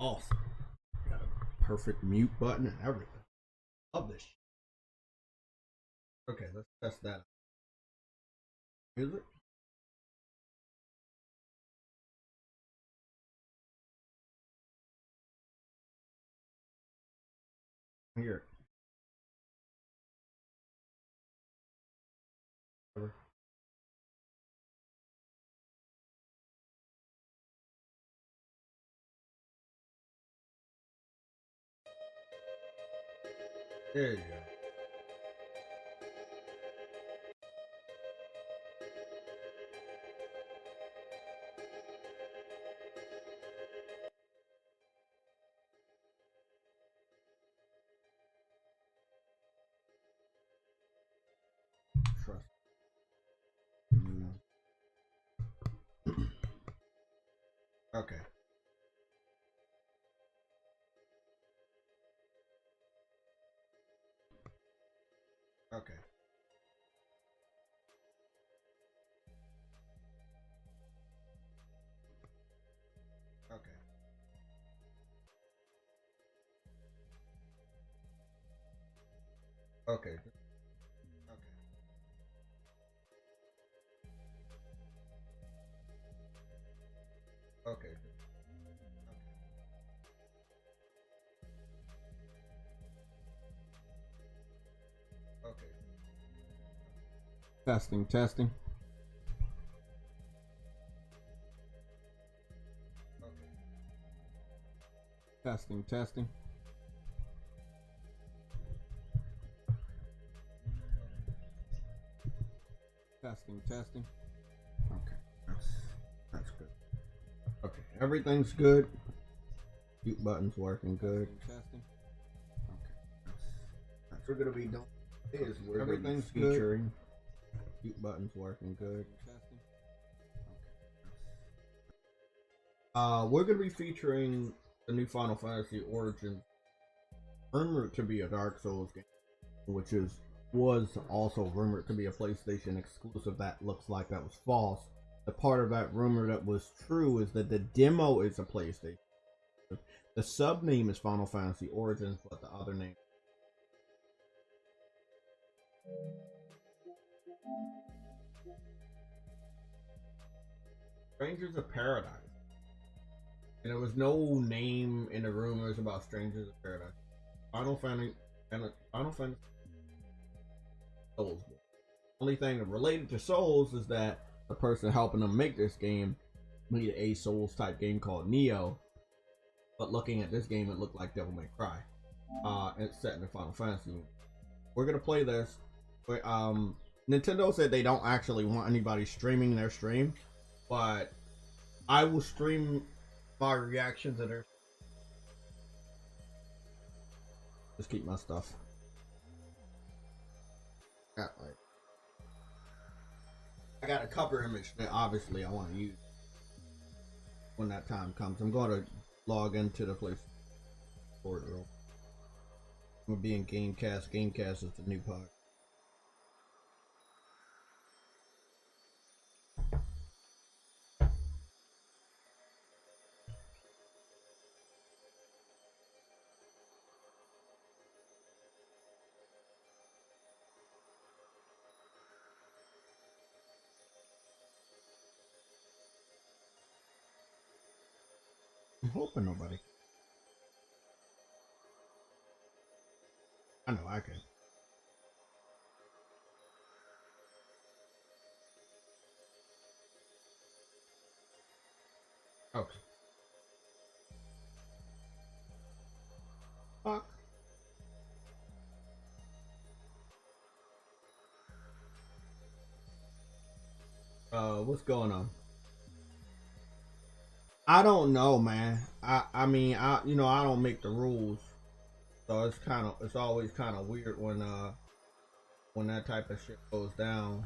Awesome. Got a perfect mute button and everything. Love this shit. Okay, let's test that. Music. Here. There you go. Trust. Okay. Okay. Okay. Okay. Okay. Okay. Okay. Testing, testing. Okay. Testing, testing. Testing, testing. Okay, that's good. Okay, everything's good. Mute button's working good. Testing. Okay, that's what we're gonna be doing. Is everything's featuring. Mute button's working good. Testing. Okay. We're gonna be featuring the new Final Fantasy Origins, rumored to be a Dark Souls game, which was also rumored to be a PlayStation exclusive. That looks like that was false. The part of that rumor that was true is that the demo is a PlayStation. The sub name is Final Fantasy Origins, but the other name. Strangers of Paradise. And there was no name in the rumors about Strangers of Paradise. Final Fantasy Souls. Only thing related to Souls is that the person helping them make this game made a Souls type game called Neo. But looking at this game, it looked like Devil May Cry. It's set in the Final Fantasy universe. We're gonna play this. But Nintendo said they don't actually want anybody streaming their stream, but I will stream my reactions to their. Just keep my stuff. I got a cover image that obviously I want to use when that time comes. I'm going to log into the place for it. I'm going to be in Gamecast. Gamecast is the new part. I'm hoping nobody. I know I can. Okay. Fuck. What's going on? I don't know, man. I mean, you know, I don't make the rules, so it's always kind of weird when that type of shit goes down.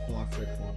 Come on, fix one.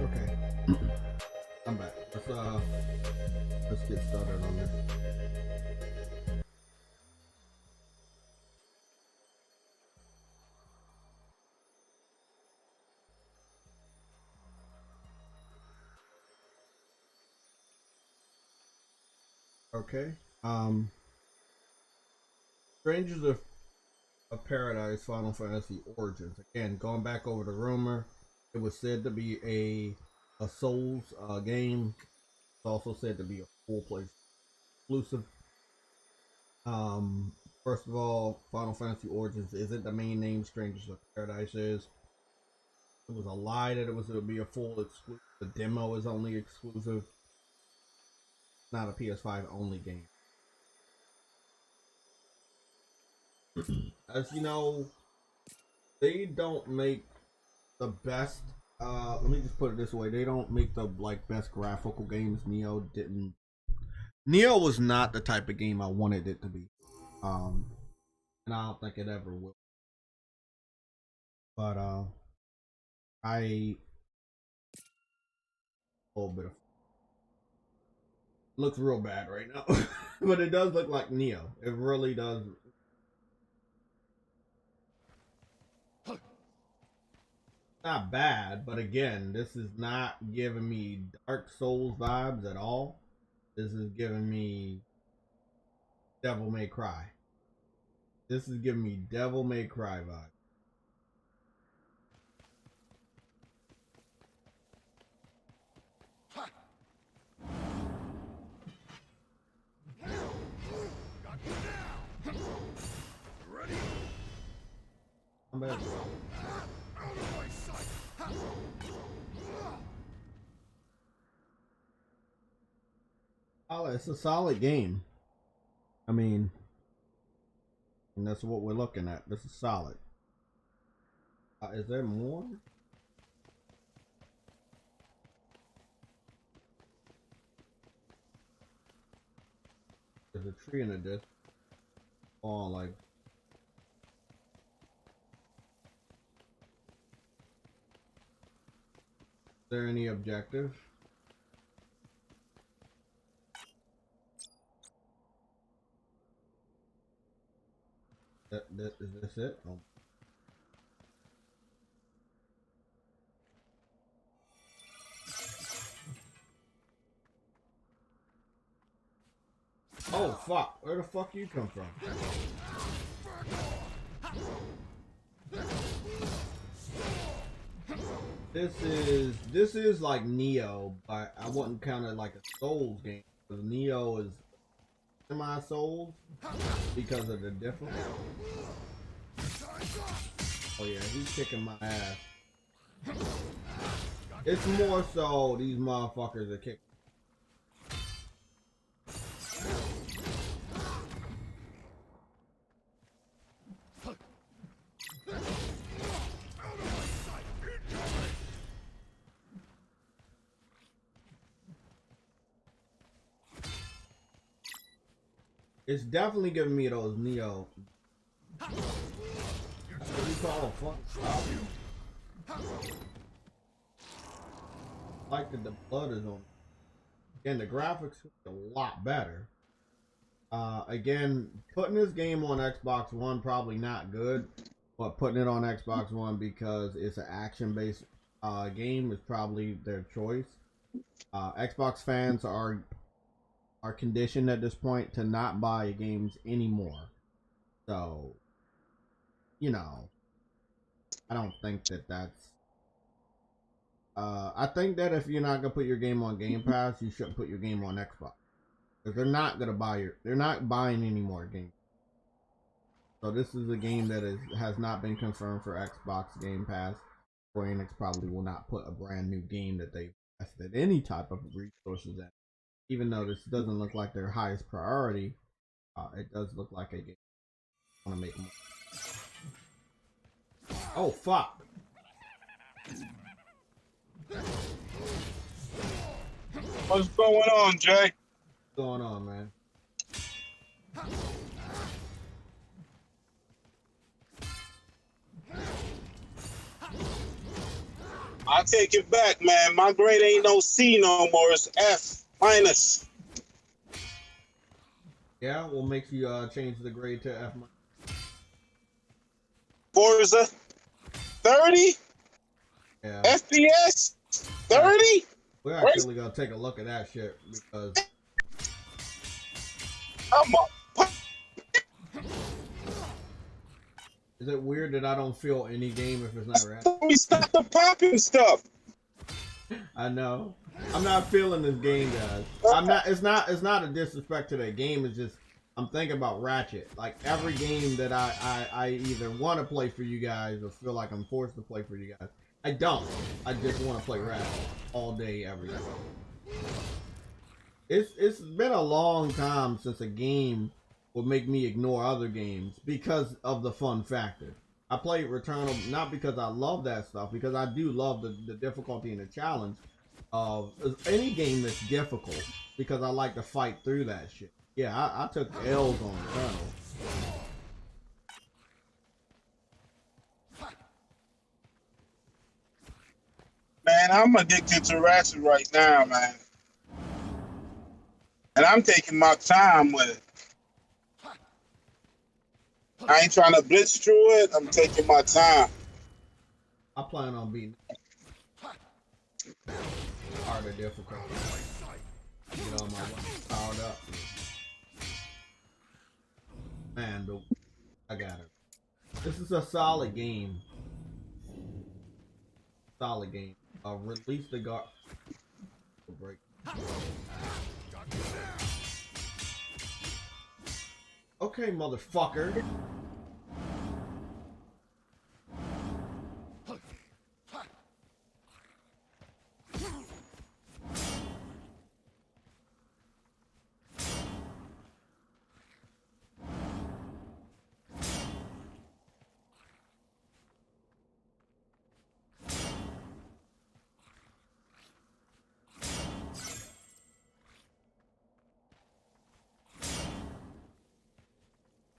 Okay. I'm back. Let's get started on this. Okay. Strangers of Paradise Final Fantasy Origins. Again, going back over the rumor, it was said to be a Souls game. It's also said to be a full play exclusive. First of all, Final Fantasy Origins isn't the main name. Strangers of Paradise is. It was a lie that it was going to be a full exclusive. The demo is only exclusive. Not a PS5 only game. As you know, they don't make the best. Let me just put it this way: they don't make the best graphical games. Neo didn't. Neo was not the type of game I wanted it to be, and I don't think it ever will. But I a little bit of looks real bad right now, but it does look like Neo. It really does. not bad, but again, this is not giving me Dark Souls vibes at all. This is giving me Devil May Cry. This is giving me Devil May Cry vibes. I'm bad. Oh, it's a solid game. I mean, and that's what we're looking at. This is solid. Is there more? There's a tree in the distance. Oh, like. Is there any objective? Is this it? Oh. Oh fuck! Where the fuck you come from? This is like Neo, but I wouldn't count it like a Souls game because Neo is semi-Souls because of the difference. Oh yeah, he's kicking my ass. It's more so these motherfuckers are kicking. It's definitely giving me those Neo. What do you call a fun? Like that the blood is on. Again, the graphics are a lot better. Again, putting this game on Xbox One probably not good, but putting it on Xbox One because it's an action-based game is probably their choice. Xbox fans are conditioned at this point to not buy games anymore. So, you know, I don't think that that's. I think that if you're not gonna put your game on Game Pass, you shouldn't put your game on Xbox because they're not gonna buy they're not buying any more games. So this is a game that has not been confirmed for Xbox Game Pass. Square Enix probably will not put a brand new game that they've invested any type of resources in. Even though this doesn't look like their highest priority, it does look like a game. I want to make more. Oh fuck! What's going on, Jay? What's going on, man? I take it back, man. My grade ain't no C no more. It's F minus. Yeah, what makes you change the grade to F minus? Forza 30? Yeah. FPS 30? We're actually gonna take a look at that shit because is it weird that I don't feel any game if it's not red? We stop the popping stuff. I know. I'm not feeling this game, guys. I'm not. It's not a disrespect to that game. It's just I'm thinking about Ratchet. Like every game that I either want to play for you guys or feel like I'm forced to play for you guys. I don't. I just want to play Ratchet all day, every day. It's been a long time since a game would make me ignore other games because of the fun factor. I played Returnal not because I love that stuff, because I do love the difficulty and the challenge of any game that's difficult, because I like to fight through that shit. Yeah, I took L's on Returnal. Man, I'm addicted to Ratchet right now, man. And I'm taking my time with it. I ain't trying to blitz through it. I'm taking my time. I plan on being harder difficult. Get all my weapons powered up. Man, I got it. This is a solid game. Solid game. Release the guard. Break. Okay, motherfucker.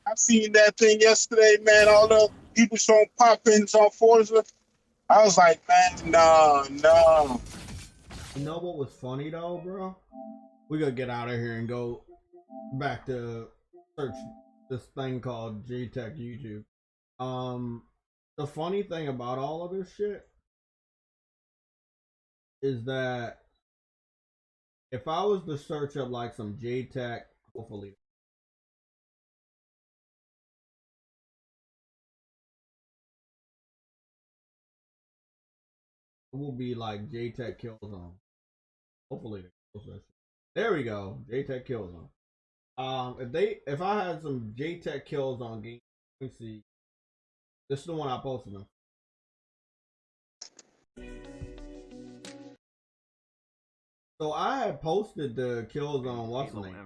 I seen that thing yesterday, man. All the people showing pop-ins on Forza. I was like, man, no. You know what was funny though, bro? We gotta get out of here and go back to search this thing called JTech YouTube. The funny thing about all of this shit is that if I was to search up like some JTech, hopefully. It will be like JTech Killzone. Hopefully they post that shit. There we go. JTech Killzone. If I had some JTech Killzone game, let me see. This is the one I posted them. So I had posted the Killzone what's the name?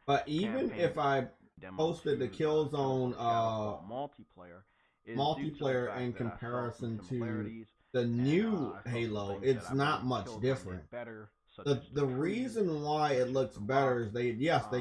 But even if I posted the Killzone multiplayer in comparison to the new Halo, it's not much different. The reason why it looks better is they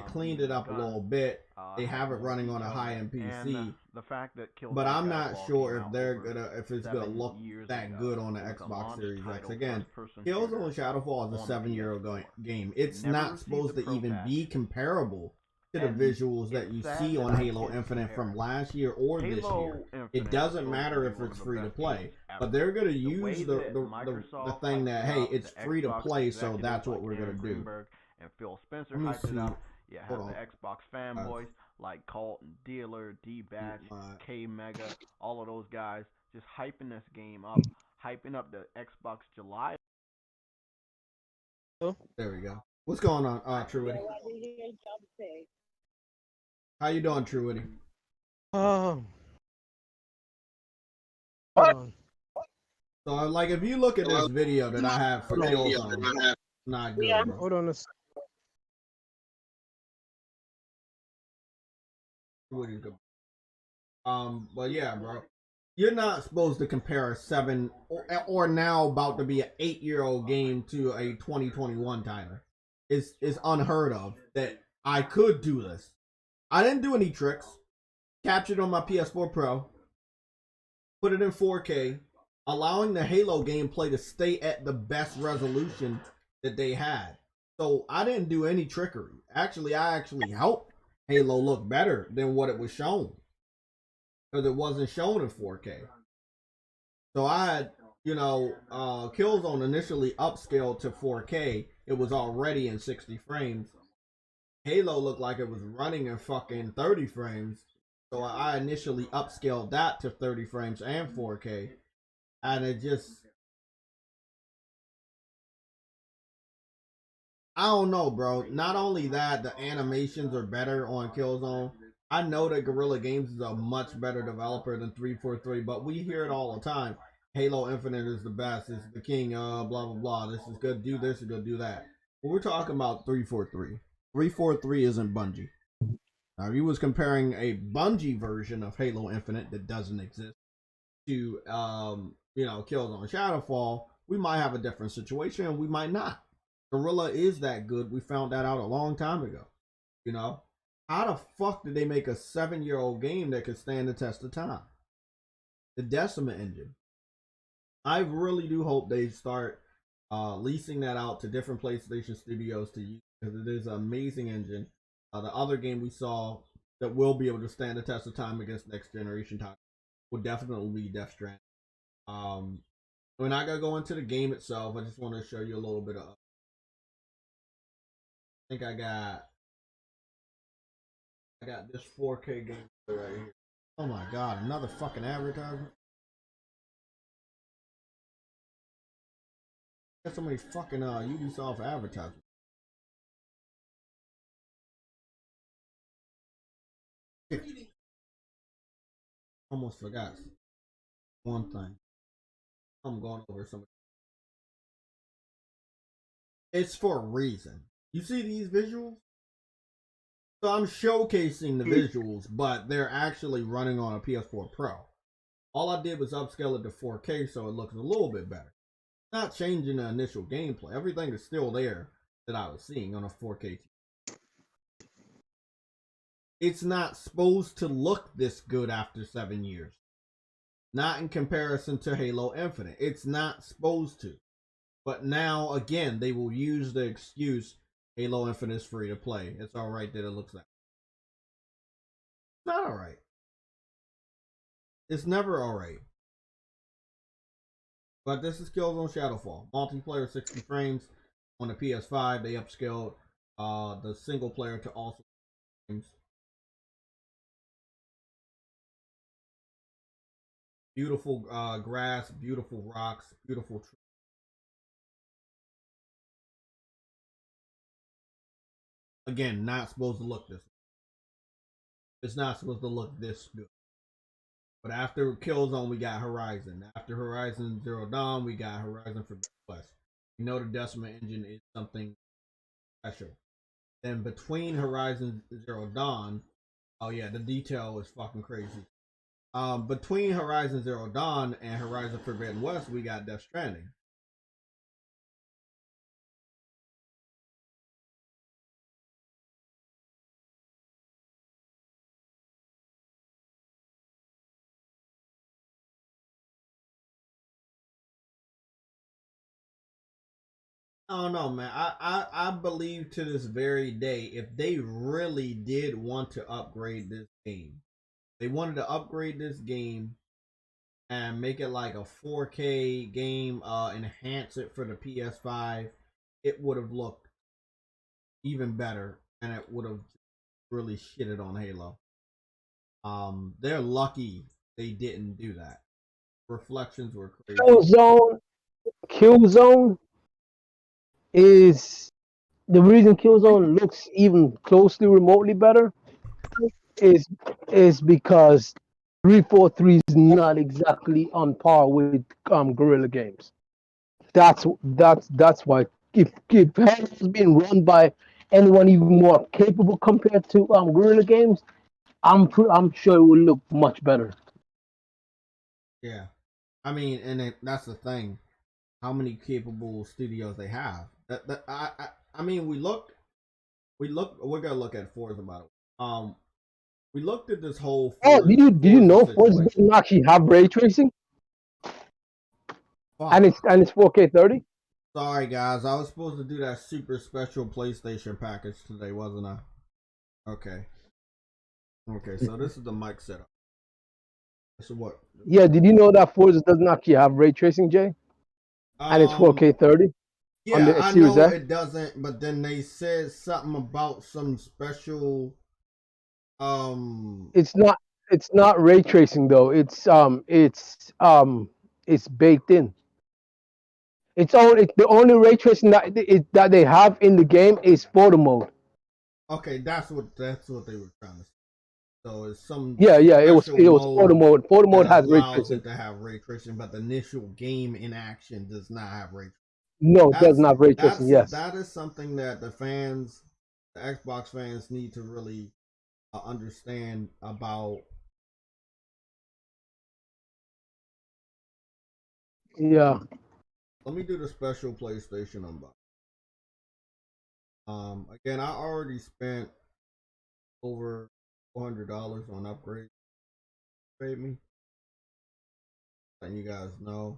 cleaned it up a little bit. They have it running on a high-end PC. The fact that but I'm not sure if it's gonna look that good on the Xbox Series X. Again, Killzone Shadowfall is a 7-year-old game. It's not supposed to even be comparable to the visuals that you see on Halo Infinite from last year or this year. It doesn't matter if it's free to play, but they're gonna use the thing that, hey, it's free to play, so that's what we're gonna do. And Phil Spencer hyped it up. Yeah, have the Xbox fanboys like Colton, Dealer, D-Batch, K-Mega, all of those guys just hyping this game up, hyping up the Xbox July. There we go. What's going on, Truity? How you doing, Truity? So, like, if you look at this video that I have for Killzone, not good, bro. Hold on a second. But yeah, bro, you're not supposed to compare a 7 or now about to be an 8-year-old game to a 2021 title. It's unheard of that I could do this. I didn't do any tricks. Captured on my PS4 Pro. Put it in 4K, allowing the Halo gameplay to stay at the best resolution that they had. So I didn't do any trickery. Actually, I actually helped Halo look better than what it was shown, because it wasn't shown in 4K. So I had, Killzone initially upscaled to 4K. It was already in 60 frames. Halo looked like it was running in fucking 30 frames. So I initially upscaled that to 30 frames and 4K. And it just, I don't know, bro. Not only that, the animations are better on Killzone. I know that Guerrilla Games is a much better developer than 343, but we hear it all the time. Halo Infinite is the best. It's the king. Blah blah blah. This is good. Do this. Is good. Do that. But we're talking about 343. 343 isn't Bungie. Now, if you was comparing a Bungie version of Halo Infinite that doesn't exist to, Killzone Shadowfall, we might have a different situation, and we might not. Guerrilla is that good. We found that out a long time ago. How the fuck did they make a 7-year-old game that could stand the test of time? The Decima engine. I really do hope they start leasing that out to different PlayStation studios to use, because it is an amazing engine. The other game we saw that will be able to stand the test of time against next generation titles would definitely be Death Stranding. We're not gonna go into the game itself. I just want to show you a little bit of. I think I got this 4K game right here. Oh my god, another fucking advertisement. Got so many fucking Ubisoft advertisements. Almost forgot one thing. I'm going over some. It's for a reason. You see these visuals? So I'm showcasing the visuals, but they're actually running on a PS4 Pro. All I did was upscale it to 4K so it looks a little bit better. Not changing the initial gameplay. Everything is still there that I was seeing on a 4K. It's not supposed to look this good after 7 years. Not in comparison to Halo Infinite. It's not supposed to. But now, again, they will use the excuse Halo Infinite is free to play. It's alright that it looks like. It's not alright. It's never alright. But this is Killzone Shadowfall. Multiplayer 60 frames on the PS5. They upscaled the single player to also frames. Beautiful grass, beautiful rocks, beautiful trees. Again, not supposed to look this way. It's not supposed to look this good. But after Killzone, we got Horizon. After Horizon Zero Dawn, we got Horizon Forbidden West. You know the Decima engine is something special. Then between Horizon Zero Dawn, oh yeah, the detail is fucking crazy. Between Horizon Zero Dawn and Horizon Forbidden West, we got Death Stranding. I don't know, man. I believe to this very day, if they really did want to upgrade this game, they wanted to upgrade this game and make it like a 4K game, enhance it for the PS5, it would have looked even better, and it would have really shitted on Halo. They're lucky they didn't do that. Reflections were crazy. Killzone is the reason Killzone looks even closely remotely better is because 343 is not exactly on par with Guerrilla Games. That's why if Halo was being run by anyone even more capable compared to Guerrilla Games, I'm sure it would look much better. Yeah, I mean, and that's the thing. How many capable studios they have? I mean, we looked. We're gonna look at Forza about it. We looked at this whole. Oh, did you know Forza doesn't actually have ray tracing? Fuck. And it's 4K 30. Sorry guys, I was supposed to do that super special PlayStation package today, wasn't I? Okay. Okay, so this is the mic setup. So what? Yeah, did you know that Forza doesn't actually have ray tracing, Jay? And it's 4K 30. Yeah, I know it doesn't, but then they said something about some special. It's not ray tracing though. It's baked in. It's the only ray tracing that they have in the game is photo mode. Okay, that's what they were trying to say. So it's some it was photo mode. Photo mode has ray tracing. It to have ray tracing, but the initial game in action does not have ray tracing. No, it does not have ray tracing. Yes, that is something that the fans, the Xbox fans, need to really understand about. Yeah. Let me do the special PlayStation unbox. Again, I already spent over $400 on upgrades. Paid me. And you guys know,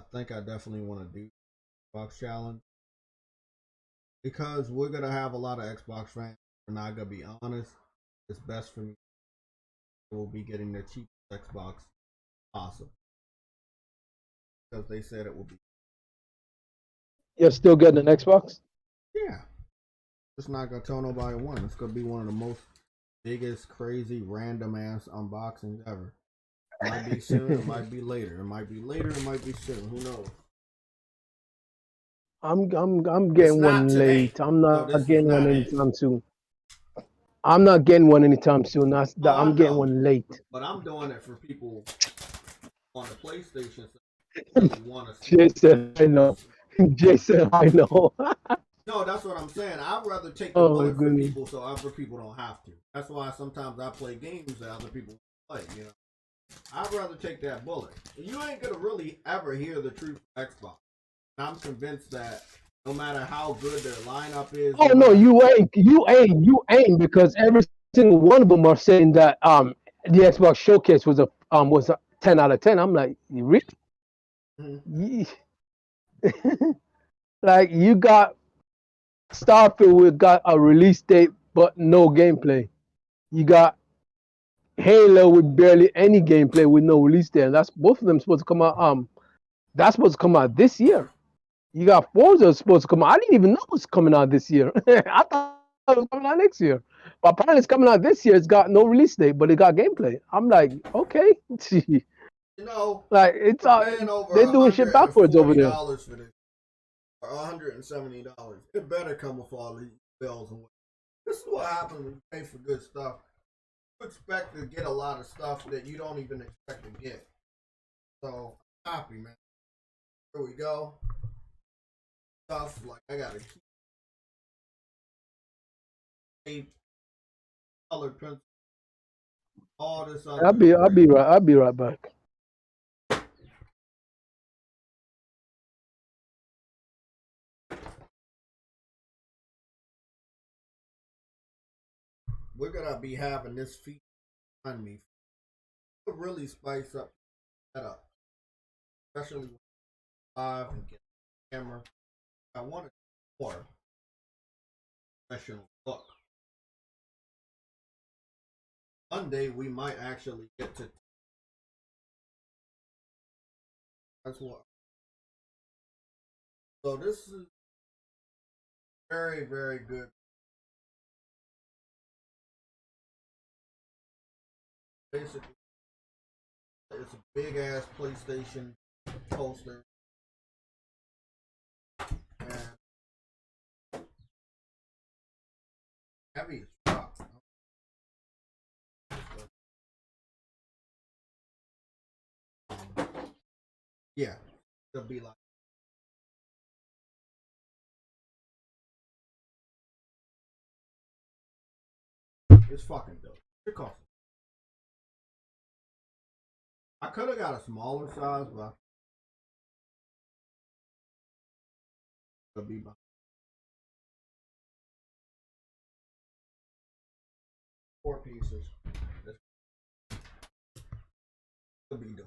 I think I definitely want to do Xbox challenge because we're gonna have a lot of Xbox fans. We're not gonna be honest. It's best for me. We'll be getting the cheapest Xbox possible. because they said it would be. You're still getting an Xbox? Yeah. It's not gonna tell nobody when. It's gonna be one of the most biggest, crazy, random ass unboxings ever. It might be soon, it might be later. It might be later, it might be soon. Who knows? I'm getting one today. late. I'm not this getting one it. anytime soon. I'm not getting one anytime soon. I'm getting one late. But I'm doing it for people on the PlayStation really want to see. Jason, I know. Jason, I know. No, that's what I'm saying. I'd rather take the Oh, bullet for goodness. people so other people don't have to. That's why sometimes I play games that other people play, you know. I'd rather take that bullet. You ain't gonna really ever hear the truth from Xbox. And I'm convinced that no matter how good their lineup is. Oh no, you ain't because every single one of them are saying that the Xbox Showcase was a 10 out of 10. I'm like, you really? Mm-hmm. Like you got Starfield got a release date but no gameplay. You got Halo with barely any gameplay with no release date. And that's both of them supposed to come out. That's supposed to come out this year. You got Forza supposed to come out. I didn't even know it was coming out this year. I thought it was coming out next year. But apparently it's coming out this year. It's got no release date, but it got gameplay. I'm like, okay. You know, like it's they're doing shit backwards over there. For this, or $170. It better come with all these bells and whistles. This is what happens when you pay for good stuff. You expect to get a lot of stuff that you don't even expect to get. So I'm happy, man. Here we go. Stuff like I gotta keep colored pencil, all this other. I'll be right back. We're gonna be having this feature on me. It'll really spice up the setup, especially live and get the camera. I want it more professional look. Monday we might actually get to. That's what. So this is very, very good. Basically, it's a big ass PlayStation poster, and heavy as fuck. Yeah, it'll be like. It's fucking dope. It costs. I could have got a smaller size, but it'll be about 4 pieces. It'll be dope.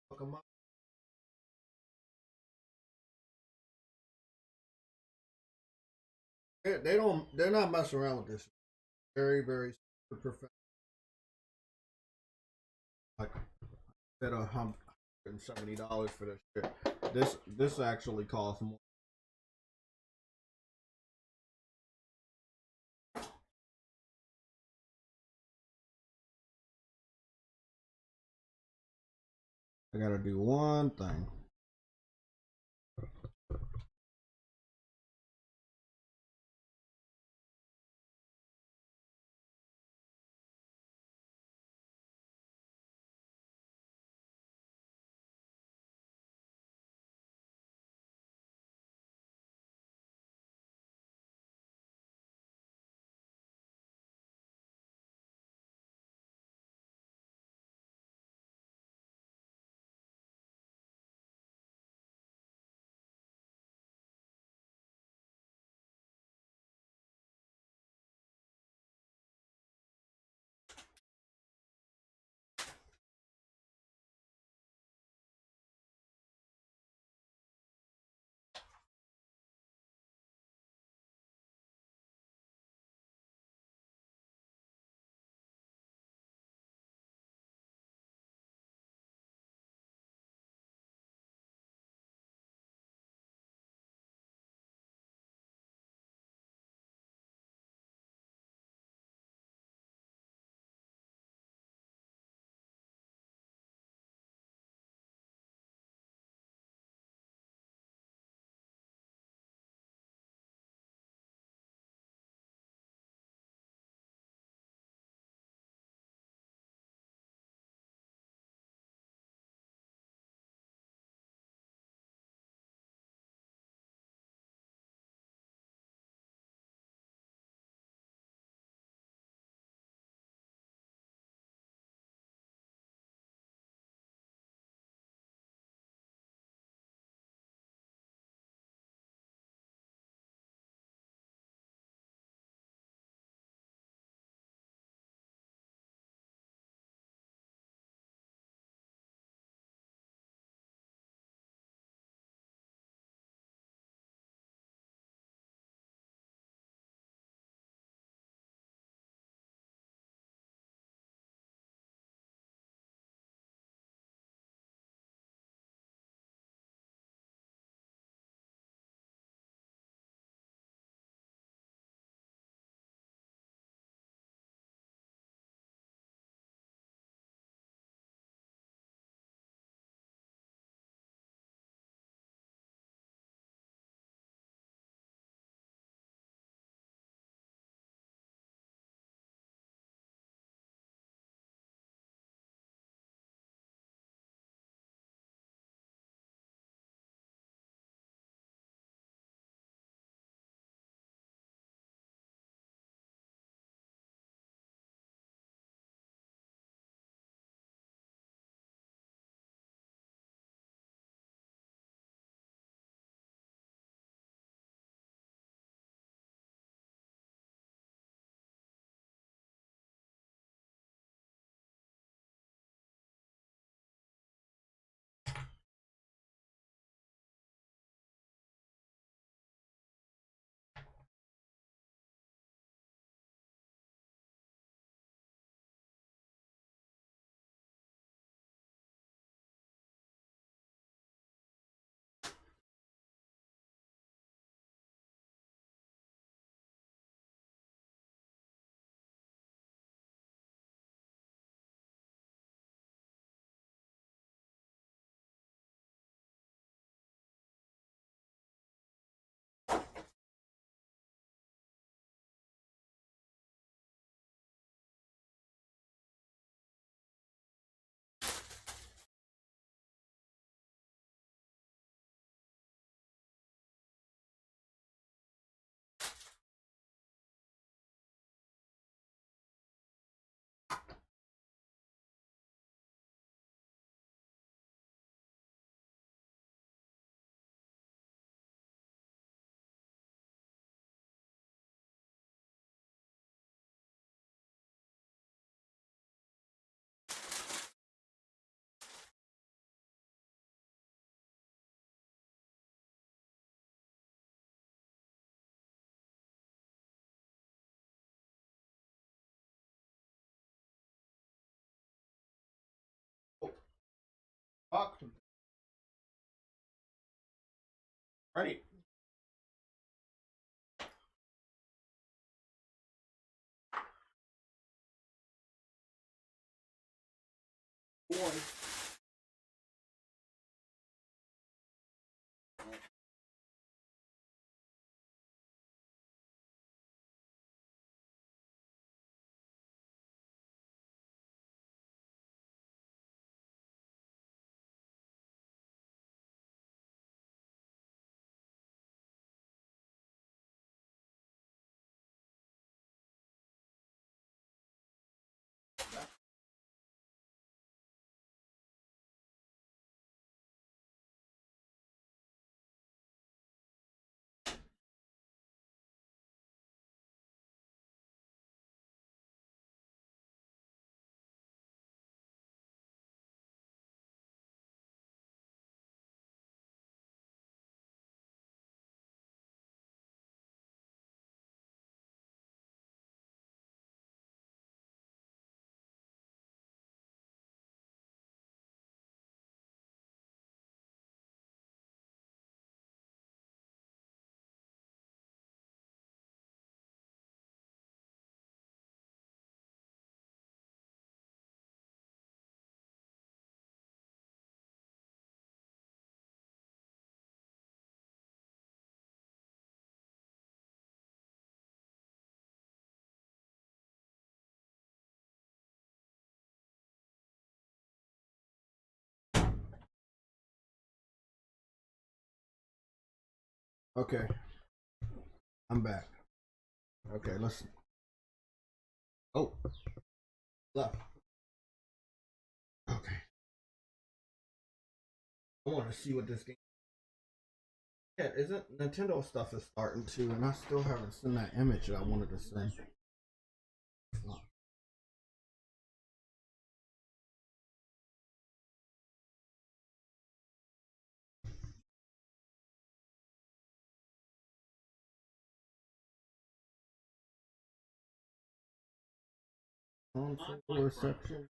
Fuck 'em up. They don't. They're not messing around with this. Very, very professional. Like I said, $170 for this shit. This actually costs more. I gotta do one thing. Fuck. Right. Boy. Okay, I'm back. Okay, let's. Oh, left. Okay, I want to see what this game. Yeah, isn't Nintendo stuff is starting to, and I still haven't seen that image that I wanted to send. Console reception.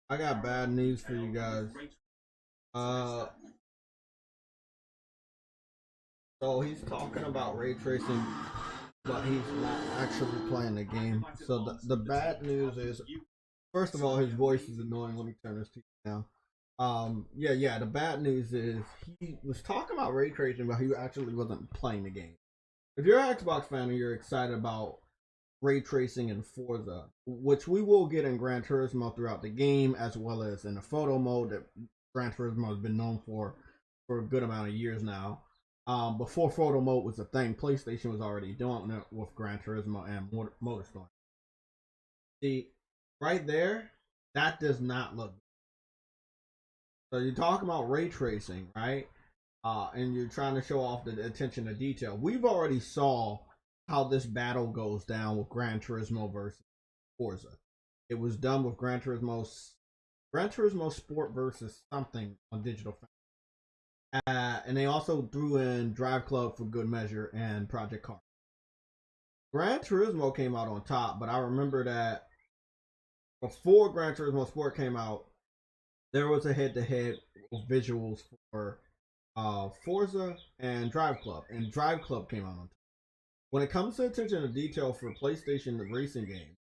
I got bad news for you guys. So he's talking about ray tracing, but he's not actually playing the game. So the bad news is, first of all, his voice is annoying. Let me turn this to you now. Yeah. The bad news is he was talking about ray tracing, but he actually wasn't playing the game. If you're an Xbox fan and you're excited about ray tracing in Forza, which we will get in Gran Turismo throughout the game, as well as in the photo mode that Gran Turismo has been known for a good amount of years now. Before photo mode was a thing, PlayStation was already doing it with Gran Turismo and Motorstorm. See, right there, that does not look. So you're talking about ray tracing, right? And you're trying to show off the attention to detail. We've already saw how this battle goes down with Gran Turismo versus Forza. It was done with Gran Turismo Sport versus something on digital. And they also threw in Drive Club for good measure and Project Car. Gran Turismo came out on top, but I remember that before Gran Turismo Sport came out, there was a head-to-head visuals for Forza and Drive Club, and Drive Club came out on top. When it comes to attention to detail for PlayStation racing games,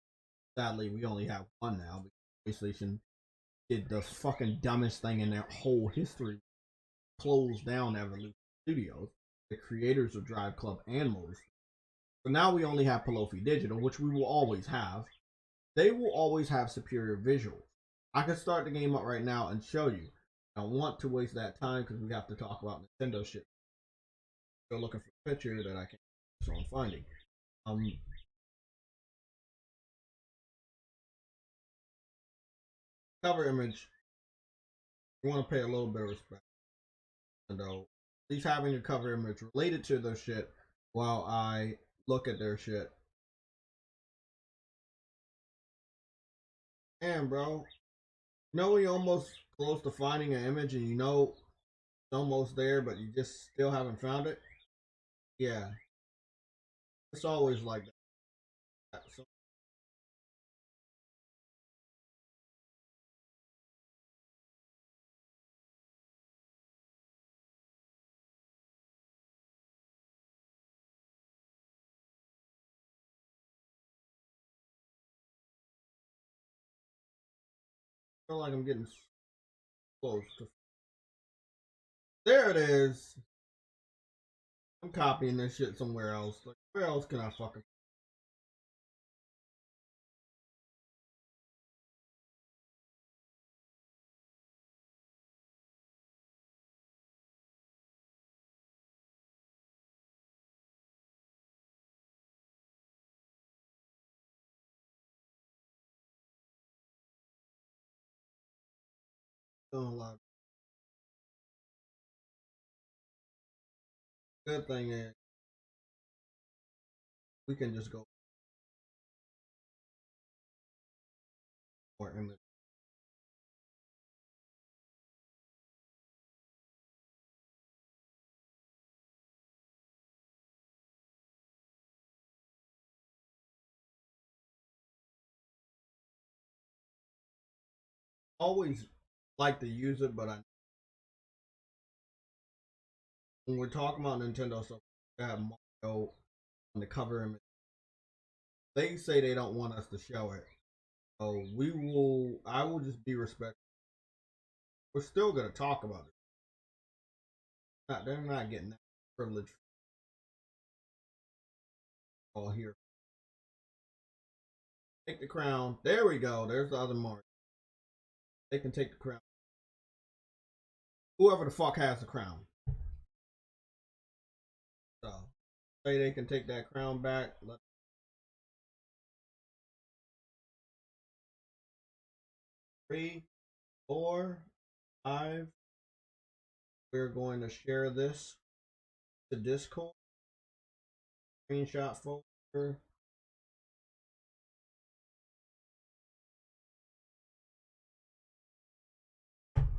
sadly we only have one now. PlayStation did the fucking dumbest thing in their whole history, closed down Evolution Studios, the creators of Drive Club and Motors. So now we only have Pelofi Digital, which we will always have. They will always have superior visuals. I can start the game up right now and show you. I don't want to waste that time because we have to talk about Nintendo shit. Still looking for a picture that I can, so I'm finding. Cover image. You want to pay a little bit of respect. Nintendo. At least having a cover image related to their shit while I look at their shit. Damn, bro. You know when you're almost close to finding an image and you know it's almost there, but you just still haven't found it? Yeah. It's always like that. So I feel like I'm getting close to. There it is. I'm copying this shit somewhere else. Like, where else can I fucking? Good thing is we can just go more image. Always like to use it, but when we're talking about Nintendo stuff, they have Mario on the cover image. They say they don't want us to show it, so I will just be respectful. We're still gonna talk about it. They're not getting that privilege all here. Take the crown. There we go. There's the other Mario. They can take the crown. Whoever the fuck has the crown. So, say they can take that crown back. 3, 4, 5. We're going to share this to Discord. Screenshot folder.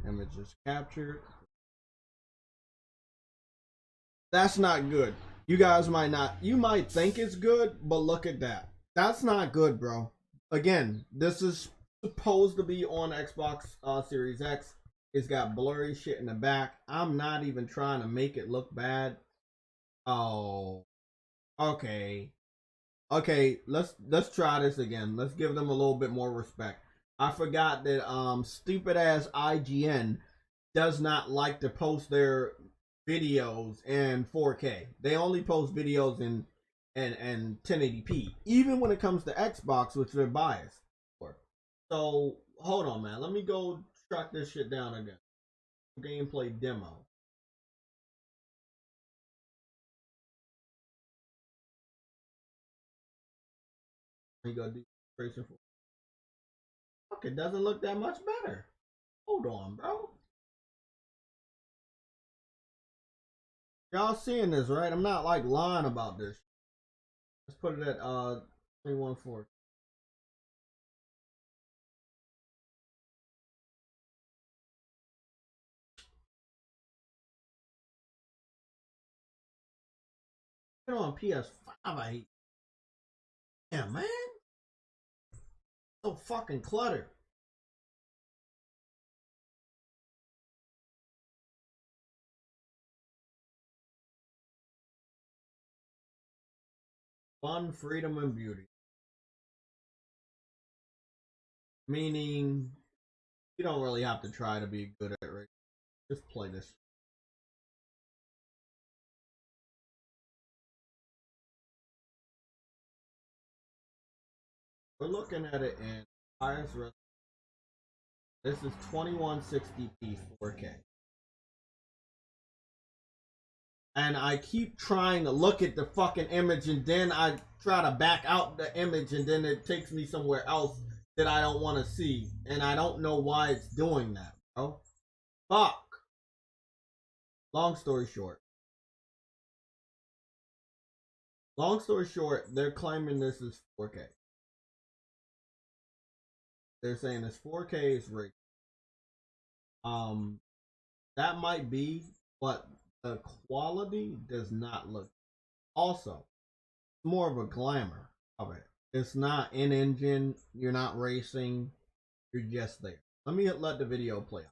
Images captured. That's not good. You guys might not, you might think it's good, but look at that. That's not good, bro. Again, this is supposed to be on Xbox Series X. It's got blurry shit in the back. I'm not even trying to make it look bad. Oh, okay. Okay, let's try this again. Let's give them a little bit more respect. I forgot that stupid ass IGN does not like to post their videos in 4K. They only post videos in 1080p, even when it comes to Xbox, which they're biased for. So hold on, man. Let me go track this shit down again. Gameplay demo. Let me go demonstration for. Fuck, it doesn't look that much better. Hold on, bro. Y'all seeing this, right? I'm not like lying about this. Let's put it at 2140. On PS5, I hate. Yeah, man. So fucking cluttered. Fun, freedom, and beauty. Meaning, you don't really have to try to be good at it. Just play this. We're looking at it in highest resolution. This is 2160p 4K. And I keep trying to look at the fucking image and then I try to back out the image and then it takes me somewhere else that I don't want to see. And I don't know why it's doing that, bro. Fuck. long story short, they're claiming this is 4K. They're saying it's 4K is ray. That might be, but the quality does not look. Also, more of a glamour of it. It's not in engine. You're not racing. You're just there. Let the video play out.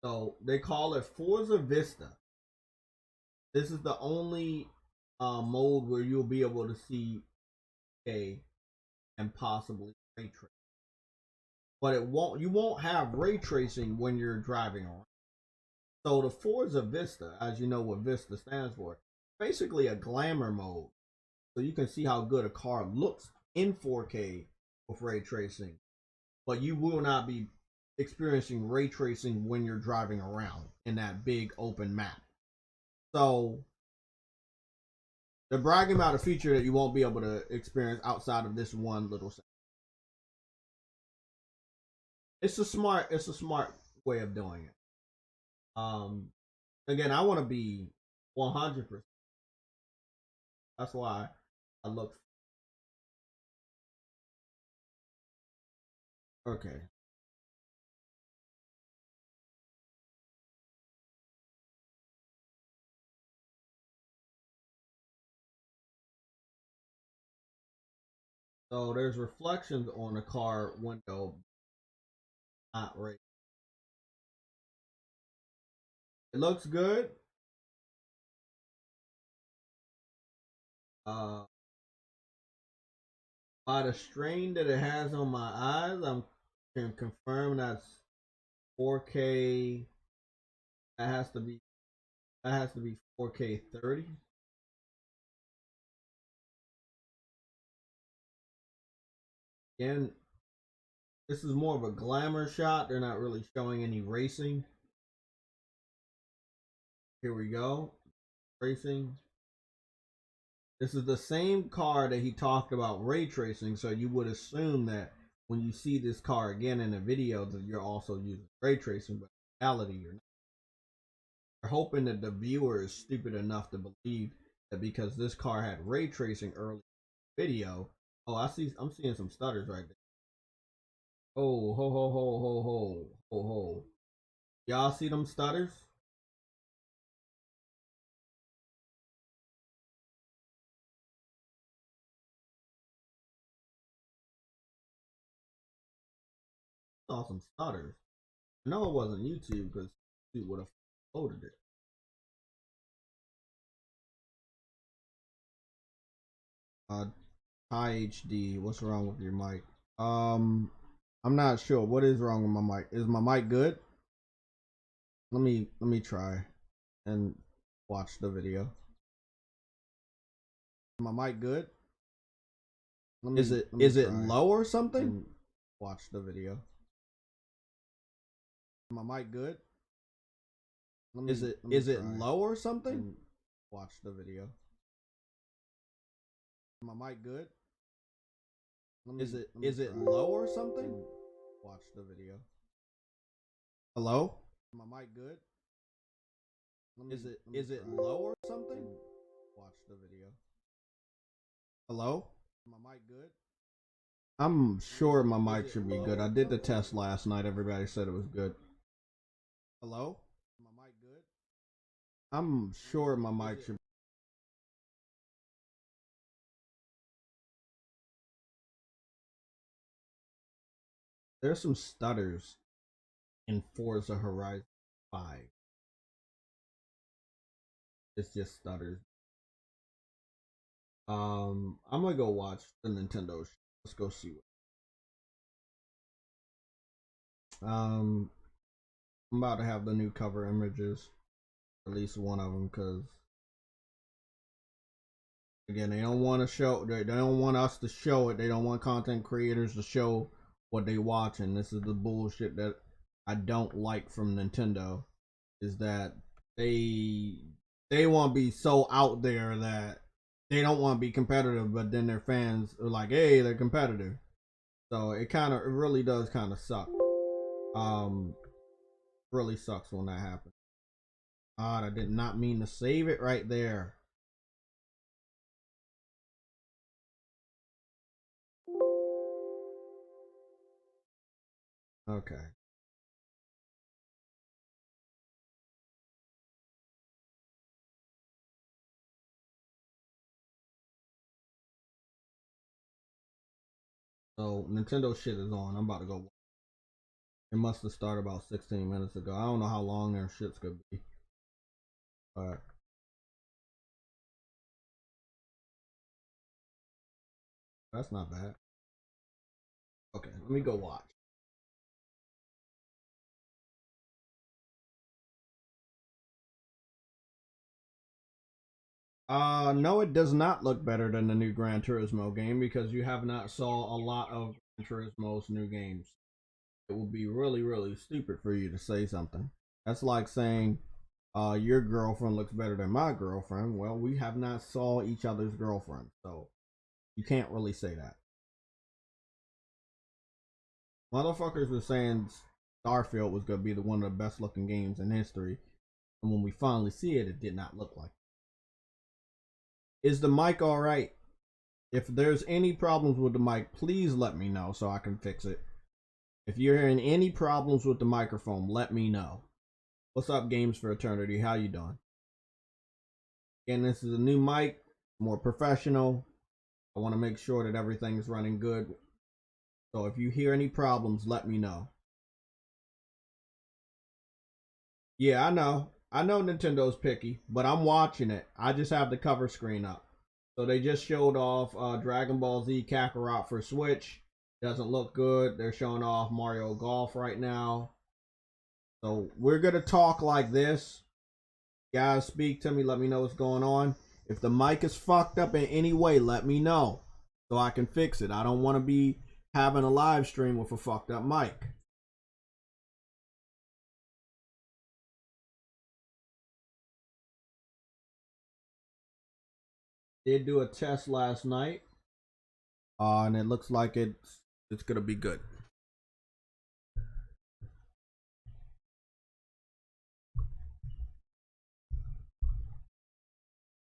So they call it Forza Vista. This is the only mode where you'll be able to see a and possibly ray tracing. But you won't have ray tracing when you're driving around. So the Forza Vista, as you know what Vista stands for, basically a glamour mode. So you can see how good a car looks in 4K with ray tracing. But you will not be experiencing ray tracing when you're driving around in that big open map. So they're bragging about a feature that you won't be able to experience outside of this one little section. It's a smart way of doing it. Again, I want to be 100%. That's why I look. Okay. So there's reflections on the car window. Not right. It looks good. By the strain that it has on my eyes, I can confirm that's 4K. That has to be 4K 30. Again, this is more of a glamour shot. They're not really showing any racing. Here we go. Racing. This is the same car that he talked about ray tracing, so you would assume that when you see this car again in a video that you're also using ray tracing, but in reality you're not. They're hoping that the viewer is stupid enough to believe that because this car had ray tracing early in the video. Oh, I'm seeing some stutters right there. Oh, ho ho ho ho ho ho ho. Y'all see them stutters? Saw some stutters. I know it wasn't YouTube because YouTube would have loaded it. High HD. What's wrong with your mic? I'm not sure. What is wrong with my mic? Is my mic good? Let me try and watch the video. Is my mic good? Is it low or something? Watch the video. Is my mic good? Is it low or something? Watch the video. Is my mic good? Is it low or something? Watch the video. Hello? Is my mic good? Is it low or something? Watch the video. Hello? Is my mic good? I'm sure my mic should be good. I did the test last night. Everybody said it was good. Hello? Is my mic good? I'm sure my mic should. There's some stutters in Forza Horizon 5. It's just stutters. I'm gonna go watch the Nintendo show. Let's go see what. I'm about to have the new cover images, at least one of them, because again, they don't want to show. They don't want us to show it. They don't want content creators to show what they watch, and this is the bullshit that I don't like from Nintendo, is that they want to be so out there that they don't want to be competitive, but then their fans are like, hey, they're competitive. So it really does kind of suck. Really sucks when that happens. God, I did not mean to save it right there. Okay. So Nintendo shit is on. I'm about to go. It must have started about 16 minutes ago. I don't know how long their shit's gonna be. But that's not bad. Okay, let me go watch. No, it does not look better than the new Gran Turismo game because you have not saw a lot of Gran Turismo's new games. It would be really, really stupid for you to say something. That's like saying, your girlfriend looks better than my girlfriend. Well, we have not saw each other's girlfriend, so you can't really say that. Motherfuckers were saying Starfield was gonna be one of the best looking games in history, and when we finally see it, it did not look like it. Is the mic all right? If there's any problems with the mic, please let me know so I can fix it. If you're hearing any problems with the microphone, let me know. What's up, Games for Eternity? How you doing? Again, this is a new mic, more professional. I want to make sure that everything's running good. So if you hear any problems, let me know. Yeah, I know. I know Nintendo's picky, but I'm watching it. I just have the cover screen up. So they just showed off Dragon Ball Z Kakarot for Switch. Doesn't look good. They're showing off Mario Golf right now. So we're going to talk like this. Guys, speak to me. Let me know what's going on. If the mic is fucked up in any way, let me know so I can fix it. I don't want to be having a live stream with a fucked up mic. Did do a test last night, and it looks like it's gonna be good.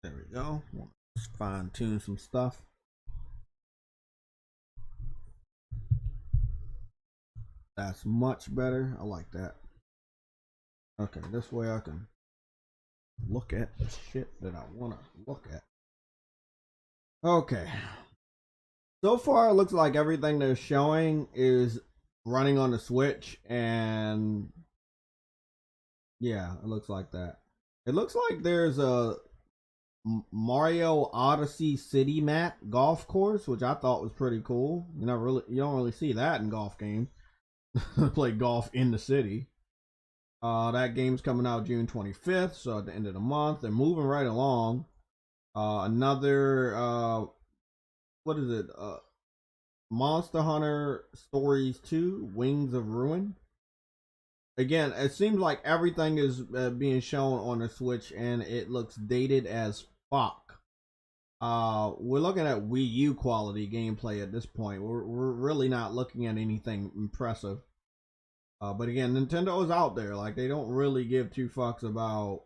There we go. Let's fine tune some stuff. That's much better. I like that. Okay, this way I can look at the shit that I want to look at. Okay. So far, it looks like everything they're showing is running on the Switch, and yeah, it looks like that. It looks like there's a Mario Odyssey City Map golf course, which I thought was pretty cool. You don't really see that in golf games. Play golf in the city. That game's coming out June 25th, so at the end of the month. They're moving right along. Another what is it? Monster Hunter Stories 2: Wings of Ruin. Again, it seems like everything is being shown on the Switch, and it looks dated as fuck. We're looking at Wii U quality gameplay at this point. We're really not looking at anything impressive. But again, Nintendo is out there. Like, they don't really give two fucks about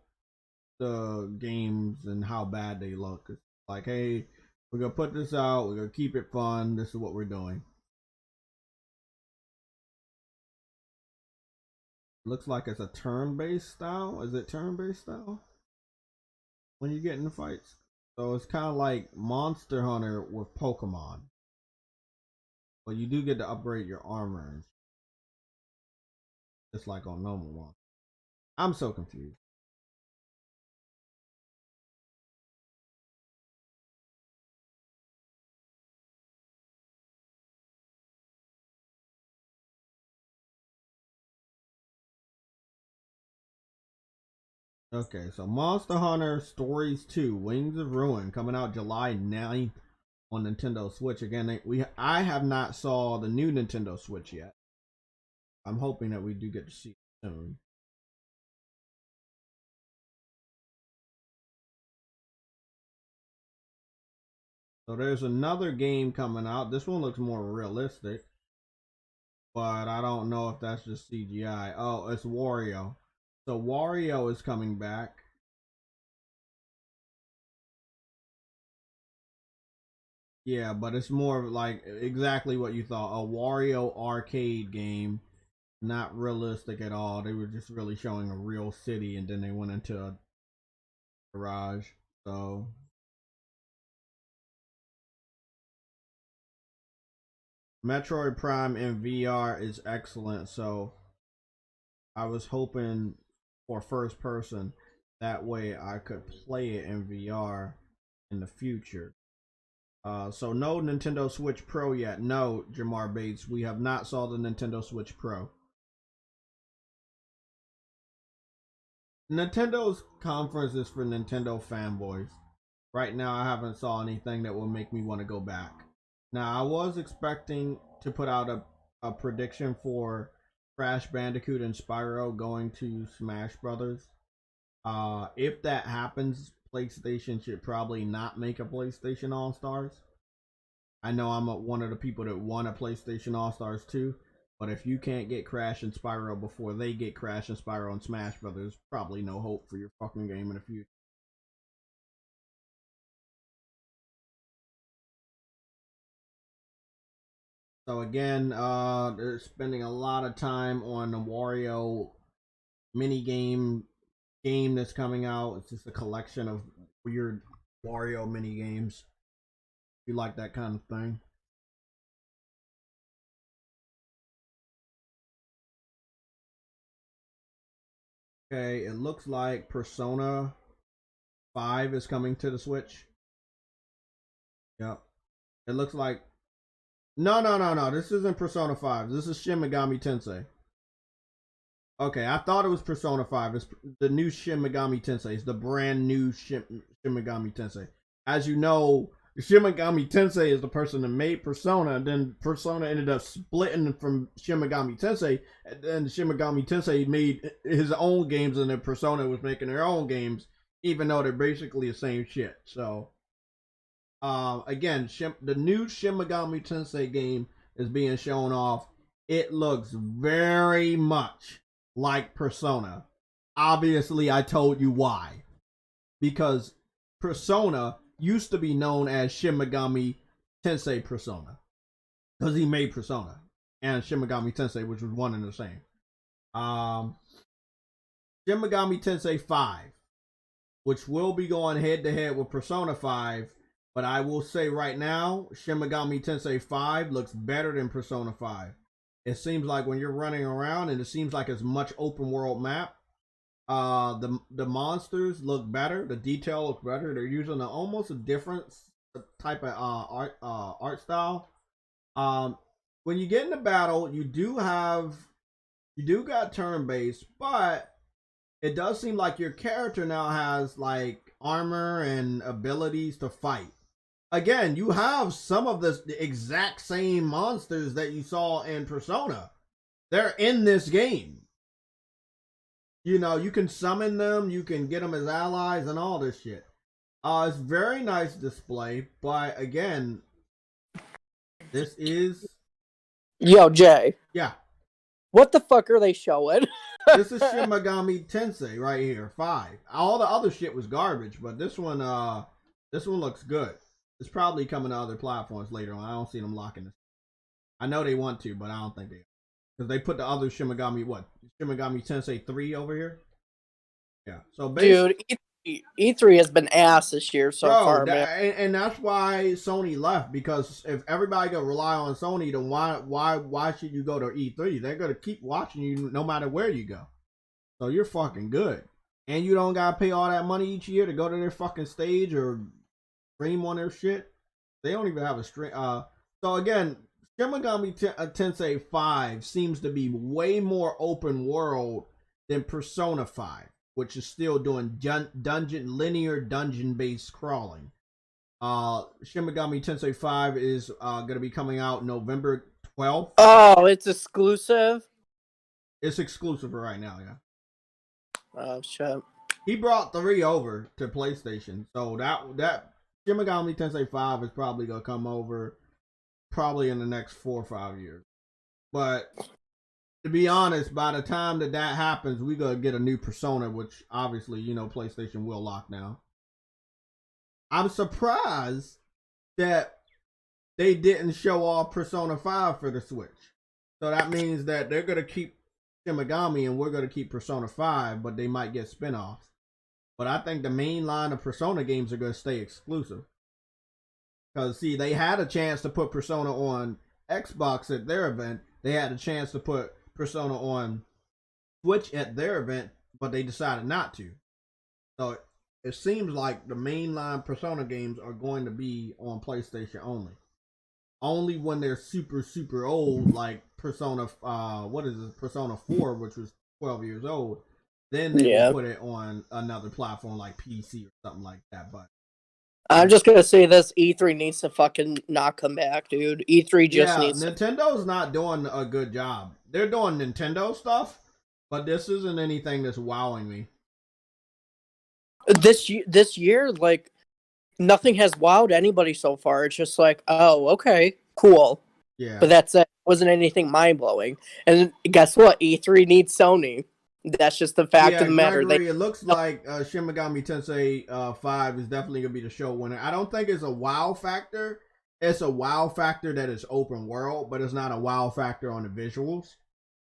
the games and how bad they look. It's like, hey, we're gonna put this out. We're gonna keep it fun. This is what we're doing. Looks like it's a turn-based style. Is it turn-based style? When you get in the fights. So it's kind of like Monster Hunter with Pokemon. But you do get to upgrade your armor. Just like on normal one. I'm so confused. Okay, so Monster Hunter Stories 2: Wings of Ruin coming out July 9th on Nintendo Switch. Again, I have not saw the new Nintendo Switch yet. I'm hoping that we do get to see it soon. So there's another game coming out. This one looks more realistic. but I don't know if that's just CGI. Oh, it's Wario. So Wario is coming back. Yeah, but it's more like exactly what you thought. A Wario arcade game. Not realistic at all. They were just really showing a real city, and then they went into a garage. So Metroid Prime in VR is excellent. So I was hoping for first person. That way I could play it in VR in the future. So no Nintendo Switch Pro yet. No, Jamar Bates, we have not saw the Nintendo Switch Pro. Nintendo's conference is for Nintendo fanboys. Right now, I haven't saw anything that will make me want to go back. Now, I was expecting to put out a prediction for Crash Bandicoot and Spyro going to Smash Brothers. If that happens, PlayStation should probably not make a PlayStation All Stars. I know I'm one of the people that want a PlayStation All Stars too, but if you can't get Crash and Spyro before they get Crash and Spyro and Smash Brothers, probably no hope for your fucking game in the future. So again, they're spending a lot of time on the Wario mini game that's coming out. It's just a collection of weird Wario mini games. If you like that kind of thing. Okay, it looks like Persona 5 is coming to the Switch. Yep. It looks like No. This isn't Persona 5. This is Shin Megami Tensei. Okay, I thought it was Persona 5. It's the new Shin Megami Tensei. It's the brand new Shin Megami Tensei. As you know, Shin Megami Tensei is the person that made Persona, and then Persona ended up splitting from Shin Megami Tensei, and then Shin Megami Tensei made his own games, and then Persona was making their own games, even though they're basically the same shit. So, again, the new Shin Megami Tensei game is being shown off. It looks very much like Persona. Obviously, I told you why. Because Persona used to be known as Shin Megami Tensei Persona. Because he made Persona. And Shin Megami Tensei, which was one and the same. Shin Megami Tensei 5. Which will be going head to head with Persona 5. But I will say right now, Shin Megami Tensei 5 looks better than Persona 5. It seems like when you're running around, and it seems like it's much open world map. The monsters look better. The detail looks better. They're using almost a different type of art style. When you get into battle, you do got turn based, but it does seem like your character now has like armor and abilities to fight. Again, you have some of the exact same monsters that you saw in Persona. They're in this game. You know, you can summon them, you can get them as allies and all this shit. It's very nice display, but again, this is... Yo, Jay. Yeah. What the fuck are they showing? This is Shin Megami Tensei right here, 5. All the other shit was garbage, but this one looks good. It's probably coming to other platforms later on. I don't see them locking this. I know they want to, but I don't think they are. Because they put the other Shin Megami Tensei 3 over here. Yeah. So basically, dude, E3 has been ass this year so far, man. And that's why Sony left. Because if everybody gonna rely on Sony, then why should you go to E3? They're gonna keep watching you no matter where you go. So you're fucking good. And you don't gotta pay all that money each year to go to their fucking stage or stream on their shit. They don't even have a stream. So again, Shin Megami Tensei 5 seems to be way more open world than Persona 5, which is still doing linear dungeon based crawling. Shin Megami Tensei 5 is gonna be coming out November 12th. Oh, it's exclusive? It's exclusive right now, yeah. Oh shit. He brought 3 over to PlayStation, so that Shin Megami Tensei 5 is probably gonna come over probably in the next 4 or 5 years. But to be honest, by the time that happens, we're gonna get a new Persona, which obviously, PlayStation will lock now. I'm surprised that they didn't show off Persona 5 for the Switch. So that means that they're gonna keep Shin Megami and we're gonna keep Persona 5, but they might get spin-offs. But I think the main line of Persona games are gonna stay exclusive. Because see, they had a chance to put Persona on Xbox at their event. They had a chance to put Persona on Switch at their event, but they decided not to. So it seems like the mainline Persona games are going to be on PlayStation only. Only when they're super, super old, like Persona, Persona 4, which was 12 years old, then they will put it on another platform like PC or something like that. But I'm just gonna say this: E3 needs to fucking not come back, dude. E3 just needs. Nintendo's not doing a good job. They're doing Nintendo stuff, but this isn't anything that's wowing me. This year, like, nothing has wowed anybody so far. It's just like, oh, okay, cool. Yeah. But that's it. It wasn't anything mind blowing. And guess what? E3 needs Sony. That's just the fact of the matter. It looks like Shin Megami Tensei 5 is definitely going to be the show winner. I don't think it's a wow factor. It's a wow factor that is open world, but it's not a wow factor on the visuals.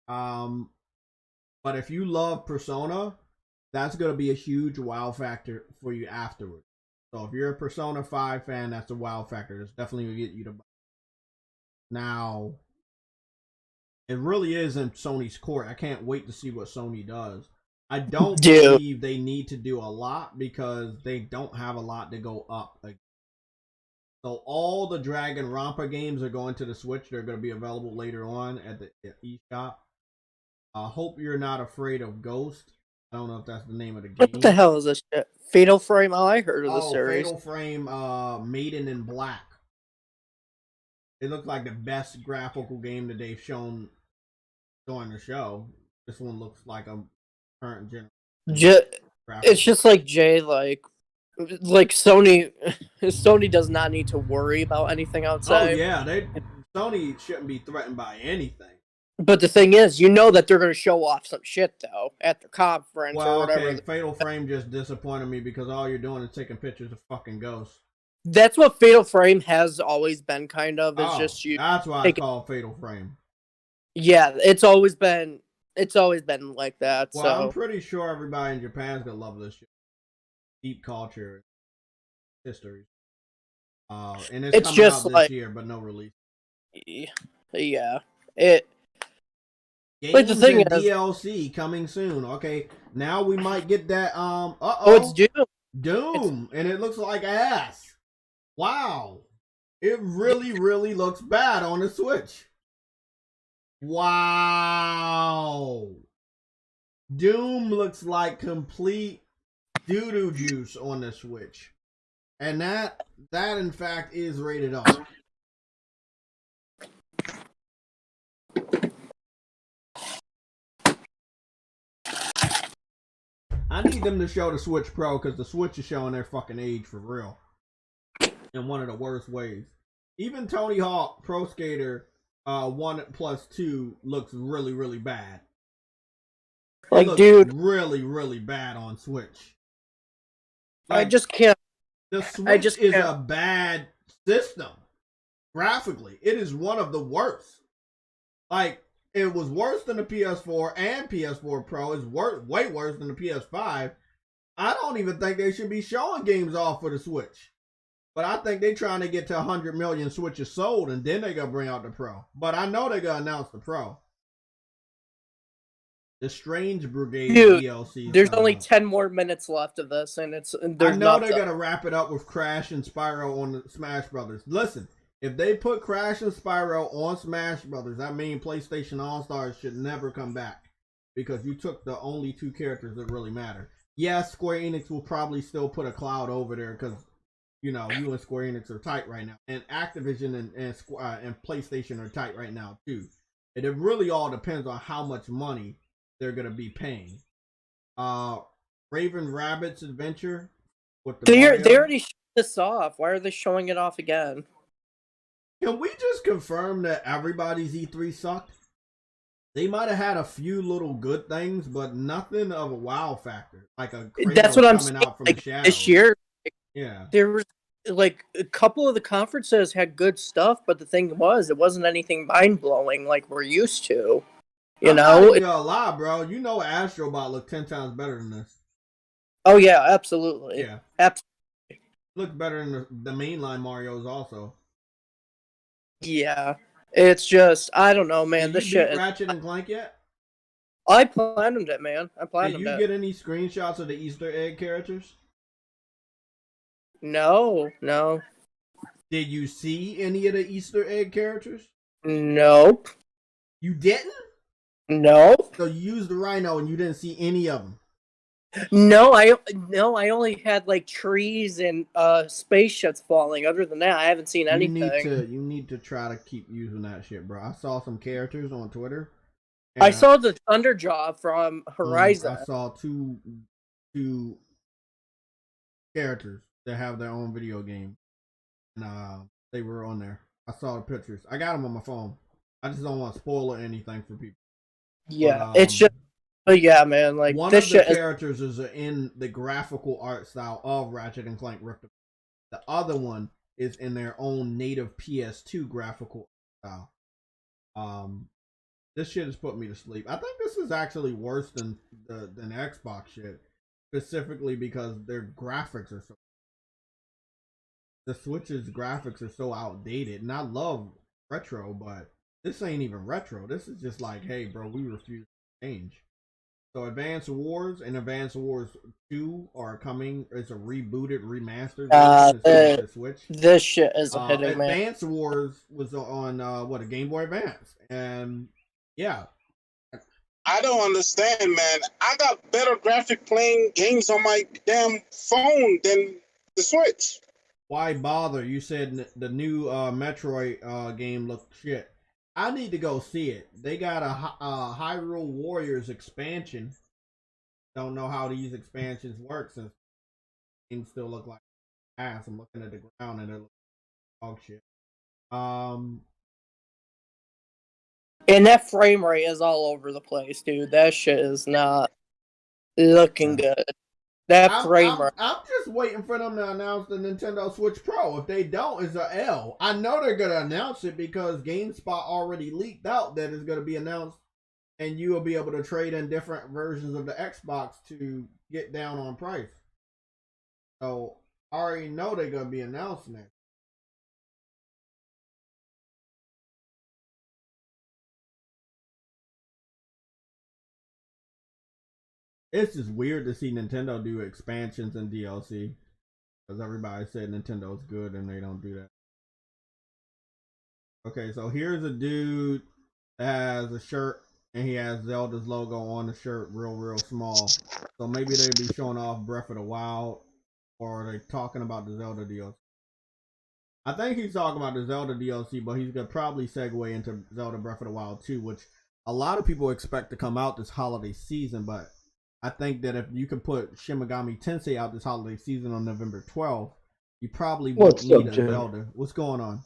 But if you love Persona, that's going to be a huge wow factor for you afterwards. So if you're a Persona 5 fan, that's a wow factor. It's definitely going to get you to buy. Now, it really is in Sony's court. I can't wait to see what Sony does. I don't believe they need to do a lot because they don't have a lot to go up again. So all the Dragon Rampa games are going to the Switch. They're going to be available later on at the eShop. I hope you're not afraid of Ghost. I don't know if that's the name of the game. What the hell is this shit? Fatal Frame? Oh, I heard of the series. Fatal Frame Maiden in Black. It looks like the best graphical game that they've shown during the show. This one looks like a current generation. It's just like Jay, like Sony. Sony does not need to worry about anything outside. Oh yeah, Sony shouldn't be threatened by anything. But the thing is, you know that they're going to show off some shit though at the conference or whatever. Okay, Fatal Frame just disappointed me because all you're doing is taking pictures of fucking ghosts. That's what Fatal Frame has always been, kind of. It's just you. That's why I call Fatal Frame. Yeah, it's always been like that. Well, so I'm pretty sure everybody in Japan's gonna love this shit. Deep culture, history. And it's coming just out this year, but no release. Yeah, Games like the thing and is, DLC coming soon. Okay, now we might get that. it's Doom, and it looks like ass. Wow, it really looks bad on the Switch. Wow, Doom looks like complete doo-doo juice on the Switch, and that in fact is rated R. I need them to show the Switch Pro because the Switch is showing their fucking age for real. In one of the worst ways. Even Tony Hawk Pro Skater 1+2 looks really bad. like, dude, really bad on Switch. Like, I just can't. The Switch is a bad system. Graphically, it is one of the worst. Like, it was worse than the PS4 and PS4 Pro. It's way worse than the PS5. I don't even think they should be showing games off for the Switch. But I think they're trying to get to 100 million Switches sold, and then they're going to bring out the Pro. But I know they're going to announce the Pro. The Strange Brigade DLC. There's only 10 more minutes left of this, and I know they're going to wrap it up with Crash and Spyro on the Smash Brothers. Listen, if they put Crash and Spyro on Smash Brothers, that means PlayStation All-Stars should never come back. Because you took the only two characters that really matter. Yes, Square Enix will probably still put a cloud over there because, you know, you and Square Enix are tight right now. And Activision and PlayStation are tight right now, too. And it really all depends on how much money they're going to be paying. Raven Rabbit's Adventure. With the they already showed this off. Why are they showing it off again? Can we just confirm that everybody's E3 sucked? They might have had a few little good things, but nothing of a wow factor. Like a Kratos That's what I'm coming saying. out from Like the shadows. this year, Yeah. there was like a couple of the conferences had good stuff, but the thing was, it wasn't anything mind blowing like we're used to. You I'm know? not even gonna lie, bro. You know Astrobot looked 10 times better than this. Oh yeah, absolutely. Yeah. Absolutely. Looks better than the mainline Marios also. Yeah. It's just I don't know, man. Did This you shit beat is, Ratchet and Clank yet? I platinumed it, man. I Did platinumed you it. get any screenshots of the Easter egg characters? No. Did you see any of the Easter egg characters? Nope. You didn't? Nope. So you used the Rhino and you didn't see any of them? No, I only had like trees and spaceships falling. Other than that, I haven't seen anything. You need to try to keep using that shit, bro. I saw some characters on Twitter. I saw the Thunderjaw from Horizon. I saw two characters that have their own video game, and they were on there. I saw the pictures. I got them on my phone. I just don't want to spoil anything for people. Yeah, but, it's just. But yeah, man, like one this of the shit characters is in the graphical art style of Ratchet and Clank Rift. The other one is in their own native PS2 graphical style. This shit has put me to sleep. I think this is actually worse than Xbox shit, specifically because their graphics are so. The Switch's graphics are so outdated, and I love retro, but this ain't even retro. This is just like, hey, bro, we refuse to change. So Advance Wars and Advance Wars 2 are coming. It's a rebooted, remastered version to Switch. This shit is hitting, man. Advance Wars was on a Game Boy Advance, and yeah. I don't understand, man. I got better graphic playing games on my damn phone than the Switch. Why bother? You said the new Metroid game looked shit. I need to go see it. They got a Hyrule Warriors expansion. Don't know how these expansions work since things still look like ass. I'm looking at the ground and it looks like dog shit. And that frame rate is all over the place, dude. That shit is not looking good. That frame rate. I'm just waiting for them to announce the Nintendo Switch Pro. If they don't, it's a L. I know they're gonna announce it because GameSpot already leaked out that it's gonna be announced, and you will be able to trade in different versions of the Xbox to get down on price. So I already know they're gonna be announcing it. It's just weird to see Nintendo do expansions and DLC because everybody said Nintendo's good and they don't do that. Okay, so here's a dude that has a shirt and he has Zelda's logo on the shirt real small. So maybe they'd be showing off Breath of the Wild, or are they talking about the Zelda DLC? I think he's talking about the Zelda DLC, but he's gonna probably segue into Zelda Breath of the Wild 2, which a lot of people expect to come out this holiday season, but I think that if you can put Shin Megami Tensei out this holiday season on November 12th, you probably won't need a Zelda. What's going on?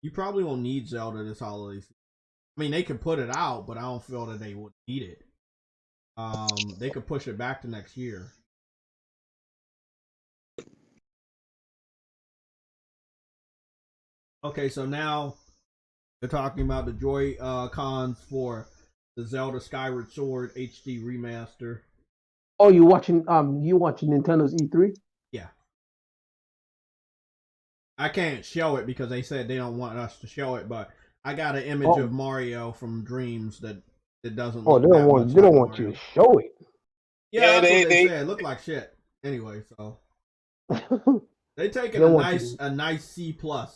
You probably won't need Zelda this holiday season. I mean, they could put it out, but I don't feel that they would need it. They could push it back to next year. Okay, so now they're talking about the Joy-Cons for the Zelda Skyward Sword HD remaster. Oh, you watching Nintendo's E3? Yeah. I can't show it because they said they don't want us to show it, but I got an image of Mario from Dreams that doesn't look they don't want you to show it. Yeah, that's what they said. It looked like shit. Anyway, so they taking a nice C+. The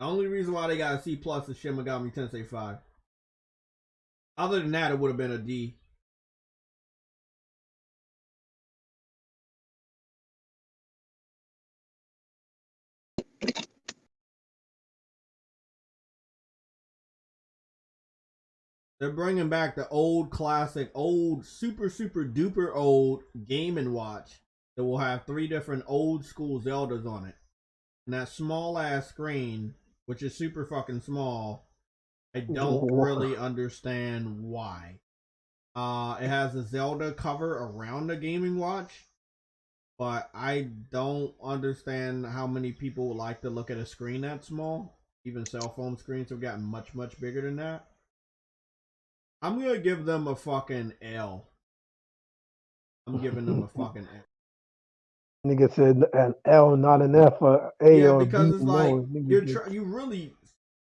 only reason why they got a C+ is Shin Megami Tensei 5. Other than that, it would have been a D. They're bringing back the old classic, old super duper old Game & Watch that will have 3 different old school Zeldas on it. And that small ass screen, which is super fucking small, I don't really understand why. It has a Zelda cover around the Gaming Watch, but I don't understand how many people would like to look at a screen that small. Even cell phone screens have gotten much, much bigger than that. I'm gonna give them a fucking L. I'm giving them a fucking L. Nigga said an L, not an F, or A Yeah, or because B. it's like No, you really,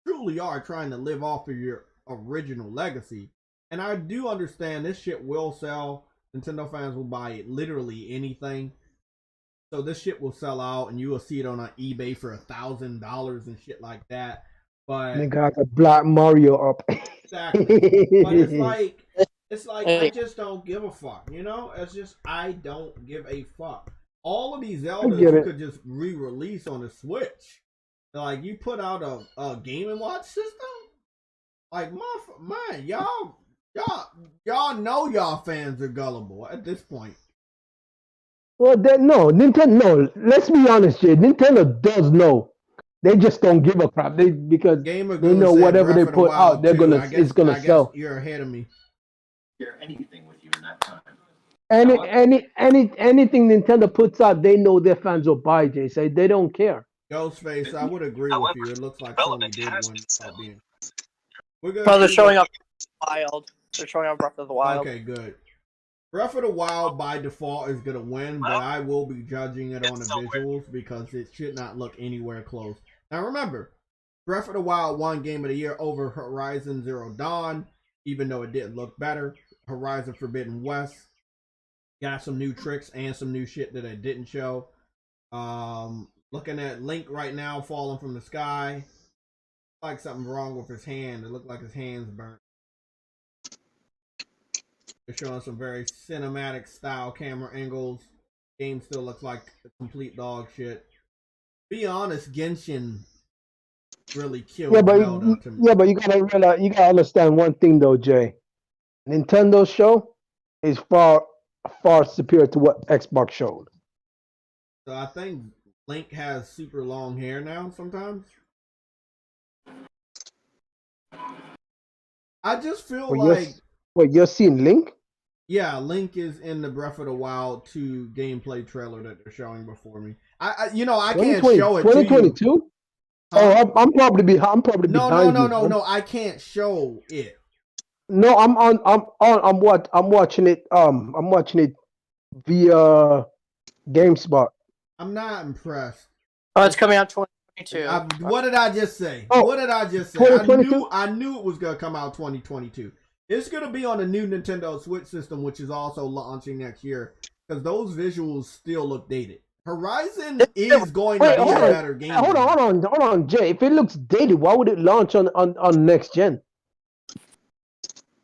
truly are trying to live off of your original legacy. And I do understand this shit will sell. Nintendo fans will buy literally anything. So this shit will sell out, and you will see it on eBay for $1,000 and shit like that. But nigga got the Black Mario up. exactly. But it's like I just don't give a fuck. You know, it's just I don't give a fuck. All of these Zeldas you could just re-release on the Switch. Like you put out a Game and Watch system. Like man, y'all know y'all fans are gullible at this point. Well, Nintendo. No, let's be honest, Jay. Nintendo does know. They just don't give a crap. Because they know whatever they put out, it's gonna sell. You're ahead of me. Share anything with you in that time. Anything Nintendo puts out, they know their fans will buy. Jay, say they don't care. Ghostface, I would agree with you. It looks like Sony did win being. They're showing up Wild. They're showing up Breath of the Wild. Okay, good. Breath of the Wild by default is gonna win, but I will be judging it on the visuals because it should not look anywhere close. Now remember, Breath of the Wild won Game of the Year over Horizon Zero Dawn, even though it didn't look better. Horizon Forbidden West got some new tricks and some new shit that it didn't show. Looking at Link right now falling from the sky. Like something wrong with his hand. It looked like his hand's burnt. They're showing some very cinematic style camera angles. Game still looks like a complete dog shit. Be honest, Genshin really killed Zelda to me. Yeah, but you gotta understand one thing though, Jay. Nintendo's show is far superior to what Xbox showed. So I think Link has super long hair now sometimes. I just feel like... You're seeing Link? Yeah, Link is in the Breath of the Wild 2 gameplay trailer that they're showing before me. I can't show it 2022? Oh, I'm probably behind. No, I can't show it. No, I'm watching it. I'm watching it via GameSpot. I'm not impressed. Oh, it's coming out 2022. What did I just say? Oh, I knew it was gonna come out 2022. It's gonna be on the new Nintendo Switch system, which is also launching next year, because those visuals still look dated. Horizon is going to be a better game. Hold on, Jay. If it looks dated, why would it launch on next gen?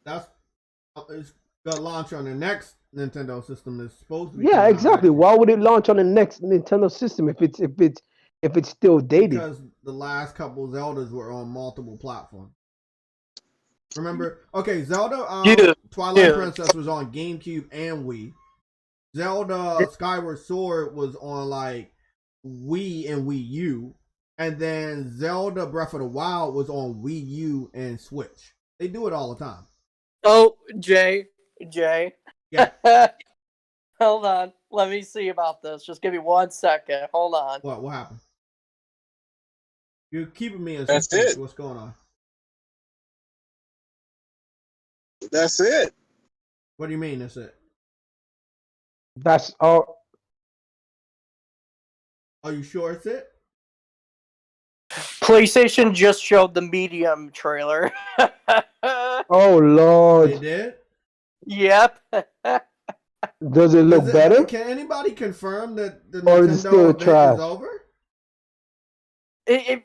It's gonna launch on the next Nintendo system. That's supposed to be. Yeah, exactly. Why would it launch on the next Nintendo system if it's still dated? Because the last couple Zeldas were on multiple platforms. Remember? Okay, Zelda Twilight Princess was on GameCube and Wii. Zelda Skyward Sword was on like Wii and Wii U. And then Zelda Breath of the Wild was on Wii U and Switch. They do it all the time. Oh, Jay. Yeah. Hold on. Let me see about this. Just give me 1 second. Hold on. What happened? You're keeping me in That's suspense. it. What's going on? That's it. What do you mean that's it? That's all. Are you sure it's it? PlayStation just showed the Medium trailer. Oh Lord! They did? Yep. Does it look better? Can anybody confirm that the Or is it still Nintendo trash? is over?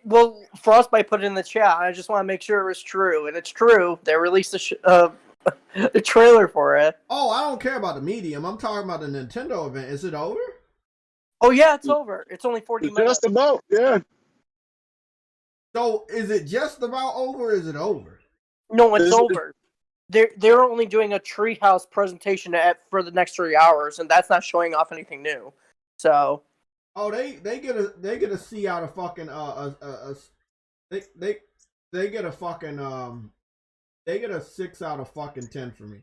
Well, Frostbite put it in the chat. I just want to make sure it was true, and it's true. They released a trailer for it. Oh, I don't care about the medium. I'm talking about the Nintendo event. Is it over? Oh yeah, it's over. It's only 40 minutes. Just about, yeah. So is it just about over? Or is it over? No, it's over. They're only doing a treehouse presentation for the next 3 hours, and that's not showing off anything new. So. Oh, they get a see out of fucking they they get a fucking they get a 6 out of fucking 10 for me.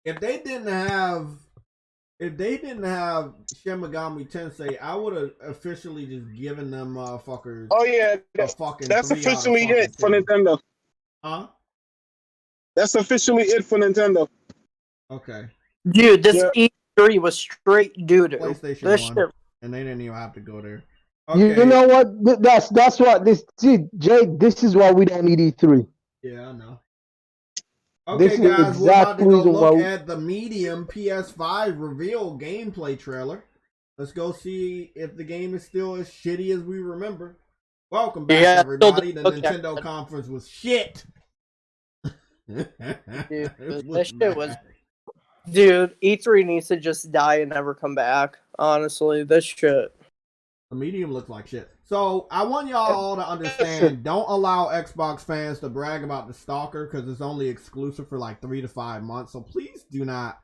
If they didn't have Shin Megami Tensei, I would have officially just given them motherfuckers. Oh yeah, that's officially it for Nintendo. Huh? That's officially it for Nintendo. Okay. Dude, this E3 was straight doo-doo. PlayStation this 1, shit. and they didn't even have to go there. Okay. You know what? That's what this. See, Jay, this is why we don't need E3. Yeah, I know. Okay, this guys, we're about to go look at the Medium PS5 reveal gameplay trailer. Let's go see if the game is still as shitty as we remember. Welcome back, everybody. The Nintendo conference was shit. Dude, that shit was. Dude, E3 needs to just die and never come back. Honestly, this shit. The Medium looks like shit. So I want y'all all to understand, don't allow Xbox fans to brag about the Stalker because it's only exclusive for like 3 to 5 months. So please do not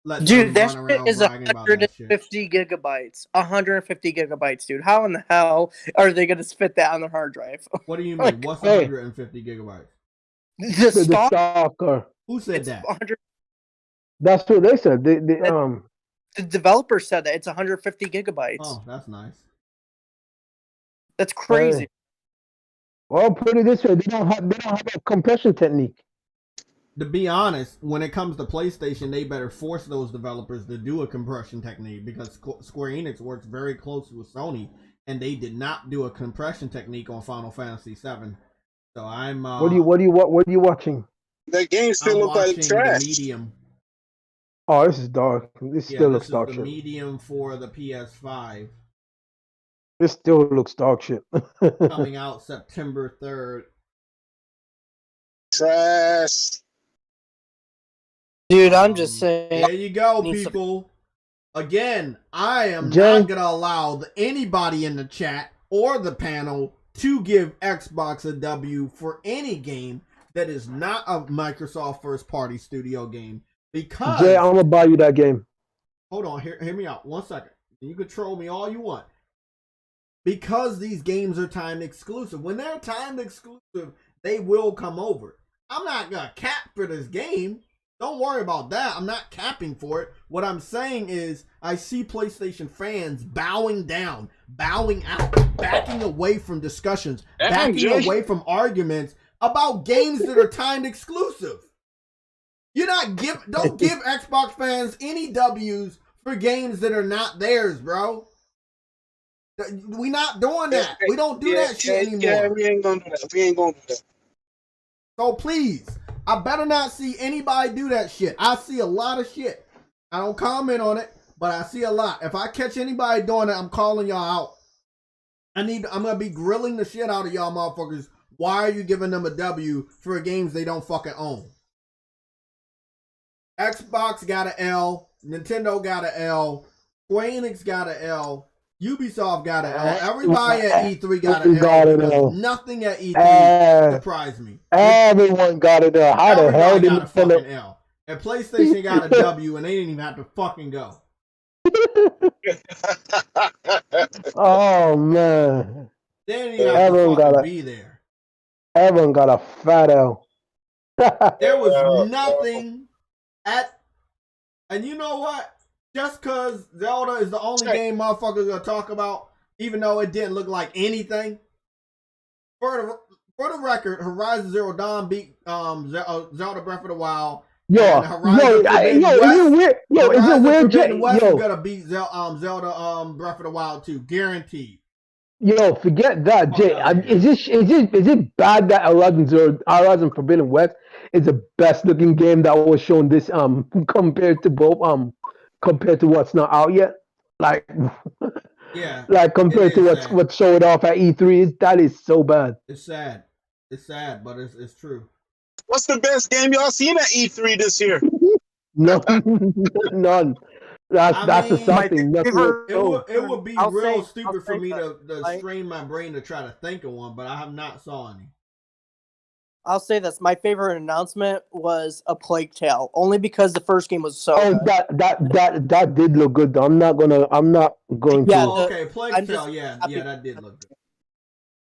let dude, them that run shit around is bragging about that shit. 150 gigabytes. 150 gigabytes, dude. How in the hell are they going to spit that on their hard drive? What do you mean? What's 150 gigabytes? The Stalker. Who said that? That's what they said. The developer said that it's 150 gigabytes. Oh, that's nice. That's crazy. Hey. Well, put it this way: they don't have a compression technique. To be honest, when it comes to PlayStation, they better force those developers to do a compression technique because Square Enix works very closely with Sony, and they did not do a compression technique on Final Fantasy VII. So I'm. What are you watching? The game still looks like trash. The Medium. Oh, this is dark. This still looks dark shit. The Medium for the PS5. This still looks dog shit. Coming out September 3rd. Trash. Dude, I'm just saying. There you go, people. Again, I am not going to allow anybody in the chat or the panel to give Xbox a W for any game that is not a Microsoft first-party studio game. Because... Jay, I'm going to buy you that game. Hold on, hear me out. 1 second. You can troll me all you want. Because these games are timed exclusive. When they're timed exclusive, they will come over. I'm not going to cap for this game. Don't worry about that. I'm not capping for it. What I'm saying is I see PlayStation fans bowing down, bowing out, backing away from discussions, backing away from arguments about games that are timed exclusive. Don't give Xbox fans any W's for games that are not theirs, bro. We not doing that. We don't do that shit anymore. Yeah, we ain't gonna do that. So please, I better not see anybody do that shit. I see a lot of shit. I don't comment on it, but I see a lot. If I catch anybody doing it, I'm calling y'all out. I'm gonna be grilling the shit out of y'all motherfuckers. Why are you giving them a W for games they don't fucking own? Xbox got an L. Nintendo got an L. Square Enix got an L. Ubisoft got an L. Everybody at E3 got an L. Nothing at E3 surprised me. Everyone got an L. How the hell did got a fucking L? And PlayStation got a W, and they didn't even have to fucking go. Oh man! They didn't even have to fucking be there. Everyone got a fat L. There was nothing at, and you know what? Just because Zelda is the only game motherfuckers gonna talk about, even though it didn't look like anything. For the record, Horizon Zero Dawn beat Zelda Breath of the Wild. Is it weird? Forbidden West is gonna beat Zelda Breath of the Wild too, guaranteed. Yo, forget that, Jay. Is it bad that Horizon Forbidden West is the best looking game that was shown this compared to what's not out yet? Like yeah, like compared to what's showed off at E3, that is so bad. It's sad. It's sad, but it's true. What's the best game y'all seen at E3 this year? None. That's something. It would be real stupid for me to strain my brain to try to think of one, but I have not saw any. I'll say this: my favorite announcement was a Plague Tale, only because the first game was so. Oh, good. that did look good. Though. I'm not going to. Okay, Plague Tale. Yeah, that did look good.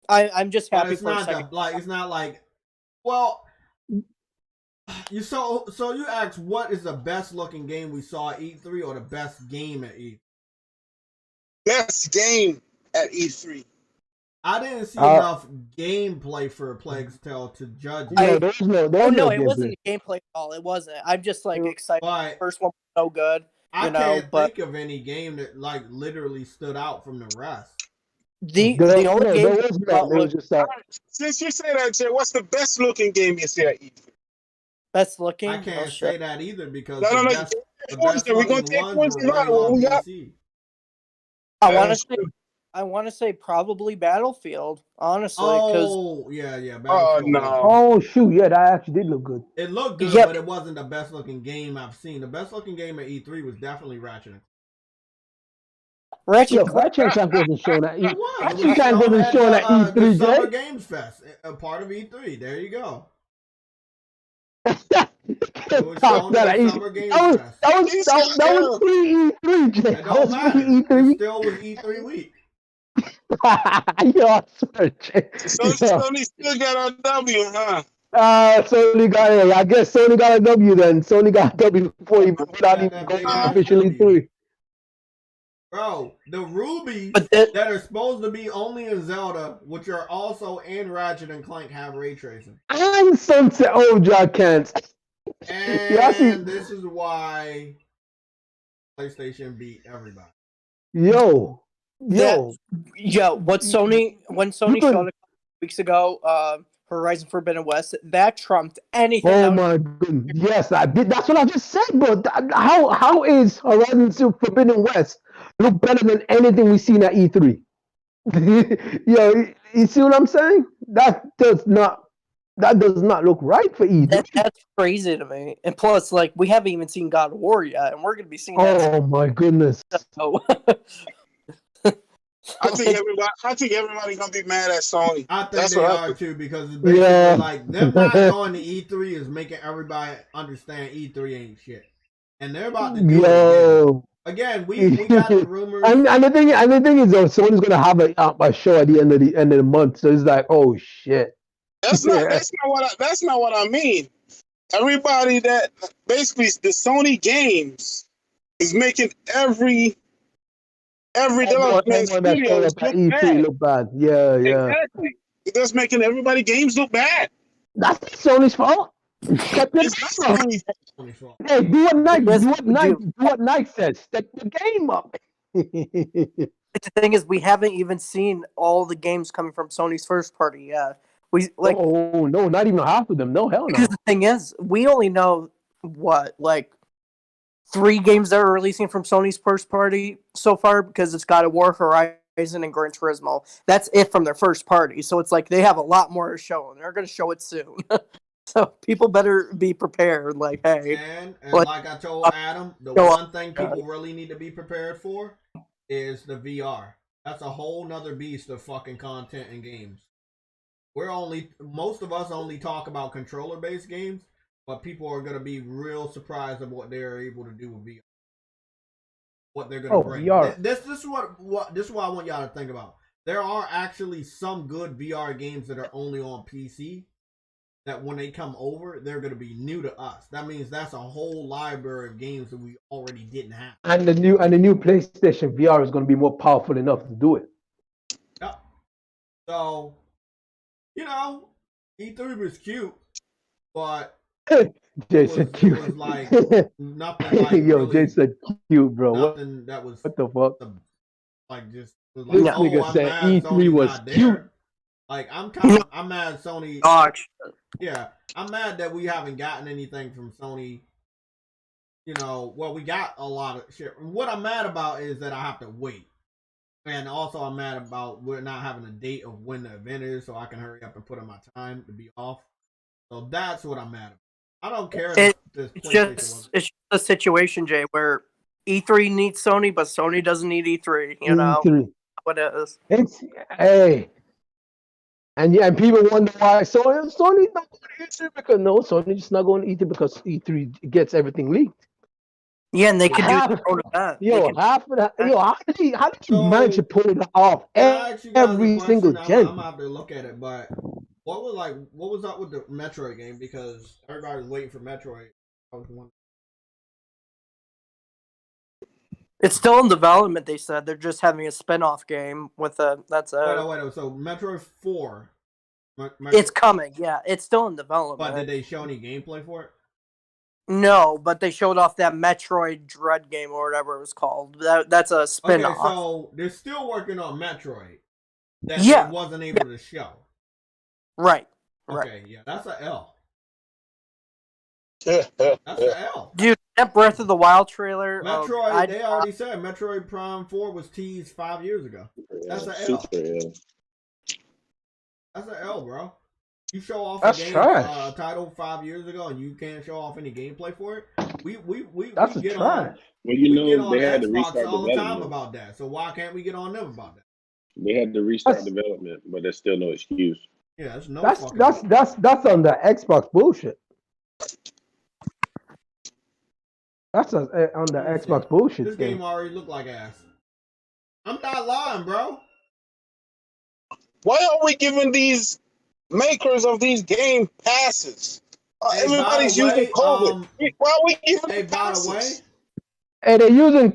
I'm just But happy it's for a not second. it's not like, well, so you asked what is the best looking game we saw at E3 or the best game at E3? Best game at E3. I didn't see enough gameplay for Plague's Tale to judge it. Yeah, there's no it wasn't gameplay at all. It wasn't. I'm just like excited. But First one was so good. I can't think of any game that like literally stood out from the rest. The only game was just that. Since you say that, Jay, what's the best looking game you see at E3? Best looking? I can't say that either because No. the best We're gonna looking take ones points were running on PC. I want to say probably Battlefield, honestly. Oh, yeah. Oh, no. Oh, shoot. Yeah, that actually did look good. It looked good, but it wasn't the best looking game I've seen. The best looking game at E3 was definitely Ratchet. Ratchet Clank wasn't shown at E3. Ratchet Clank wasn't shown at E3, the Summer Jay. Games Fest, a part of E3. There you go. That was pre-E3, Jay. It don't matter. It still was E3 week. Yo, I swear, Jay. Sony still got a W, huh? Sony got it. I guess Sony got a W then. Sony got a W before he without even going officially E3. Bro, the rubies that are supposed to be only in Zelda, which are also in Ratchet and Clank, have ray tracing. And Sunset Overdrive can't. And this is why PlayStation beat everybody. Yo. When Sony showed a couple weeks ago, Horizon Forbidden West, that trumped anything. Oh my goodness! Yes, I did. That's what I just said, bro. How is Horizon Forbidden West look better than anything we've seen at E3? Yo, you see what I'm saying? That does not look right for E3. That's crazy to me. And plus, like, we haven't even seen God of War yet, and we're gonna be seeing that. Oh my goodness! So, I think everybody gonna be mad at Sony. I think they are too, because it's basically like them not going to E3 is making everybody understand E3 ain't shit, and they're about to do it again. We got the rumors, and the thing is, though, Sony's gonna have a show at the end of the month, so it's like, oh shit. That's not what I mean. Everybody that basically the Sony games is making every development studio look bad. Yeah. Exactly. That's making everybody games look bad. That's Sony's fault. Hey, do what Nike says. Step the game up. the thing is, we haven't even seen all the games coming from Sony's first party yet. Oh no, not even half of them. No, hell no. Because the thing is, we only know what 3 games that are releasing from Sony's first party so far, because it's God of War, Horizon, and Gran Turismo. That's it from their first party. So it's like they have a lot more to show, and they're going to show it soon. So people better be prepared. Like, hey. And like I told Adam, the one thing people really need to be prepared for is the VR. That's a whole nother beast of fucking content and games. Most of us only talk about controller-based games, but people are going to be real surprised at what they're able to do with VR. What they're going to bring. VR. This is what I want y'all to think about. There are actually some good VR games that are only on PC that when they come over, they're going to be new to us. That means that's a whole library of games that we already didn't have. And the new PlayStation VR is going to be more powerful enough to do it. Yep. So, E3 was cute, but Jay said cute. It was like nothing like Yo, Jay said cute, bro. Nothing that was what the fuck? This nigga said E3 was cute. Like I'm mad Sony. Yeah, I'm mad that we haven't gotten anything from Sony. We got a lot of shit. What I'm mad about is that I have to wait. And also I'm mad about we're not having a date of when the event is, so I can hurry up and put in my time to be off. So that's what I'm mad about. I don't care if it's just a situation, Jay, where E3 needs Sony, but Sony doesn't need E3. You know what it is. And people wonder why Sony's not going to E3 because Sony just not going to E3 because E3 gets everything leaked. Yeah, and they could do Half, their own event. half of that. How did you manage to pull it off Can I ask you guys a every single question? I'm gen? gonna have to look at it, but what was up with the Metroid game? Because everybody was waiting for Metroid. I was wondering. It's still in development. They said they're just having a spin-off game with a. That's a. Wait. So Metroid 4. It's coming. Yeah, it's still in development. But did they show any gameplay for it? No, but they showed off that Metroid Dread game or whatever it was called. That's a spin-off. Okay, so they're still working on Metroid. That they wasn't able to show. Right. Okay, yeah, that's an L. That's an L. Dude, that Breath of the Wild trailer. Metroid, they already said Metroid Prime 4 was teased 5 years ago. That's an L. That's an L, bro. You show off a game title 5 years ago and you can't show off any gameplay for it. We That's get trash. On. Well, you know they had to Xbox restart all the time development about that. So why can't we get on them about that? They had to restart development, but there's still no excuse. Yeah, that's no. That's on the Xbox bullshit. That's on the Xbox bullshit. This game already looked like ass. I'm not lying, bro. Why are we giving these makers of these game passes? Everybody's using COVID. Why are we giving them passes? By the way, and they're using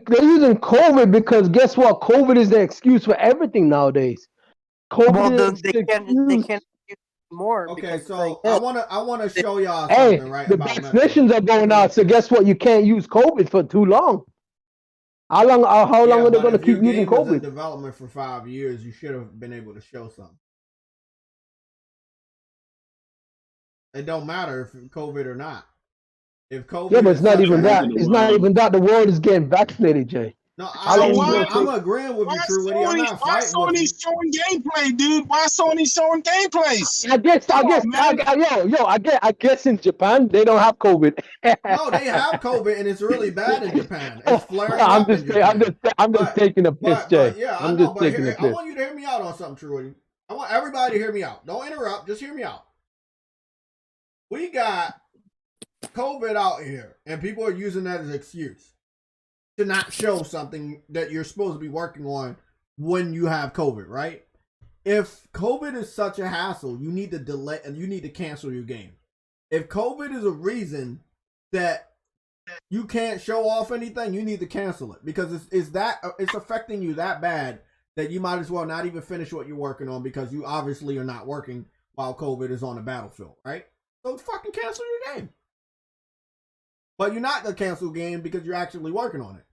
COVID because guess what? COVID is the excuse for everything nowadays. COVID they can't more. Okay, so I wanna show y'all hey, something, right? The vaccinations are going out, so guess what? You can't use COVID for too long. How long are they going to keep using COVID? In development for 5 years, you should have been able to show something. It don't matter if COVID or not. If COVID, yeah, but it's not even that. It's not even that. The world is getting vaccinated, Jay. No, I'm agreeing with you, True Witty. I'm not fighting with you. Why Sony's showing gameplay, dude? Why Sony's showing gameplays? I guess in Japan they don't have COVID. No, they have COVID, and it's really bad in Japan. It's flaring I'm up just, in Japan. I'm just taking a piss, Jay. Yeah, I'm just taking a piss. I want you to hear me out on something, True Witty. I want everybody to hear me out. Don't interrupt. Just hear me out. We got COVID out here, and people are using that as an excuse to not show something that you're supposed to be working on when you have COVID, right? If COVID is such a hassle, you need to delay and you need to cancel your game. If COVID is a reason that you can't show off anything, you need to cancel it because it's affecting you that bad that you might as well not even finish what you're working on because you obviously are not working while COVID is on the battlefield, right? So fucking cancel your game. But you're not going to cancel a game because you're actually working on it.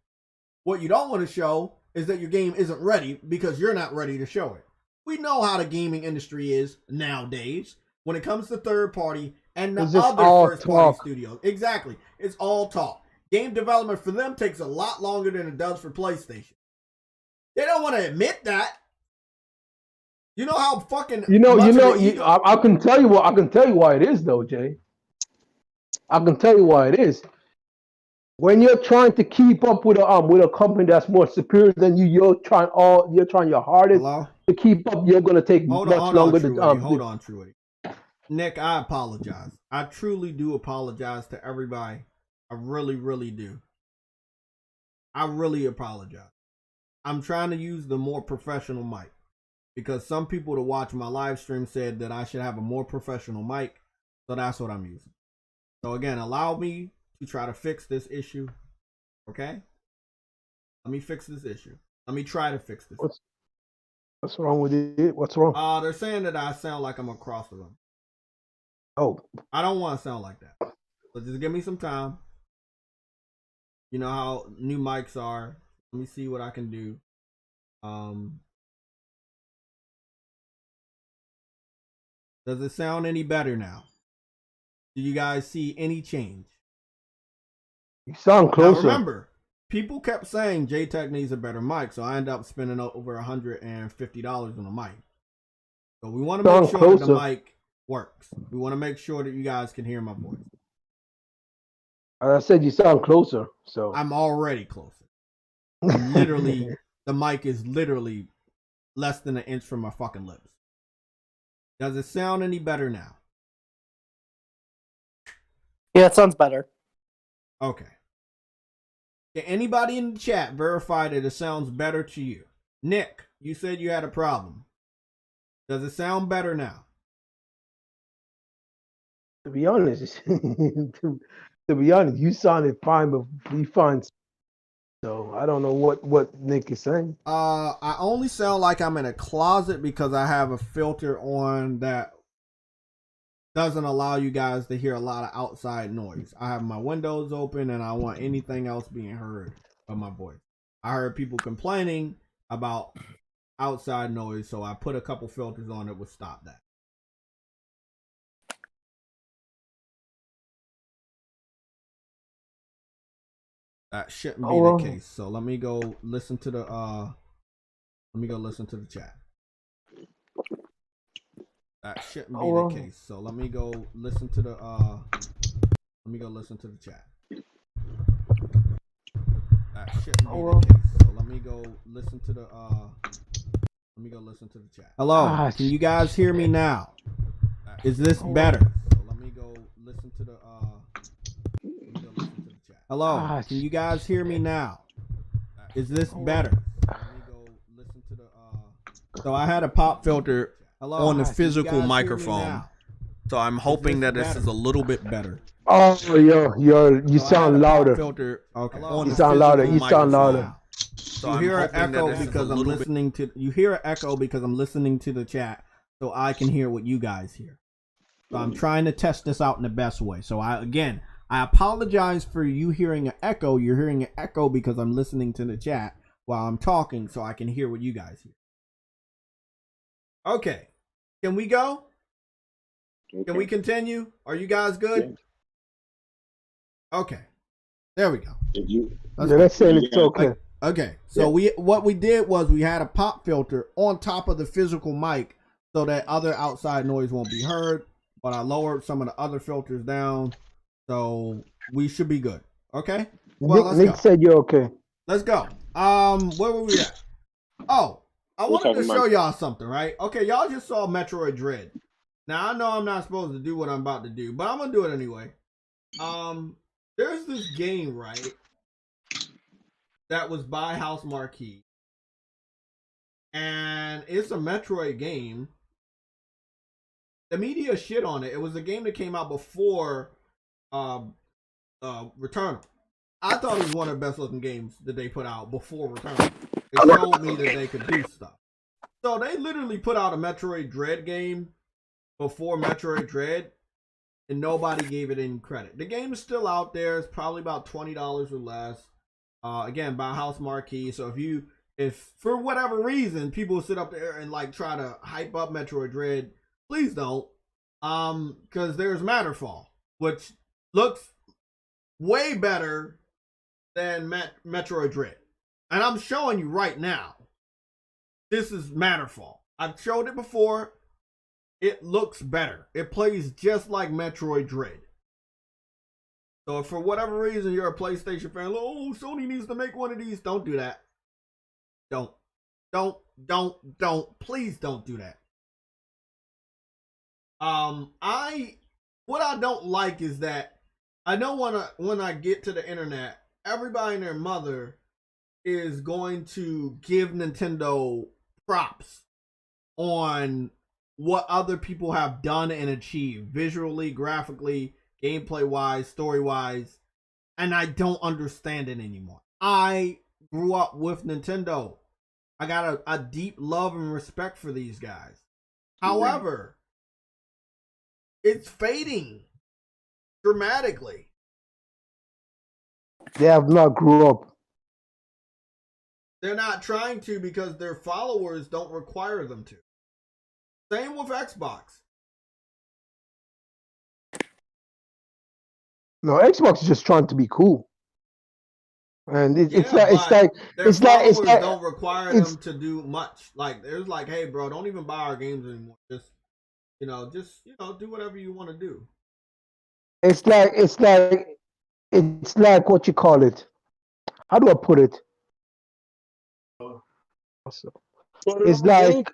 What you don't want to show is that your game isn't ready because you're not ready to show it. We know how the gaming industry is nowadays when it comes to third party and the other first party studios. Exactly. It's all talk. Game development for them takes a lot longer than it does for PlayStation. They don't want to admit that. You know how fucking I can tell you why it is though, Jay. I can tell you why it is. When you're trying to keep up with a company that's more superior than you, you're trying your hardest to keep up. You're gonna take much longer. Hold on, Trudy. Nick, I apologize. I truly do apologize to everybody. I really, really do. I really apologize. I'm trying to use the more professional mic because some people that watch my live stream said that I should have a more professional mic, so that's what I'm using. So again, allow me to try to fix this issue. Okay? Let me fix this issue. Let me try to fix this. What's wrong with it? What's wrong? They're saying that I sound like I'm across the room. Oh. I don't want to sound like that. So just give me some time. You know how new mics are. Let me see what I can do. Does it sound any better now? Do you guys see any change? You sound closer. Now remember, people kept saying JayTech needs a better mic, so I ended up spending over $150 on a mic. So we want to make sure that the mic works. We want to make sure that you guys can hear my voice. As I said, you sound closer. So I'm already closer. Literally, the mic is literally less than an inch from my fucking lips. Does it sound any better now? Yeah, it sounds better. Okay. Can anybody in the chat verify that it sounds better to you? Nick, you said you had a problem. Does it sound better now? To be honest, to be honest, you sounded fine, but we find. So I don't know what Nick is saying. I only sound like I'm in a closet because I have a filter on that doesn't allow you guys to hear a lot of outside noise. I have my windows open and I want anything else being heard of my voice. I heard people complaining about outside noise, so I put a couple filters on that would stop that. That shouldn't be the case. So let me go listen to the chat. That shouldn't be the case. So let me go listen to the chat. That shouldn't be the case. So let me go listen to the chat. Hello. Can you guys hear me now? Is this better? So let me go listen to the chat. Hello. Can you guys hear me now? Is this better? Let me go listen to the So I had a pop filter on the physical microphone. So I'm hoping that this is a little bit better. Oh, you sound louder. Filter, okay. You sound louder. You sound louder. So you hear an echo because I'm listening to. You hear an echo because I'm listening to the chat, so I can hear what you guys hear. So I'm trying to test this out in the best way. So I apologize for you hearing an echo. You're hearing an echo because I'm listening to the chat while I'm talking, so I can hear what you guys hear. Okay, can we go? Okay. Can we continue? Are you guys good? Yeah. Okay, there we go. Let's say it's okay. Okay, so what we did was we had a pop filter on top of the physical mic so that other outside noise won't be heard, but I lowered some of the other filters down, so we should be good. Okay? Well, Nick said you're okay. Let's go. Where were we at? Oh, I wanted to show y'all something, right? Okay, y'all just saw Metroid Dread. Now, I know I'm not supposed to do what I'm about to do, but I'm going to do it anyway. There's this game, right, that was by House Marquee. And it's a Metroid game. The media shit on it. It was a game that came out before Returnal. I thought it was one of the best looking games that they put out before Returnal. It showed me that they could do stuff. So they literally put out a Metroid Dread game before Metroid Dread, and nobody gave it any credit. The game is still out there. It's probably about $20 or less. Again, by House Marquee. So if for whatever reason people sit up there and like try to hype up Metroid Dread, please don't. Because there's Matterfall, which looks way better than Metroid Dread. And I'm showing you right now. This is Matterfall. I've showed it before. It looks better. It plays just like Metroid Dread. So if for whatever reason you're a PlayStation fan, oh, Sony needs to make one of these, don't do that. Don't. Please don't do that. What I don't like is that I know when I get to the internet, everybody and their mother is going to give Nintendo props on what other people have done and achieved visually, graphically, gameplay wise, story wise, and I don't understand it anymore. I grew up with Nintendo. I got a deep love and respect for these guys. However, it's fading dramatically. They have not grew up. They're not trying to because their followers don't require them to. Same with Xbox. No, Xbox is just trying to be cool, and it's like don't require them to do much. Like there's like, hey, bro, don't even buy our games anymore. Just do whatever you want to do. It's like what you call it. How do I put it? It's like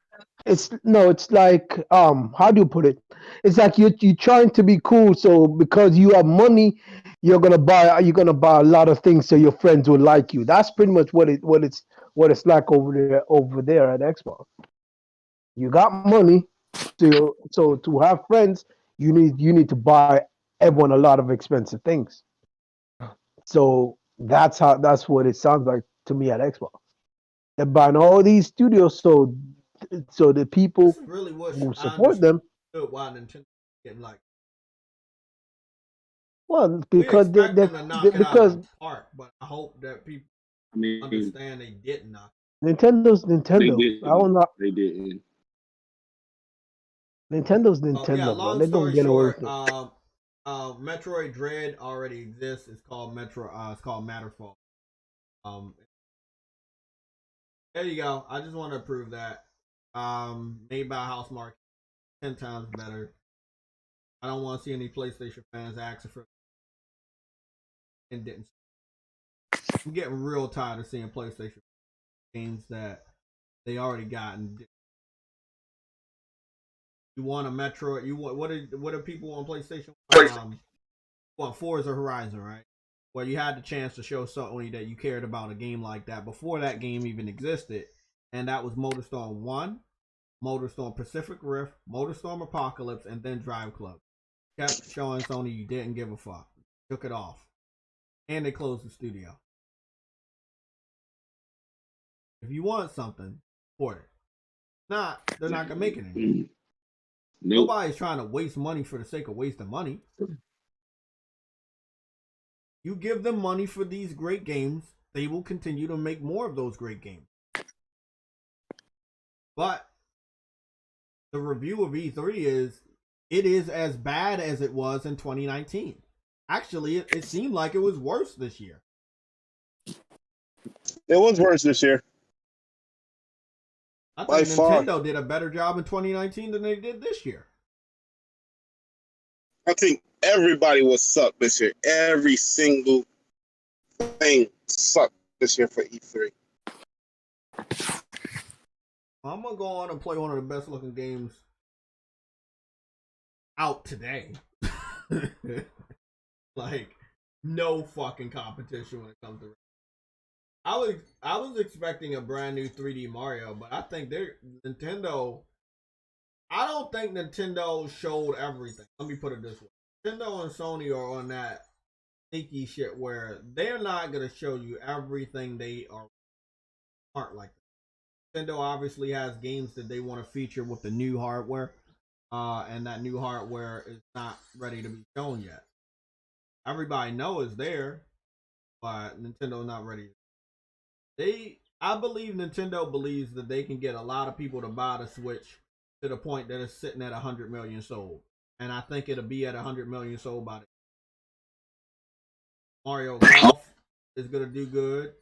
It's like how do you put it? It's like you're trying to be cool, so because you have money, you're gonna buy a lot of things so your friends will like you. That's pretty much what it's like over there at Xbox. You got money, so to have friends, you need to buy everyone a lot of expensive things. So that's what it sounds like to me at Xbox. They're buying all these studios, so the This people is really what who I support understood them, why Nintendo getting like. well, We because expect them to knock it out of because the park, but I hope that people I mean, understand they didn't knock. Nintendo's they Nintendo. I will didn't. not. They didn't. Nintendo's Yeah. Nintendo, bro. Long They don't story get away short, with it. Metroid Dread already exists. It's called Metro. It's called Matterfall. Um, there you go. I just want to prove that. Made by House Mark, 10 times better. I don't want to see any PlayStation fans asking for and didn't. I'm getting real tired of seeing PlayStation games that they already got. And you want a Metroid? You want what do people on PlayStation? Want Forza Horizon, right? Well, you had the chance to show Sony that you cared about a game like that before that game even existed, and that was MotorStorm 1, MotorStorm Pacific Rift, MotorStorm Apocalypse, and then Drive Club. Kept showing Sony you didn't give a fuck. Took it off. And they closed the studio. If you want something, support it. Not, they're not gonna make it anymore. Nope. Nobody's trying to waste money for the sake of wasting money. You give them money for these great games, they will continue to make more of those great games. But the review of E3 is it is as bad as it was in 2019. Actually, it seemed like it was worse this year. It was worse this year. I By think far. Nintendo did a better job in 2019 than they did this year. I think everybody was sucked this year. Every single thing sucked this year for E3. I'm gonna go on and play one of the best looking games out today. Like, no fucking competition when it comes to. I was expecting a brand new 3D Mario, but I think Nintendo. I don't think Nintendo showed everything. Let me put it this way: Nintendo and Sony are on that sneaky shit where they're not gonna show you everything they aren't like that. Nintendo obviously has games that they want to feature with the new hardware, and that new hardware is not ready to be shown yet. Everybody knows it's there, but Nintendo's not ready. I believe Nintendo believes that they can get a lot of people to buy the Switch to the point that it's sitting at 100 million sold, and I think it'll be at 100 million sold by the Mario Golf is gonna do good.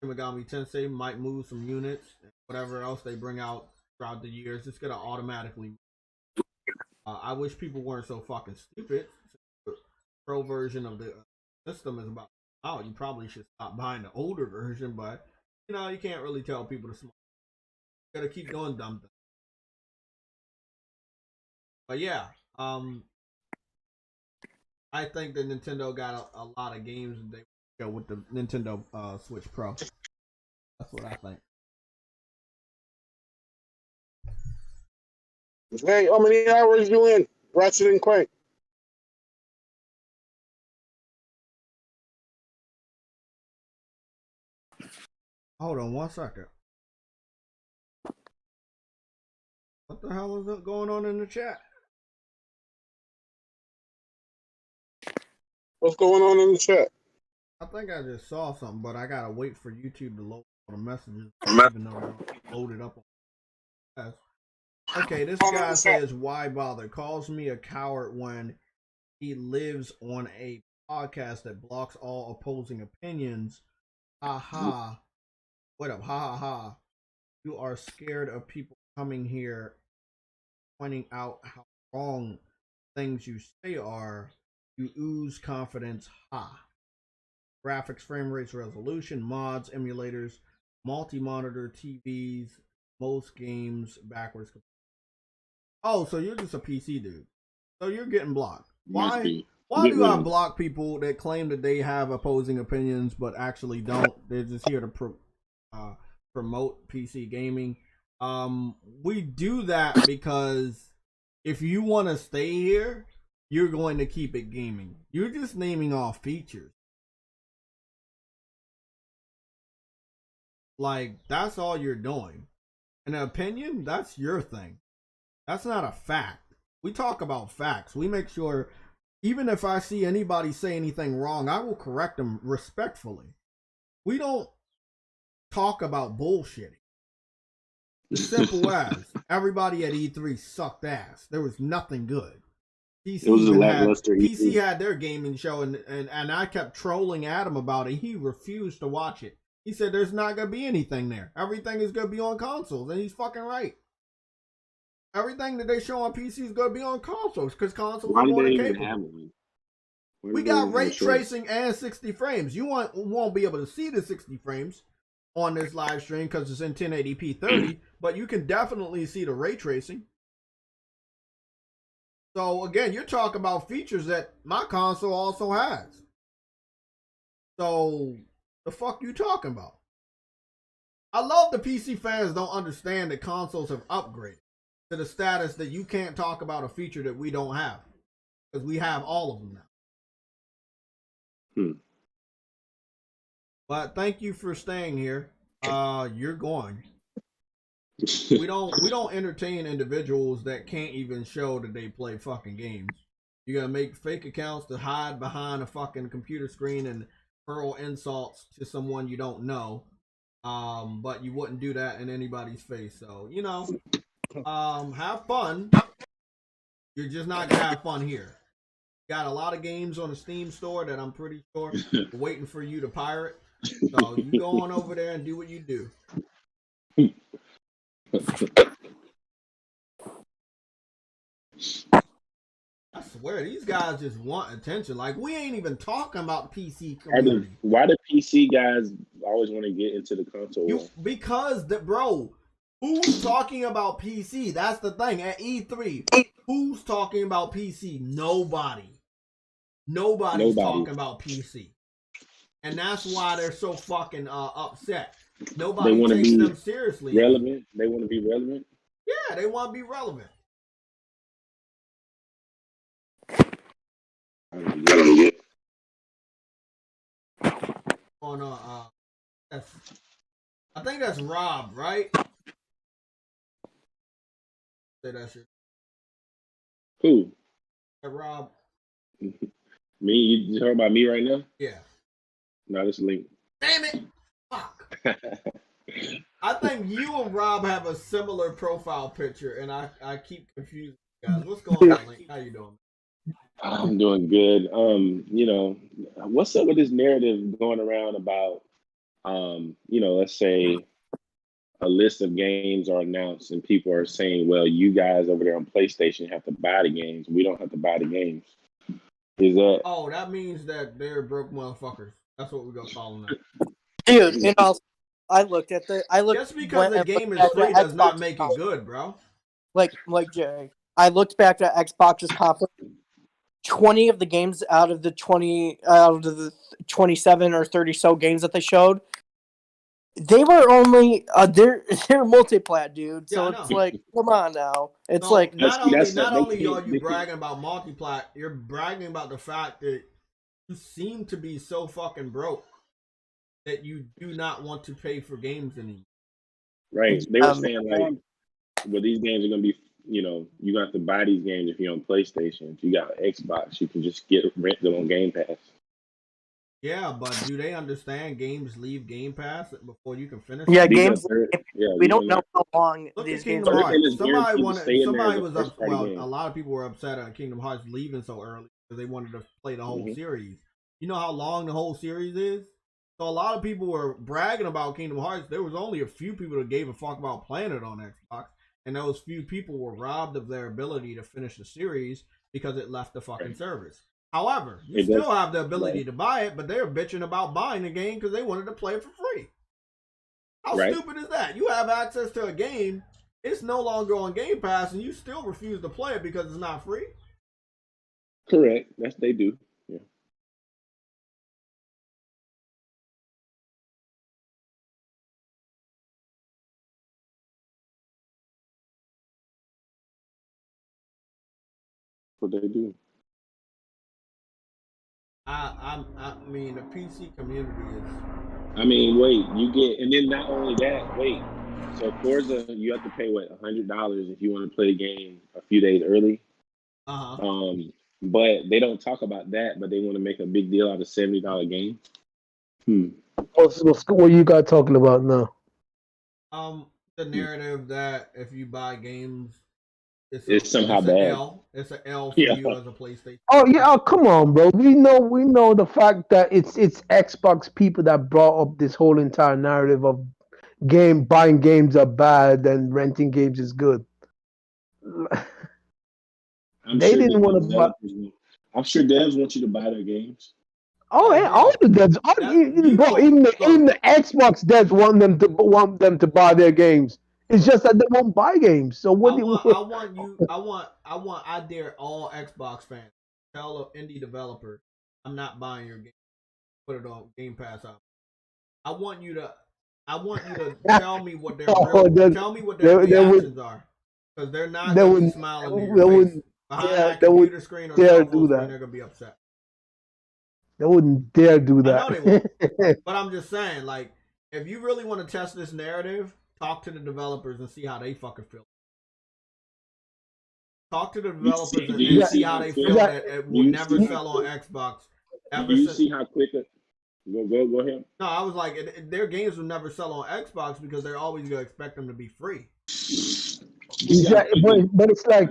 Shin Megami Tensei might move some units, whatever else they bring out throughout the years, it's gonna automatically. I wish people weren't so fucking stupid. The pro version of the system is about out. You probably should stop buying the older version, but you can't really tell people to smart. You gotta keep doing dumb things. But yeah, I think that Nintendo got a lot of games that they go with the Nintendo Switch Pro. That's what I think. Hey, how many hours you in? Ratchet and Clank. Hold on 1 second. What the hell is going on in the chat? What's going on in the chat? I think I just saw something, but I gotta wait for YouTube to load the messages, even though they're loaded up on. Okay, this guy says, "Why bother?" Calls me a coward when he lives on a podcast that blocks all opposing opinions. Ha ha. What up? Ha ha ha. You are scared of people coming here pointing out how wrong things you say are. You ooze confidence. Ha. Graphics, frame rates, resolution, mods, emulators, multi-monitor TVs, most games backwards. Oh, so you're just a PC dude. So you're getting blocked. Why? Why do I block people that claim that they have opposing opinions but actually don't? They're just here to promote PC gaming. We do that because if you want to stay here, you're going to keep it gaming. You're just naming off features. Like, that's all you're doing. An opinion, that's your thing. That's not a fact. We talk about facts. We make sure, even if I see anybody say anything wrong, I will correct them respectfully. We don't talk about bullshitting. It's simple as everybody at E3 sucked ass. There was nothing good. PC had their gaming show, and I kept trolling Adam about it. He refused to watch it. He said there's not going to be anything there. Everything is going to be on consoles, and he's fucking right. Everything that they show on PC is going to be on consoles because consoles are more capable. We got ray tracing and 60 frames. You won't be able to see the 60 frames on this live stream because it's in 1080p 30, but you can definitely see the ray tracing. So again, you're talking about features that my console also has. So the fuck you talking about? I love the PC fans don't understand that consoles have upgraded to the status that you can't talk about a feature that we don't have because we have all of them now. But thank you for staying here. You're going. We don't entertain individuals that can't even show that they play fucking games. You gotta make fake accounts to hide behind a fucking computer screen and hurl insults to someone you don't know. But you wouldn't do that in anybody's face. So, you know, have fun. You're just not gonna have fun here. Got a lot of games on the Steam store that I'm pretty sure are waiting for you to pirate. So you go on over there and do what you do. I swear, these guys just want attention. Like, we ain't even talking about PC community. Why do PC guys always want to get into the console? Because, bro, who's talking about PC? That's the thing. At E3, who's talking about PC? Nobody. Nobody's talking about PC. And that's why they're so fucking upset. Nobody takes them seriously. Relevant. They want to be relevant. Yeah, they want to be relevant. I think that's Rob, right? Say that shit. Who? Rob. Me? You heard about me right now? Yeah. No, this link. Damn it! Fuck. I think you and Rob have a similar profile picture, and I keep confusing you guys. What's going on, Link? How you doing? I'm doing good. You know, what's up with this narrative going around about, you know, let's say a list of games are announced and people are saying, well, you guys over there on PlayStation have to buy the games. We don't have to buy the games. Is that? Oh, that means that they're broke motherfuckers. That's what we're gonna call them. Dude, and also, I looked just because the game is free does not make it good, bro. Like Jay, I looked back at Xbox's conference. 20 of the games out of the 27 or 30 so games that they showed, they were only they're multiplat, dude. So it's like, come on now. It's like not only are you bragging about multiplat, you're bragging about the fact that you seem to be so fucking broke that you do not want to pay for games anymore. Right. They were saying like, well, these games are gonna be, you know, you have to buy these games if you're on PlayStation. If you got an Xbox, you can just rent them on Game Pass. Yeah, but do they understand games leave Game Pass before you can finish? Yeah, games. We don't know how long these games are. Somebody was up. Well, a lot of people were upset at Kingdom Hearts leaving so early because they wanted to play the whole series. You know how long the whole series is? So a lot of people were bragging about Kingdom Hearts. There was only a few people that gave a fuck about playing it on Xbox. And those few people were robbed of their ability to finish the series because it left the fucking service. However, you still have the ability to buy it, but they're bitching about buying the game because they wanted to play it for free. How Right. stupid is that? You have access to a game. It's no longer on Game Pass, and you still refuse to play it because it's not free. Correct. That's they do. Yeah. What they do. I mean, the PC community is. I mean, wait, you get, and then not only that, wait. So Forza, you have to pay what $100 if you want to play the game a few days early. But they don't talk about that. But they want to make a big deal out of $70 game. What you got talking about now? The narrative that if you buy games, it's somehow bad. It's an L for you as a PlayStation. Oh yeah, oh, come on, bro. We know the fact that it's Xbox people that brought up this whole entire narrative of buying games are bad and renting games is good. They didn't want to buy. I'm sure devs want you to buy their games. Oh yeah, all the devs, bro. Even the Xbox devs want them to buy their games. It's just that they won't buy games. So what I dare all Xbox fans tell an indie developer, I'm not buying your game. Put it on Game Pass out. I want you to tell me what their reactions are, because they're not going to be smiling in your face. Behind that computer screen or cell phone screen, they're going to be upset. They wouldn't dare do that. I know they won't. But I'm just saying, like, if you really want to test this narrative, talk to the developers and see how they fucking feel. Talk to the developers and see how they feel that it will never sell on Xbox. Do you see how quick it... Go ahead. No, I was like, their games will never sell on Xbox because they're always going to expect them to be free. But it's like...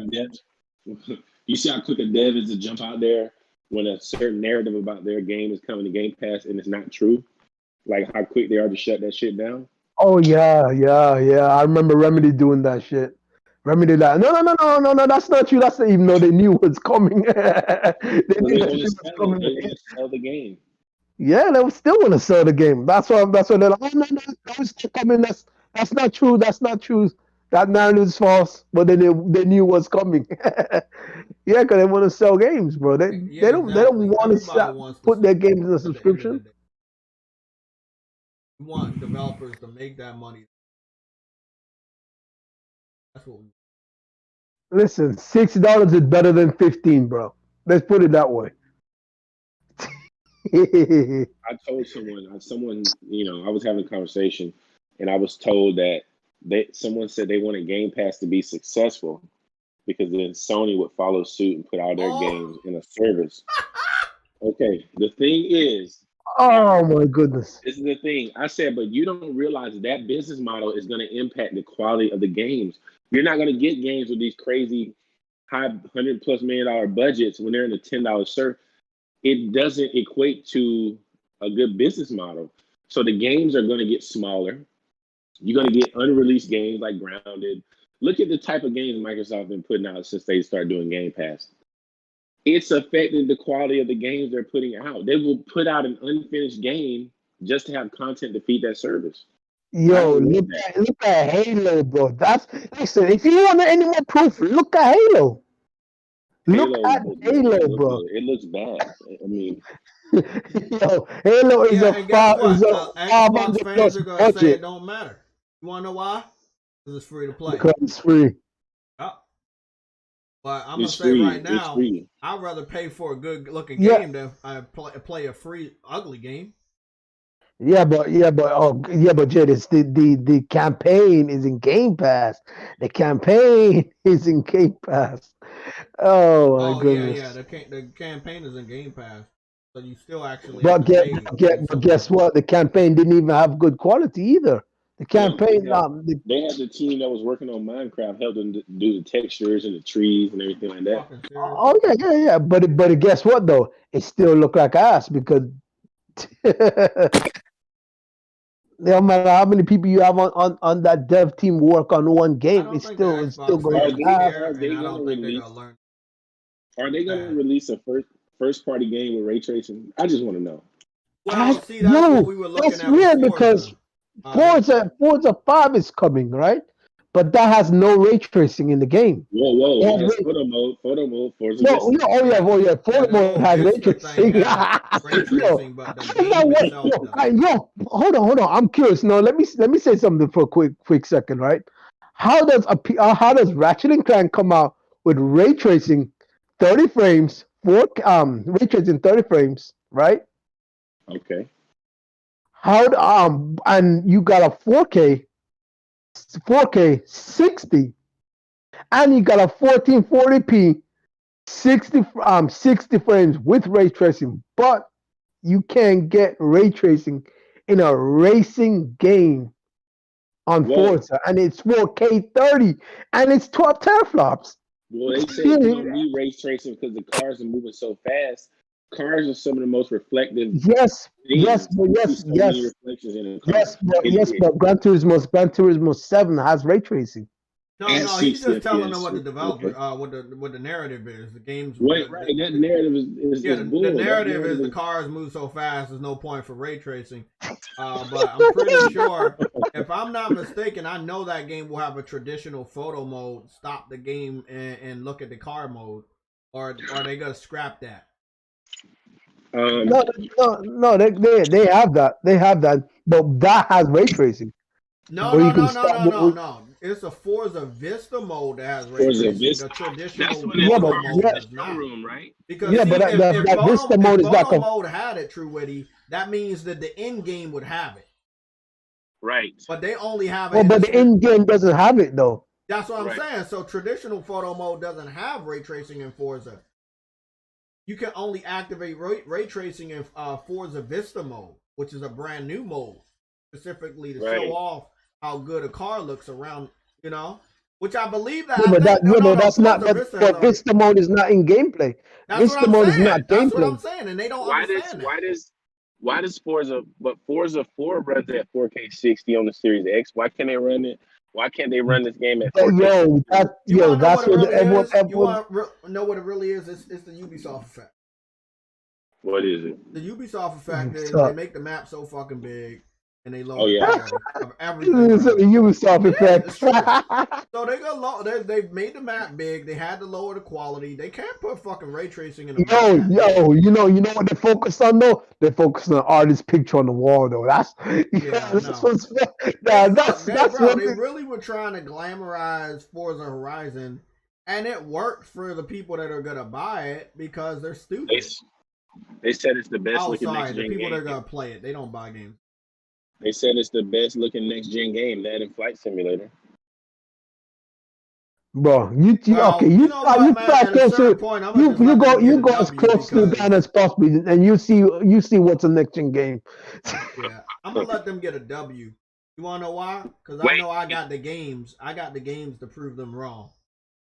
You see how quick a dev is to jump out there when a certain narrative about their game is coming to Game Pass and it's not true? Like how quick they are to shut that shit down? Oh yeah. I remember Remedy doing that shit. Remedy like, no, that's not true. That's not, even though they knew what's coming. They knew that shit was coming. They want to sell the game. Yeah, they still want to sell the game. That's why they're like, oh no, that was still coming. That's not true. That's not true. That narrative is false. But then they knew what's coming. Yeah, because they want to sell games, bro. They don't want to put their games in a subscription. We want developers to make that money. That's what we want. Listen, $6 is better than 15, bro. Let's put it that way. I told someone, I was having a conversation, and I was told that someone said they wanted Game Pass to be successful because then Sony would follow suit and put all their games in a service. Okay, the thing is, oh my goodness, this is the thing. I said, but you don't realize that business model is going to impact the quality of the games. You're not going to get games with these crazy high $100+ million budgets when they're in a $10 service. It doesn't equate to a good business model. So the games are going to get smaller. You're going to get unreleased games like Grounded. Look at the type of games Microsoft has been putting out since they started doing Game Pass. It's affecting the quality of the games they're putting out. They will put out an unfinished game just to have content to feed that service. Yo, look at Halo, bro. Listen, if you want any more proof, look at Halo. Look at Halo, bro. It looks bad. I mean, yo, Halo is a Xbox fans are gonna say it don't matter. You wanna know why? Because it's free to play. Because it's free. Yep. But I'm gonna say right now, I'd rather pay for a good looking game than play a free ugly game. Yeah, but Jay, it's the campaign is in Game Pass. The campaign is in Game Pass. Oh my goodness. Yeah. The campaign is in Game Pass, so you still actually. But guess what? The campaign didn't even have good quality either. The campaign. They had the team that was working on Minecraft helped them do the textures and the trees and everything like that. Oh yeah. But guess what though? It still looked like ass because. No matter how many people you have on that dev team work on one game, it's still going to Are they going to release a first party game with ray tracing? I just want to know. Well, see, that's what we were looking at. Weird because Forza 5 is coming, right? But that has no ray tracing in the game. Whoa! It has Ray- photo mode, Forza no, Vista. no, oh yeah, Yeah, Forza the mode whole has ray Vista thing tracing. has ray yo, tracing, but the no, game wait, itself doesn't. hold on. I'm curious. No, let me say something for a quick second, right? How does Ratchet and Clank come out with ray tracing, 30 frames, ray tracing 30 frames, right? Okay. And you got a 4K 60, and you got a 1440p 60 frames with ray tracing, but you can't get ray tracing in a racing game on Well, Forza, and it's 4K 30, and it's 12 teraflops. they say you don't need ray tracing because the cars are moving so fast. Cars are some of the most reflective Yes, things. but You see so many reflections in a car. but Gran Turismo 7 has ray tracing. No, At he's 60 just telling them FPS. what the developer, Okay. what the narrative is. The game's Right. That narrative is the bull. narrative is the cars move so fast. There's no point for ray tracing. But I'm pretty sure, if I'm not mistaken, I know that game will have a traditional photo mode. Stop the game and look at the car mode, or are they gonna scrap that? No, they have that. They have that, but that has ray tracing. No. It's a Forza Vista mode that has ray Forza tracing. Vista. The traditional That's what photo mode does not. showroom, right? Because Yeah, see, but if Vista mode is like photo a mode had it, True Witty, that means that the end game would have it. Right. But they only have it. well, but the in game doesn't have it though. That's what I'm saying. So traditional photo mode doesn't have ray tracing in Forza. You can only activate ray tracing in Forza Vista mode, which is a brand new mode, specifically to show off how good a car looks around, which I believe that. Yeah, but that's not that. Vista But Vista mode is not in gameplay. That's Vista what I'm mode saying. is not That's what gameplay. I'm saying, and they don't understand that. Why does Forza 4 runs at 4K 60 on the Series X? Why can't they run it? Why can't they run this game at 4K? That's what everyone. You want to know what it really is? It's the Ubisoft effect. What is it? The Ubisoft effect is they make the map so fucking big and they lower the quality of everything. It's the Ubisoft effect. So they've made the map big. They had to lower the quality. They can't put fucking ray tracing in the map. You know what they focused on though? They focused on the artist's picture on the wall though. That's what they really were trying to glamorize Forza Horizon, and it worked for the people that are gonna buy it because they're stupid. They said it's the best looking next gen game. The people that are game. gonna play it, they don't buy games. They said it's the best looking next gen game, that and Flight Simulator. Bro, you go as close to that as possible, and you see what's a next gen game. Yeah, I'm gonna let them get a W. You wanna know why? Because I know I got the games. I got the games to prove them wrong.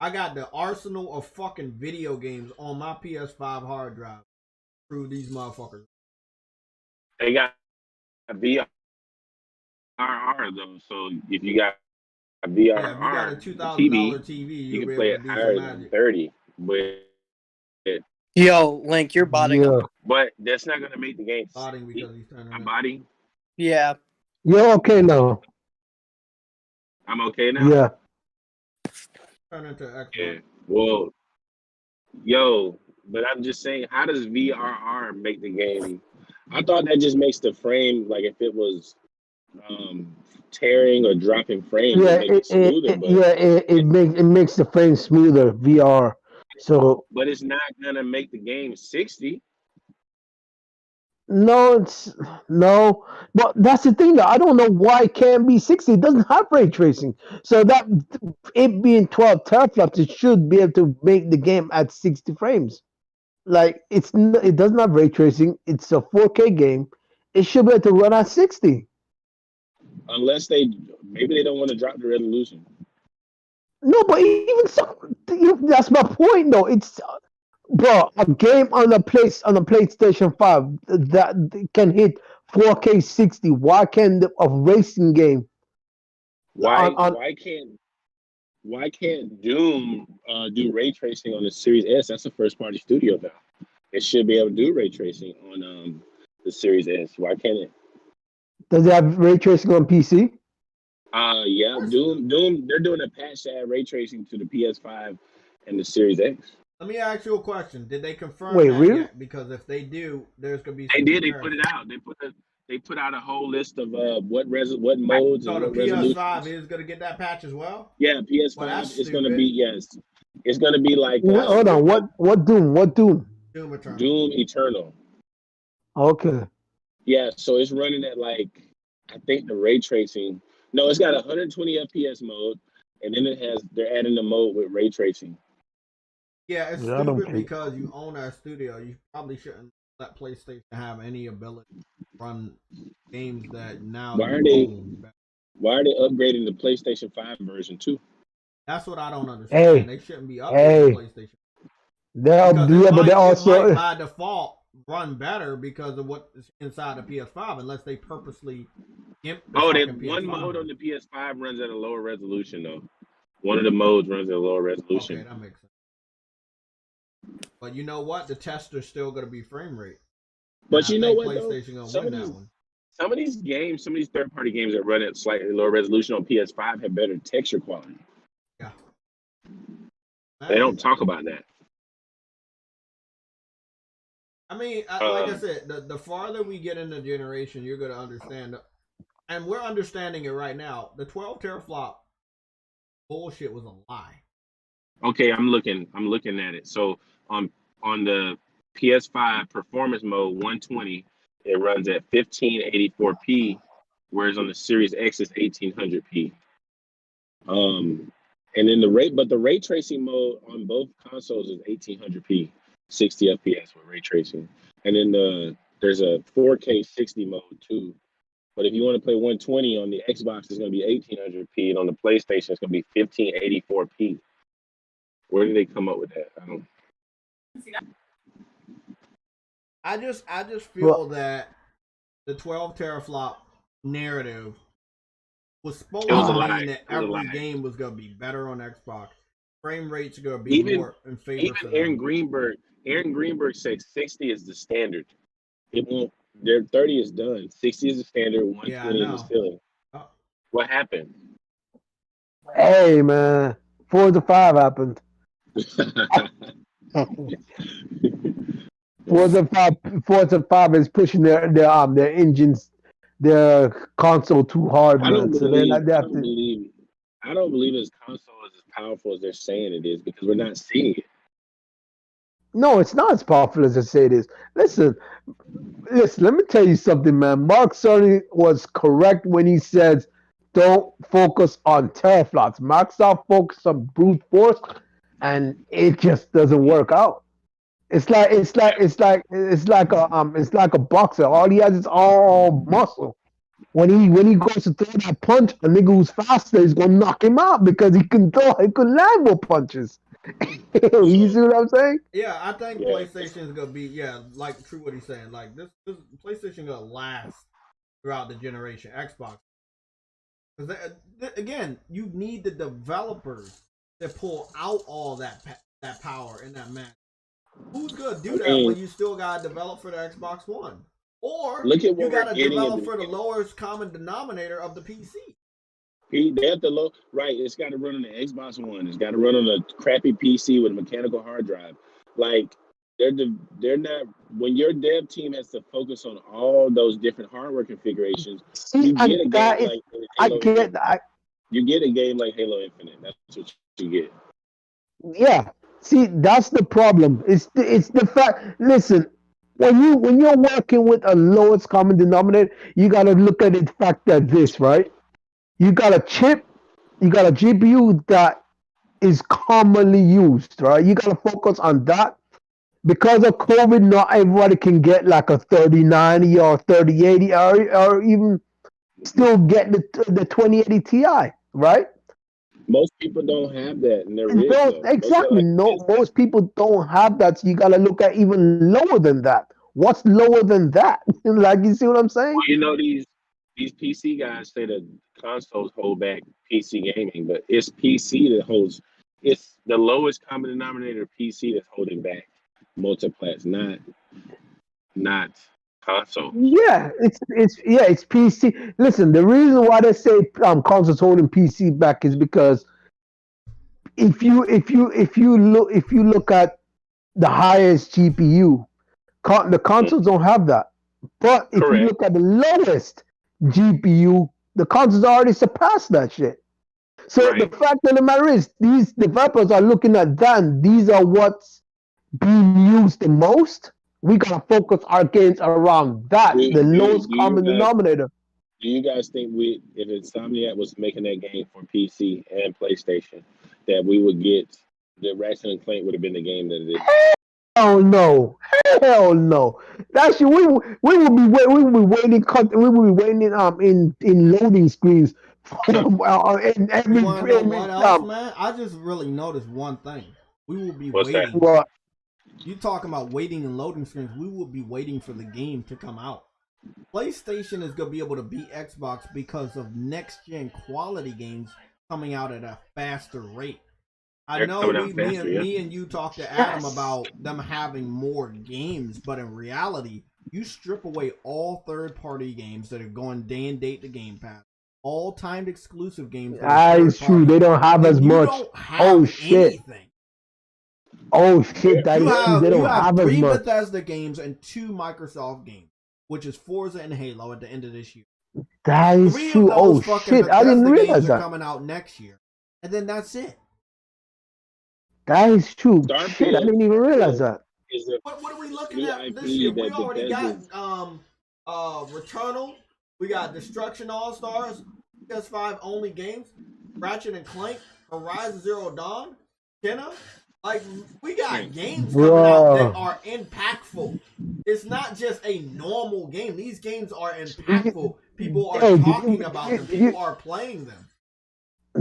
I got the arsenal of fucking video games on my PS5 hard drive to prove these motherfuckers. They got a VRR though, so if you got a VRR, if you got a $2,000 TV, you can play it higher than 30. But yo, Link, you're botting up. But that's not gonna make the game. Botting because he's turning. I'm botting. Yeah. You're okay now. I'm okay now. Yeah. Turn into Xbox. Yeah. Well, yo, but I'm just saying, how does VRR make the game? I thought that just makes the frame, like if it was tearing or dropping frames, it makes the frame smoother. VR. So, but it's not gonna make the game 60. No, but that's the thing. Though. I don't know why it can't be 60. It doesn't have ray tracing, so that it being 12 teraflops, it should be able to make the game at 60 frames. Like it doesn't have ray tracing. It's a 4K game. It should be able to run at 60. Unless maybe they don't want to drop the resolution. No, but even so, that's my point. Though it's. Bro, a game on the PlayStation 5 that can hit 4K 60. Why can't a racing game? Why can't Doom do ray tracing on the Series S? That's a first party studio now. It should be able to do ray tracing on the Series S. Why can't it? Does it have ray tracing on PC? Yeah, Doom. They're doing a patch to add ray tracing to the PS5 and the Series X. Let me ask you a question. Did they confirm Wait, that really? yet? Because if they do, there's gonna be They some did. They put it out. They put out a whole list of what modes So and the what PS5 resolutions. is gonna get that patch as well. Yeah, Well, that's PS5 is going to be stupid. yes. It's going to be like That's Hold on. stupid. What Doom? What Doom? Doom Eternal. Doom Eternal. Okay. Yeah, so it's running at like I think the ray tracing. No, it's got 120 FPS mode, and then they're adding the mode with ray tracing. Yeah, it's Yeah, I don't stupid care. because you own a studio. You probably shouldn't let PlayStation have any ability to run games that now Why you are they own. Why are they upgrading the PlayStation 5 version too? That's what I don't understand. They shouldn't be updating Hey. PlayStation They'll because do that, but they it might also by default run better because of what's inside the PS5, unless they purposely gimp the fucking One mode PS5. on the PS5 runs at a lower resolution though. One of the modes runs at a lower resolution. Okay, that makes sense. But you know what? The tester's still going to be frame rate. But you know what PlayStation though? gonna win that one. Some of these games, some of these third-party games that run at slightly lower resolution on PS5 have better texture quality. Yeah. They don't talk about that. I mean, like I said, the farther we get in the generation, you're going to understand. And we're understanding it right now. The 12 teraflop bullshit was a lie. Okay, I'm looking at it. So on the PS5 performance mode 120, it runs at 1584p, whereas on the Series X it's 1800p. And then the ray tracing mode on both consoles is 1800p, 60 FPS with ray tracing. And then there's a 4K 60 mode too. But if you want to play 120 on the Xbox, it's going to be 1800p, and on the PlayStation, it's going to be 1584p. Where did they come up with that? I don't. I just feel that the 12 teraflop narrative was supposed to mean that every game was going to be better on Xbox. Frame rates are going to be more in favor for them. Aaron Greenberg said 60 is the standard. It won't. Their 30 is done. 60 is the standard. 120 is the ceiling. Oh. What happened? Hey man, 4 to 5 happened. 4 to 5 is pushing their engines, their console too hard, man. So they're not I don't believe this console is as powerful as they're saying it is because we're not seeing it. No, it's not as powerful as they say it is. Listen, let me tell you something, man. Mark Cerny was correct when he says don't focus on teraflops. Microsoft focus on brute force, and it just doesn't work out. It's like a boxer. All he has is all muscle. When he goes to throw that punch, a nigga who's faster is gonna knock him out because he can land more punches. You see what I'm saying? Yeah, I think PlayStation is gonna be like true what he's saying. Like this PlayStation gonna last throughout the generation. Xbox, because again, you need the developers that pull out all that power in that match. Who's gonna do that when you still gotta develop for the Xbox One, or you gotta develop for the lowest common denominator of the PC? They have to right. It's got to run on the Xbox One. It's got to run on a crappy PC with a mechanical hard drive. Like they're not. When your dev team has to focus on all those different hardware configurations, you get a game like Halo Infinite. You get a game like Halo Infinite. That's what you get. Yeah. See, that's the problem. It's the fact. Listen, when you're working with a lowest common denominator, you got to look at the fact that right. You got a chip, you got a GPU that is commonly used, right? You got to focus on that. Because of COVID, not everybody can get like a 3090 or 3080 or even still get the 2080 Ti, right? Most people don't have that in their rigs. Exactly. Most people don't have that. So you got to look at even lower than that. What's lower than that? Like, you see what I'm saying? Well, you know, these PC guys say that consoles hold back PC gaming, but it's PC that holds. It's the lowest common denominator PC that's holding back multiplats, not console. Yeah, it's PC. Listen, the reason why they say consoles holding PC back is because if you look at the highest GPU, the consoles don't have that. But if you Correct. look at the lowest GPU, the consoles already surpassed that shit. So the Right. fact of the matter is, these developers are looking at that, and these are what's being used the most. We gotta focus our games around that, the lowest common denominator. Do you guys think if Insomniac was making that game for PC and PlayStation, that we would get the Ratchet and Clank would have been the game that it is? Hell no, hell no. That shit, we will be waiting. We will be waiting in loading screens. In every You wanna know what else, man? I just really noticed one thing. We will be What's waiting. that? Well, You talking about waiting and loading screens? We will be waiting for the game to come out. PlayStation is gonna be able to beat Xbox because of next gen quality games coming out at a faster rate. I know me and you talked to Adam about them having more games, but in reality, you strip away all third-party games that are going day and date to Game Pass, all timed exclusive games. That is true. They don't have as much. Oh shit! Anything. Oh shit! That is true. They don't have as much. 3 Bethesda games and 2 Microsoft games, which is Forza and Halo at the end of this year. That is true. Oh shit! I didn't realize that. Coming out next year, and then that's it. That is true. Shit, I didn't even realize that. What are we looking at this year? We already got Returnal. We got Destruction All Stars, PS5 only games, Ratchet and Clank, Horizon Zero Dawn, Kenna. Like, we got games coming out that are impactful. It's not just a normal game. These games are impactful. People are talking about them. People are playing them.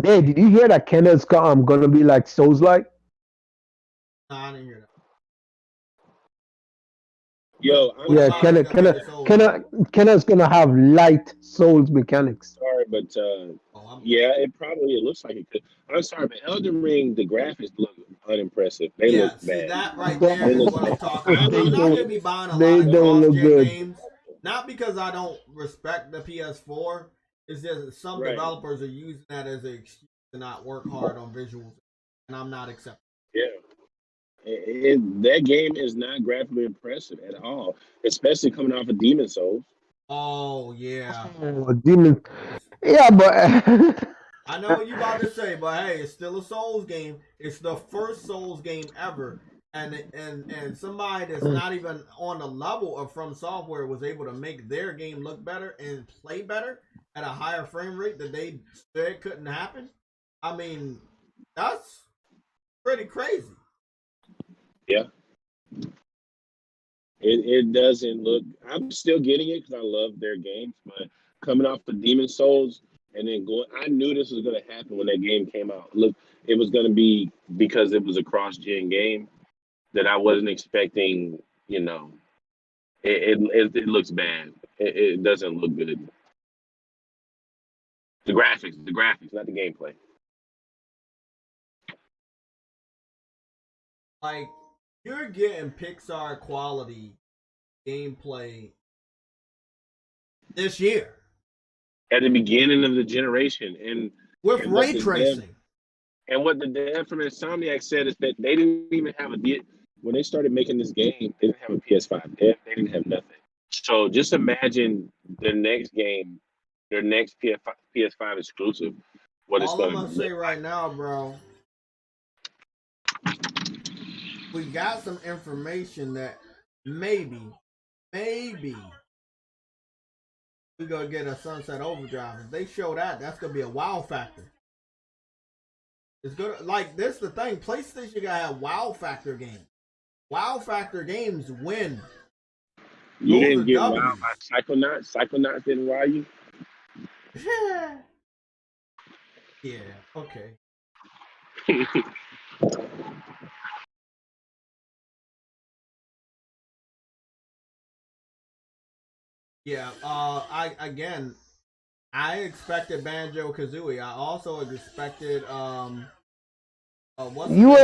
Hey, did you hear that Kenna's gonna be like Souls-like? Nah, I didn't hear that. Yo, Kenna's gonna have light Souls mechanics. Sorry, but yeah, it looks like it could. I'm sorry, but Elden Ring, the graphics look unimpressive. They look bad. That right there is what I'm talking about. I'm not gonna be buying a lot of cross-gen games, not because I don't respect the PS4. It's just some developers are using that as an excuse to not work hard on visuals, and I'm not accepting. Yeah. That game is not graphically impressive at all, especially coming off of Demon Souls. Oh yeah, Demon. Yeah, but I know what you about to say, but hey, it's still a Souls game. It's the first Souls game ever, and somebody that's not even on the level of From Software was able to make their game look better and play better at a higher frame rate that they said couldn't happen. I mean, that's pretty crazy. Yeah. It doesn't look. I'm still getting it because I love their games, but coming off the Demon Souls and then going, I knew this was going to happen when that game came out. Look, it was going to be because it was a cross-gen game that I wasn't expecting. You know, it looks bad. It doesn't look good. The graphics, not the gameplay. Like, you're getting Pixar quality gameplay this year at the beginning of the generation, and with ray tracing. And what the dev from Insomniac said is that they didn't even have when they started making this game, they didn't have a PS5. They didn't have nothing. So just imagine their next game, their next PS5 exclusive. What it's going to be. All I'm gonna say right now, bro. We got some information that maybe we're gonna get a Sunset Overdrive. If they show that, that's gonna be a wow factor. It's good. Like, this the thing. PlayStation gotta have wow factor games. Wow factor games win. You didn't get wow by Psychonauts. Psychonauts didn't wow you. Yeah. Okay. Yeah, I expected Banjo-Kazooie. I also expected you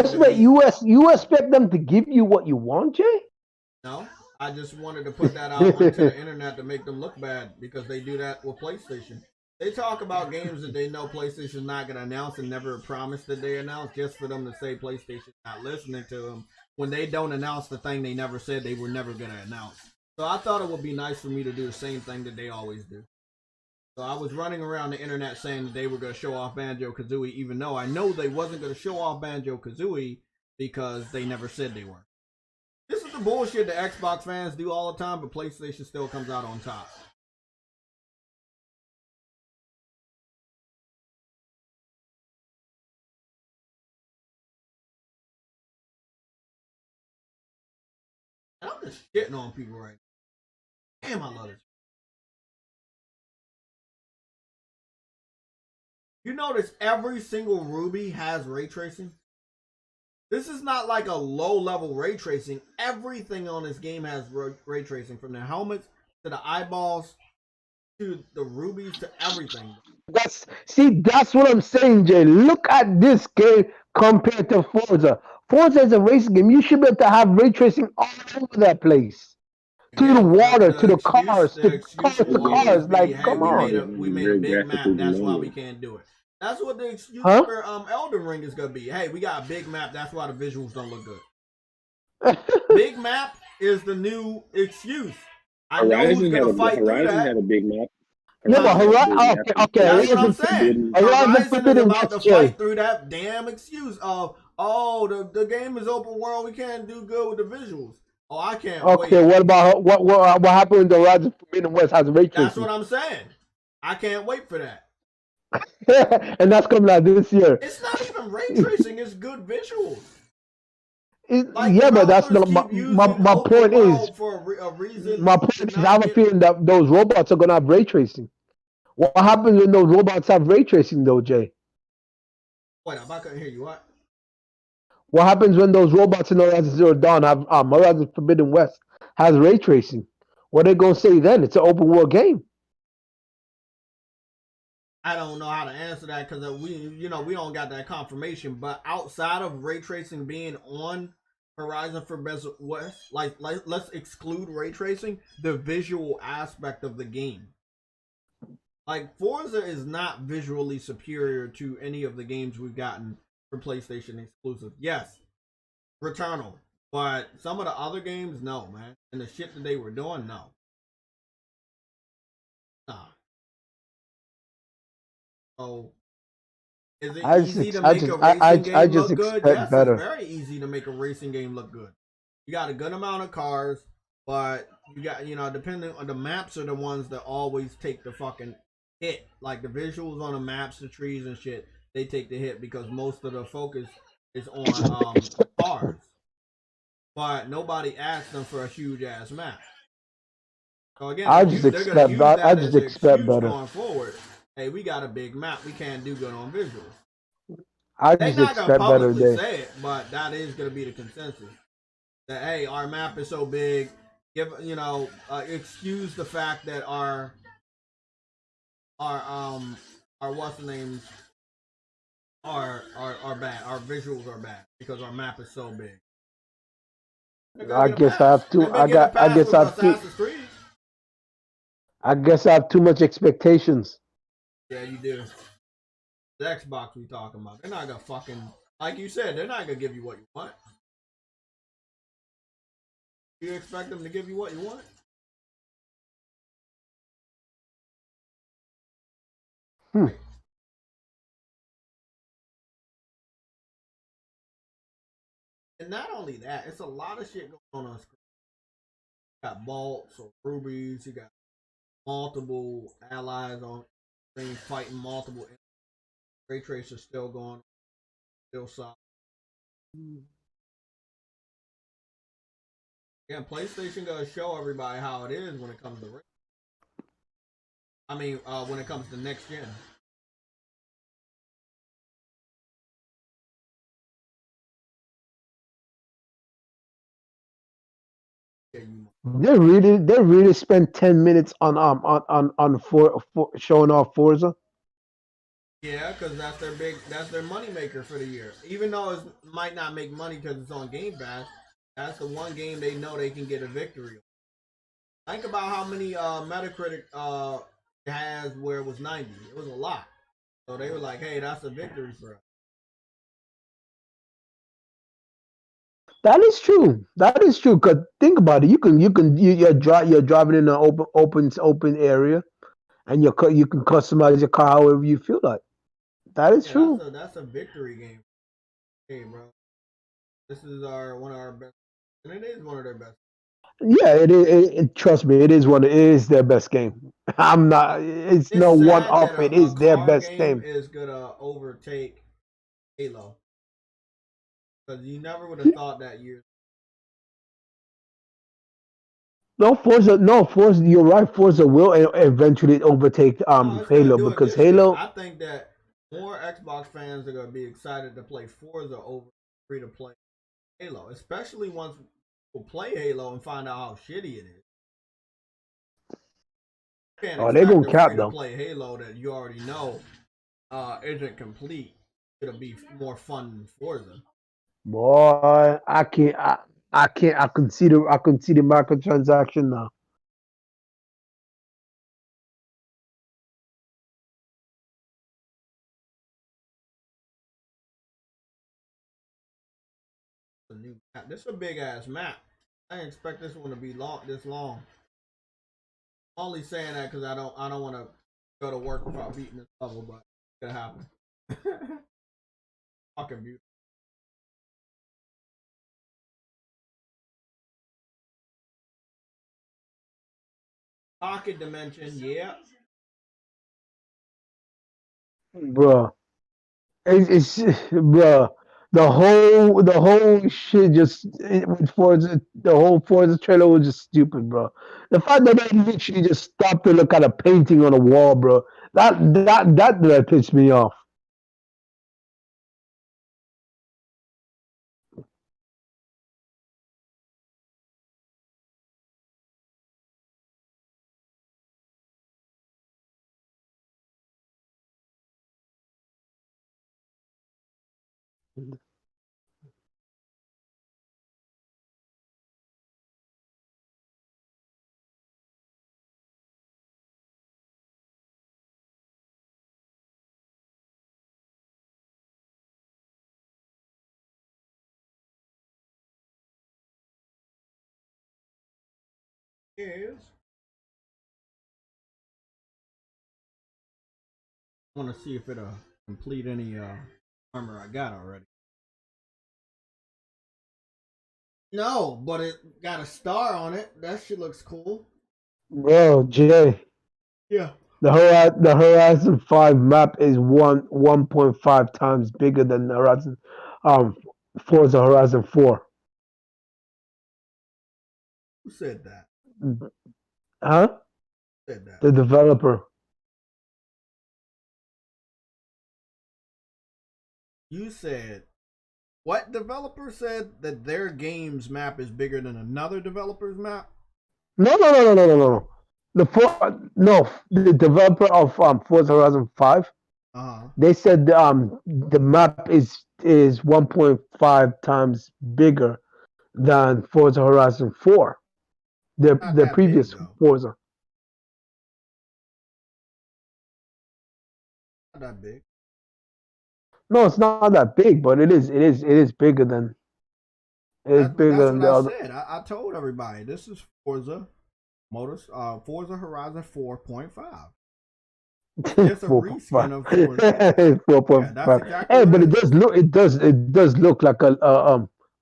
expect them to give you what you want, Jay? No, I just wanted to put that out onto the internet to make them look bad because they do that with PlayStation. They talk about games that they know PlayStation's not going to announce and never promise that they announce just for them to say PlayStation's not listening to them when they don't announce the thing they never said they were never going to announce. So I thought it would be nice for me to do the same thing that they always do. So I was running around the internet saying that they were going to show off Banjo-Kazooie, even though I know they wasn't going to show off Banjo-Kazooie because they never said they were. This is the bullshit that Xbox fans do all the time, but PlayStation still comes out on top. And I'm just shitting on people right now. Damn, I love this. You notice every single Ruby has ray tracing? This is not like a low-level ray tracing. Everything on this game has ray tracing, from the helmets to the eyeballs to the rubies to everything. That's what I'm saying, Jay. Look at this game compared to Forza. Forza is a racing game. You should be able to have ray tracing all over that place. To the water, to the cars, to cars. Like, hey, come on. We made a big map. That's why we can't do it. That's what the excuse for Elden Ring is gonna be. Hey, we got a big map. That's why the visuals don't look good. Big map is the new excuse. I know who's gonna fight through that. Horizon had a big map. Yeah, but Horizon, okay. That's what I'm saying. Horizon is about to fight through that damn excuse of, the game is open world. We can't do good with the visuals. Oh, I can't wait. Okay, what about what happened when the Horizon Forbidden West has ray tracing? That's what I'm saying. I can't wait for that. And that's coming out this year. It's not even ray tracing, it's good visuals. But that's not my point is. For a reason, my point is, I have a feeling that those robots are going to have ray tracing. What happens when those robots have ray tracing, though, Jay? Wait, I couldn't hear you. What happens when those robots in Horizon Zero Dawn have Horizon Forbidden West has ray tracing? What are they going to say then? It's an open world game. I don't know how to answer that because we don't got that confirmation. But outside of ray tracing being on Horizon Forbidden West, like let's exclude ray tracing, the visual aspect of the game. Like Forza is not visually superior to any of the games we've gotten for PlayStation exclusive. Yes, Returnal, but some of the other games, no, man. And the shit that they were doing, no. Nah. So, is it easy to make a racing game look good? Yes, it's very easy to make a racing game look good. You got a good amount of cars, but you got, depending on the maps are the ones that always take the fucking hit. Like the visuals on the maps, the trees and shit, they take the hit because most of the focus is on cars. But nobody asked them for a huge ass map. So again, I just expect better going forward. Hey, we got a big map. We can't do good on visuals. They're not gonna publicly say it, but that is gonna be the consensus. That hey, our map is so big. Excuse the fact that our what's the names are bad. Our visuals are bad because our map is so big. I guess I have too. I guess I have too much expectations. Yeah, you do. The Xbox we talking about. They're not gonna fucking, like you said, they're not gonna give you what you want. You expect them to give you what you want? And not only that, it's a lot of shit going on screen. You got bolts or rubies, you got multiple allies on screen fighting multiple. Ray tracer still going, still solid. Yeah, PlayStation gonna show everybody how it is when it comes to ray. I mean, when it comes to next gen. They really spent 10 minutes on showing off Forza. Yeah, because that's their money maker for the year. Even though it might not make money because it's on Game Pass, that's the one game they know they can get a victory on. Think about how many Metacritic has where it was 90. It was a lot. So they were like, "Hey, that's a victory for us." That is true. That is true. Cause think about it. You're driving in an open area, and you can customize your car however you feel like. That is Yeah, true. that's a victory game. Hey, bro, this is one of our best, and it is one of their best. Yeah, it is. Trust me, it is their best game. I'm not. It's It's no one sad that off. It a is their car best game game. is gonna overtake Halo because you never would have thought that year. No, Forza. No, Forza. You're right. Forza will eventually overtake No, it's gonna Halo do it because this year. Halo. I think that more Xbox fans are gonna be excited to play Forza over free to play Halo, especially once people play Halo and find out how shitty it is. You can't Oh, they're expect gonna a cap free to them. play Halo that you already know isn't complete. It'll be more fun than Forza. Boy, I can't. I can't. I can see the microtransaction now. A new map. This is a big ass map. I didn't expect this one to be this long. I'm only saying that because I don't want to go to work without beating this level, but it's gonna happen. Fucking beautiful. Pocket dimension, yeah. Bruh. It's bruh. The whole shit with Forza, the whole Forza trailer was just stupid, bro. The fact that they literally just stopped to look at a painting on a wall, bro. That pissed me off. Is I want to see if it'll complete any armor I got already. No, but it got a star on it. That shit looks cool. Bro, Jay, Yeah. the Horizon 5 map is 1.5 times bigger than the um Forza Horizon 4. Who said that? Huh? Who said that? The developer. You said what developer said that their game's map is bigger than another developer's map? No. The developer of Forza Horizon 5. Uh-huh. They said the map is 1.5 times bigger than Forza Horizon 4. Not The that big previous though. Forza. Not that big. No, it's not that big, but it is bigger than That's what the I other. said. I told everybody this is Forza Horizon 4.5. It's just a reskin of Forza. Yeah, that's 4.5. exactly Hey, what but it is. it does look like a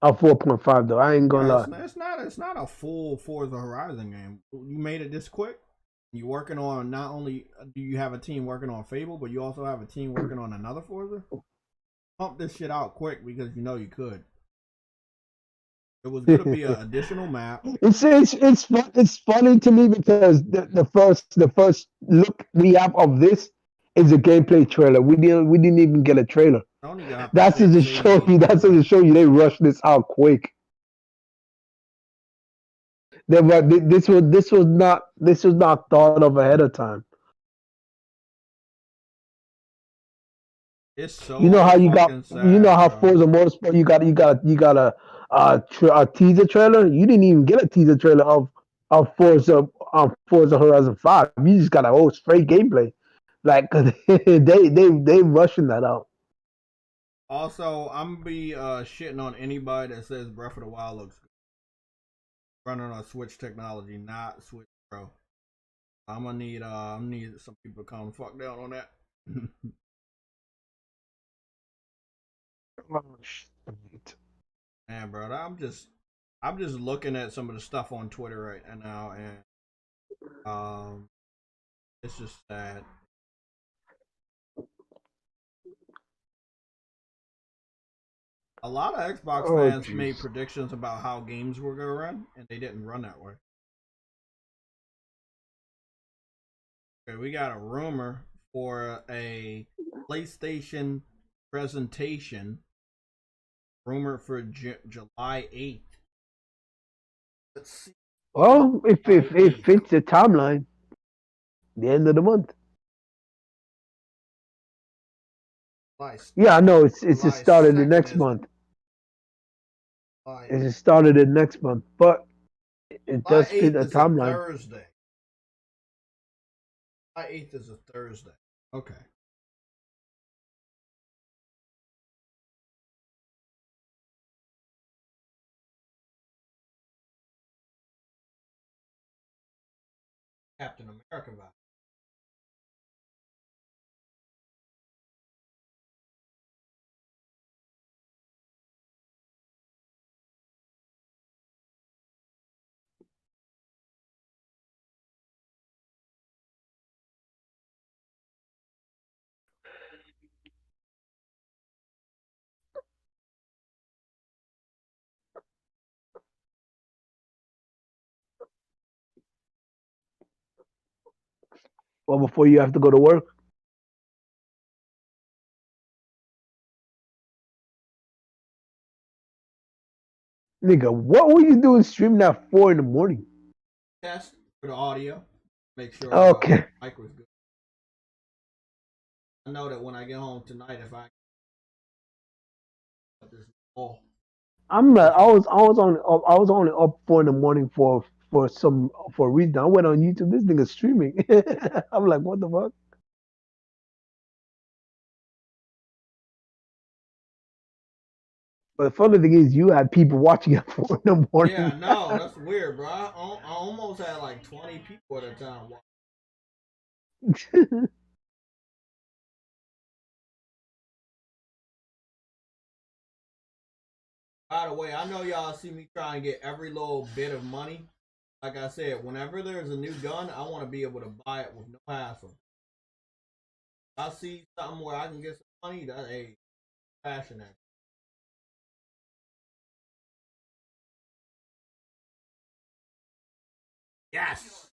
4.5 though. I ain't gonna Yeah, lie. it's not a full Forza Horizon game. You made it this quick. You're working on not only do you have a team working on Fable, but you also have a team working on another Forza. Pump this shit out quick because you know you could. It was gonna be an additional map. It's funny to me because the first look we have of this is a gameplay trailer. We didn't even get a trailer. Sony gonna have to That's just to save show their you. That's just progress. to show you they rushed this out quick. This was not thought of ahead of time. It's You know how so you got fucking you know sad, how bro. Forza Motorsport you got a teaser trailer. You didn't even get a teaser trailer of Forza Horizon 5. You just got a whole straight gameplay. Like they rushing that out. Also, I'm gonna be shitting on anybody that says Breath of the Wild looks good. Running on Switch technology, not Switch Pro. I'm gonna need some people to calm the fuck down on that. Man, bro, I'm just looking at some of the stuff on Twitter right now, and it's just sad. A lot of Xbox fans made predictions about how games were gonna run, and they didn't run that way. Okay, we got a rumor for a PlayStation presentation, rumored for July 8th. Let's see. Well, if it fits the timeline, the end of the month. Yeah, I know it's just started the next month. It just started the next month, but it does fit a timeline. Thursday. July 8th is a Thursday. Okay. Captain America vibe. Well, before you have to go to work. Nigga, what were you doing streaming at 4 in the morning? Test for the audio. Make sure okay. mic was good. I know that when I get home tonight, if I I was only up 4 in the morning for a reason. I went on YouTube. This nigga streaming. I'm like, what the fuck? But the funny thing is, you had people watching at 4 in the morning. Yeah, no, that's weird, bro. I almost had like 20 people at a time watching. By the way, I know y'all see me trying to get every little bit of money. Like I said, whenever there's a new gun, I want to be able to buy it with no hassle. If I see something where I can get some money, that's a passion act. Yes!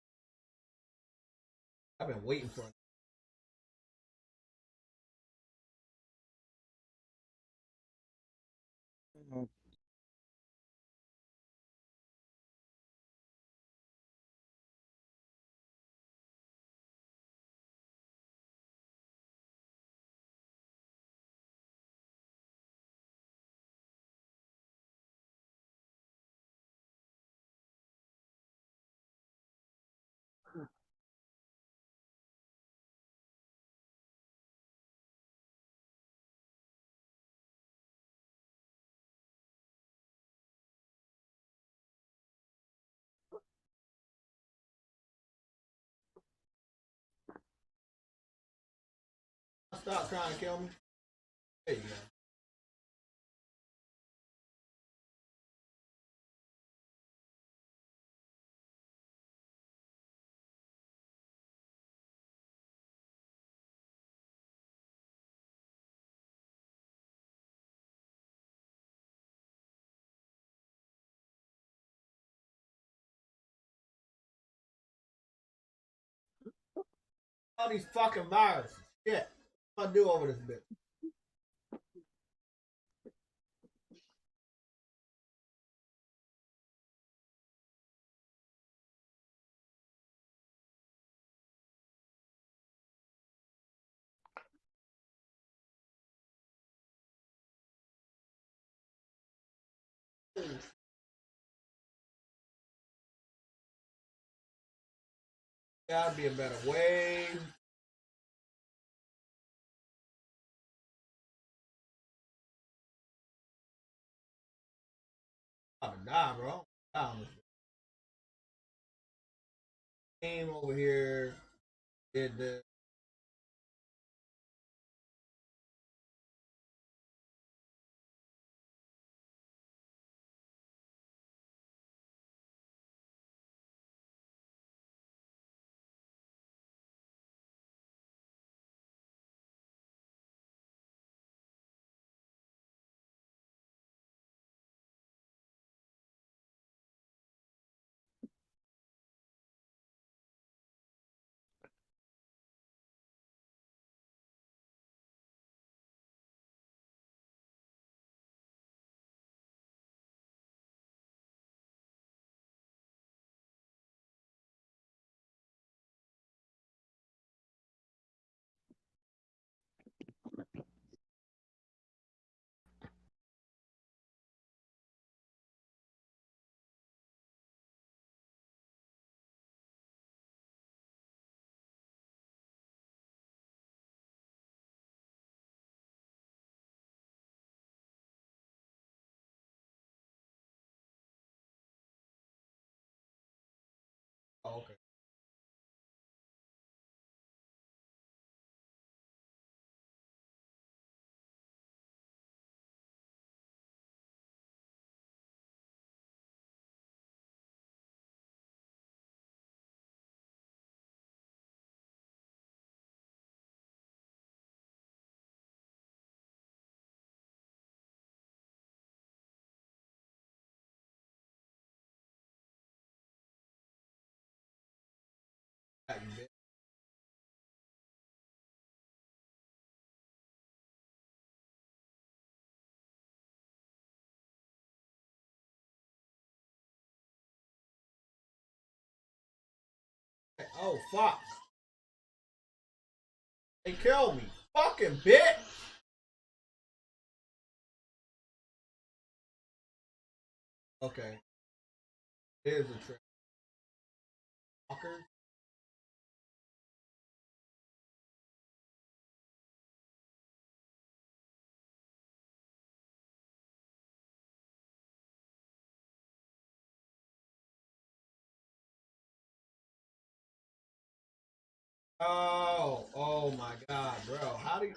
I've been waiting for it. Stop trying to kill me. There you go. All these fucking viruses. Shit. What do I do over this bitch? Gotta be a better way. I'm about to die, bro. Came over here, did this. Oh, okay. Got you, bitch. Oh, fuck. They killed me. Fucking bitch. Okay. Here's the trick. Fucker. Oh my god, bro. How do you...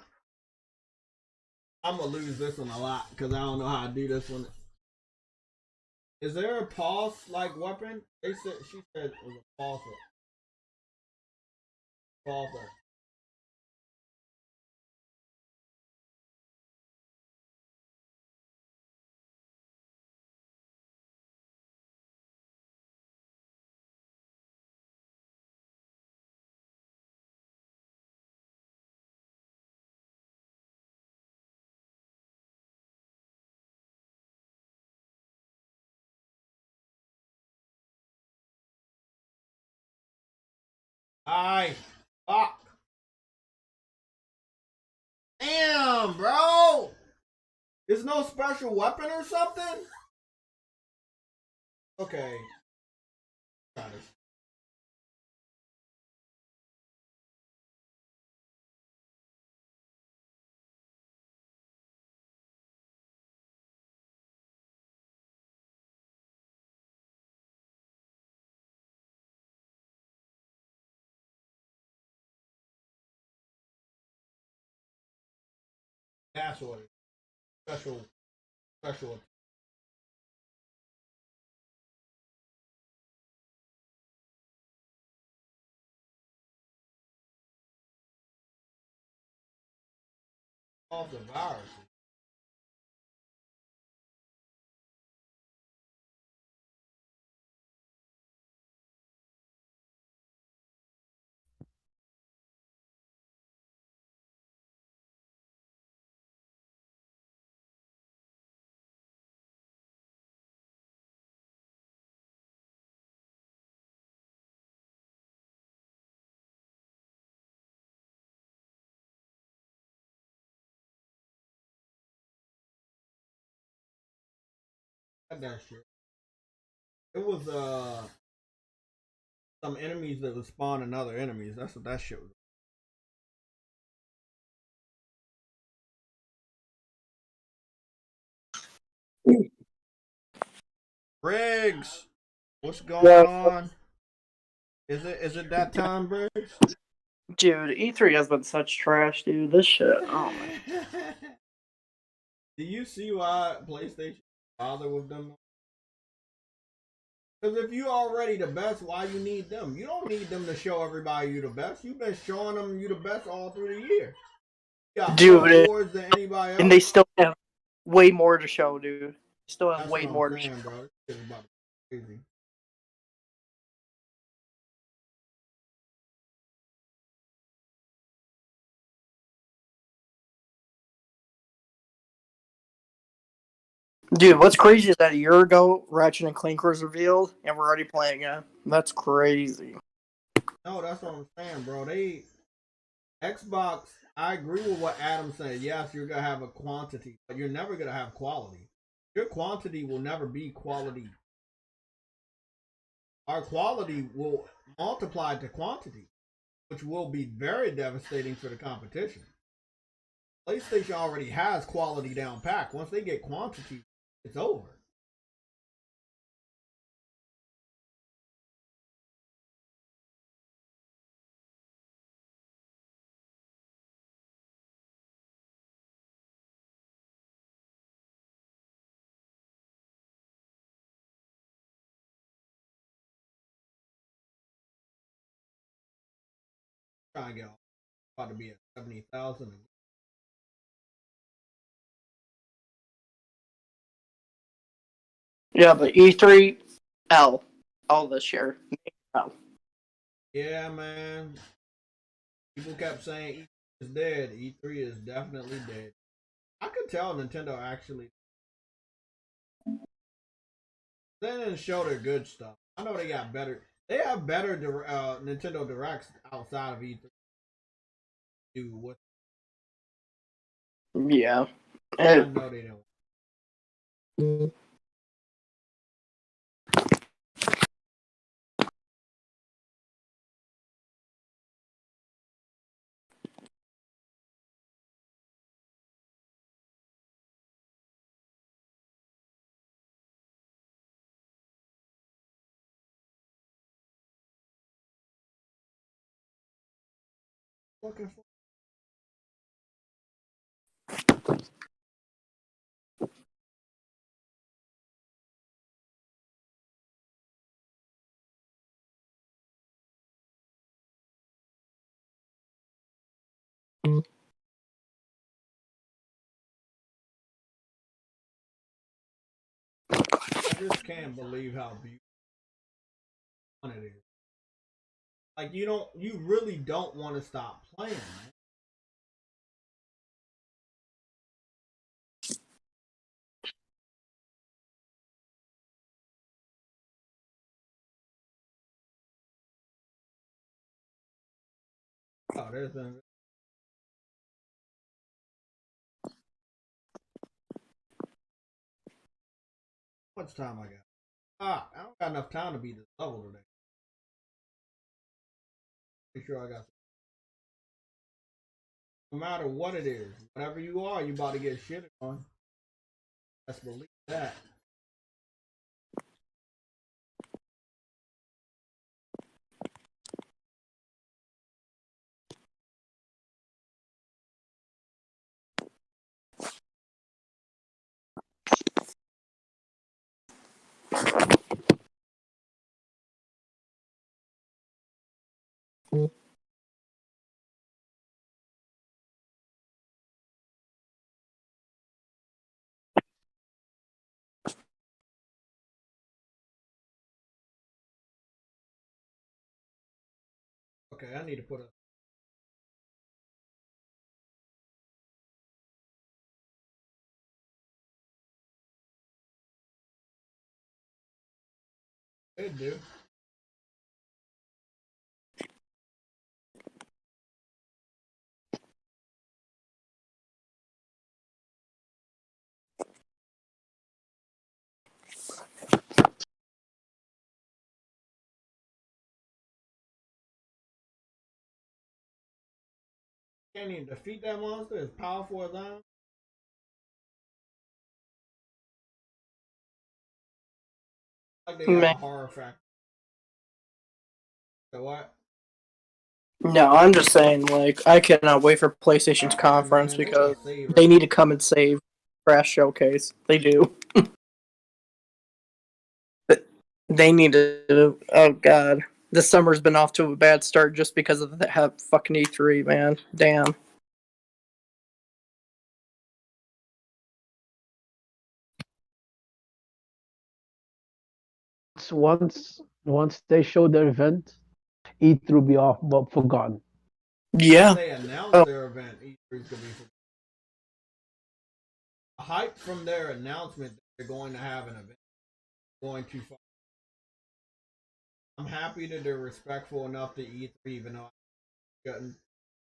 I'm gonna lose this one a lot because I don't know how to do this one. Is there a pulse like weapon? They said she said it was a pulse. Pulse. Aye. Fuck. Damn, bro. There's no special weapon or something? Okay. Got it. That's what it is. Special. Of the virus. That shit. It was some enemies that would spawn in other enemies. That's what that shit was. Briggs, what's going on? Is it that time, Briggs? Dude, E3 has been such trash, dude. This shit. Oh my. Do you see why PlayStation bother with them? Because if you already the best, why you need them? You don't need them to show everybody you the best. You've been showing them you the best all through the year. You got more awards than anybody else. And they still have way more to show, dude. Still have way more to show. Bro. This is about to be crazy. Dude, what's crazy is that a year ago, Ratchet and Clank was revealed, and we're already playing it. That's crazy. No, that's what I'm saying, bro. Xbox, I agree with what Adam said. Yes, you're going to have a quantity, but you're never going to have quality. Your quantity will never be quality. Our quality will multiply to quantity, which will be very devastating for the competition. PlayStation already has quality down pack. Once they get quantity, it's over. Trying to get about to be at 70,000. Yeah, but E3, L this year. L. Yeah, man. People kept saying E3 is dead. E3 is definitely dead. I could tell Nintendo actually. They didn't show their good stuff. I know they got better. They have better Nintendo Directs outside of E3. Dude, what? Yeah. I know they don't. Looking for. I just can't believe how beautiful it is. Like you really don't want to stop playing, man. Oh, there's been. How much time I got? I don't got enough time to beat this level today. Make sure I got. No matter what it is, whatever you are, you about to get shit on. Let's believe that. Okay, I need to put a. It do. Can't even defeat that monster as powerful as I am. Like they got Man. a horror factor. So what? No, I'm just saying, like, I cannot wait for PlayStation's conference because they need to come and save Crash Showcase. They do. They need to. Oh God, this summer's been off to a bad start just because of that fucking E3, man. Damn. Once they show their event, E3 will be off but forgotten. Yeah. They announced their event. E3's gonna be hype from their announcement that they're going to have an event. Going too far. I'm happy that they're respectful enough to E3, even though I've gotten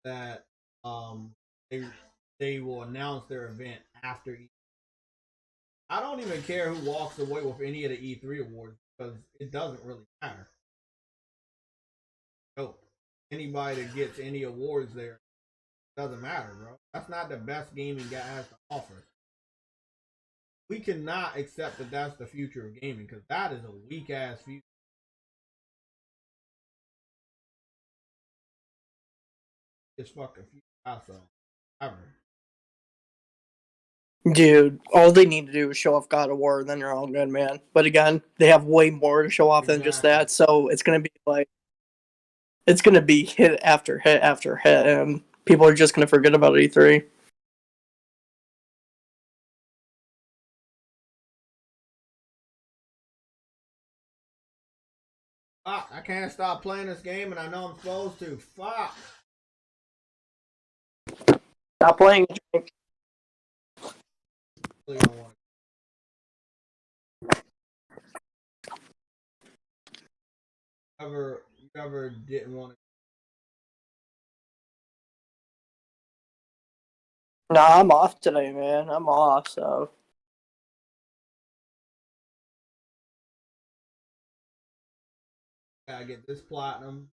that they will announce their event after E3. I don't even care who walks away with any of the E3 awards because it doesn't really matter. No, anybody that gets any awards there doesn't matter, bro. That's not the best gaming guy has to offer. We cannot accept that that's the future of gaming because that is a weak ass future. It's fucking future outside ever. Dude, all they need to do is show off God of War, then they're all good, man. But again, they have way more to show off than just that, so it's gonna be like, it's gonna be hit after hit after hit, and people are just gonna forget about E3. Fuck, I can't stop playing this game and I know I'm supposed to. Fuck. Stop playing. Really don't want to. You ever didn't want to. Nah, I'm off today, man. I'm off, so. Gotta get this platinum.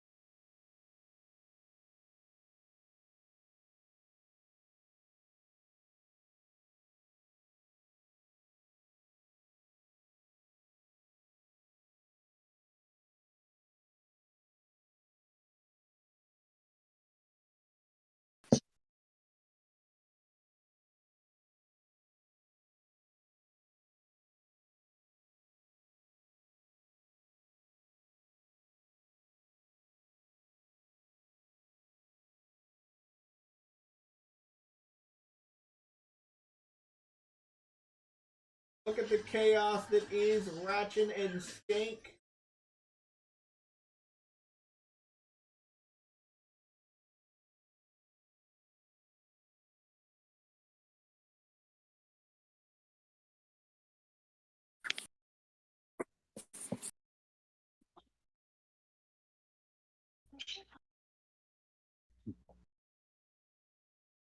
Look at the chaos that is Ratchet and Skank.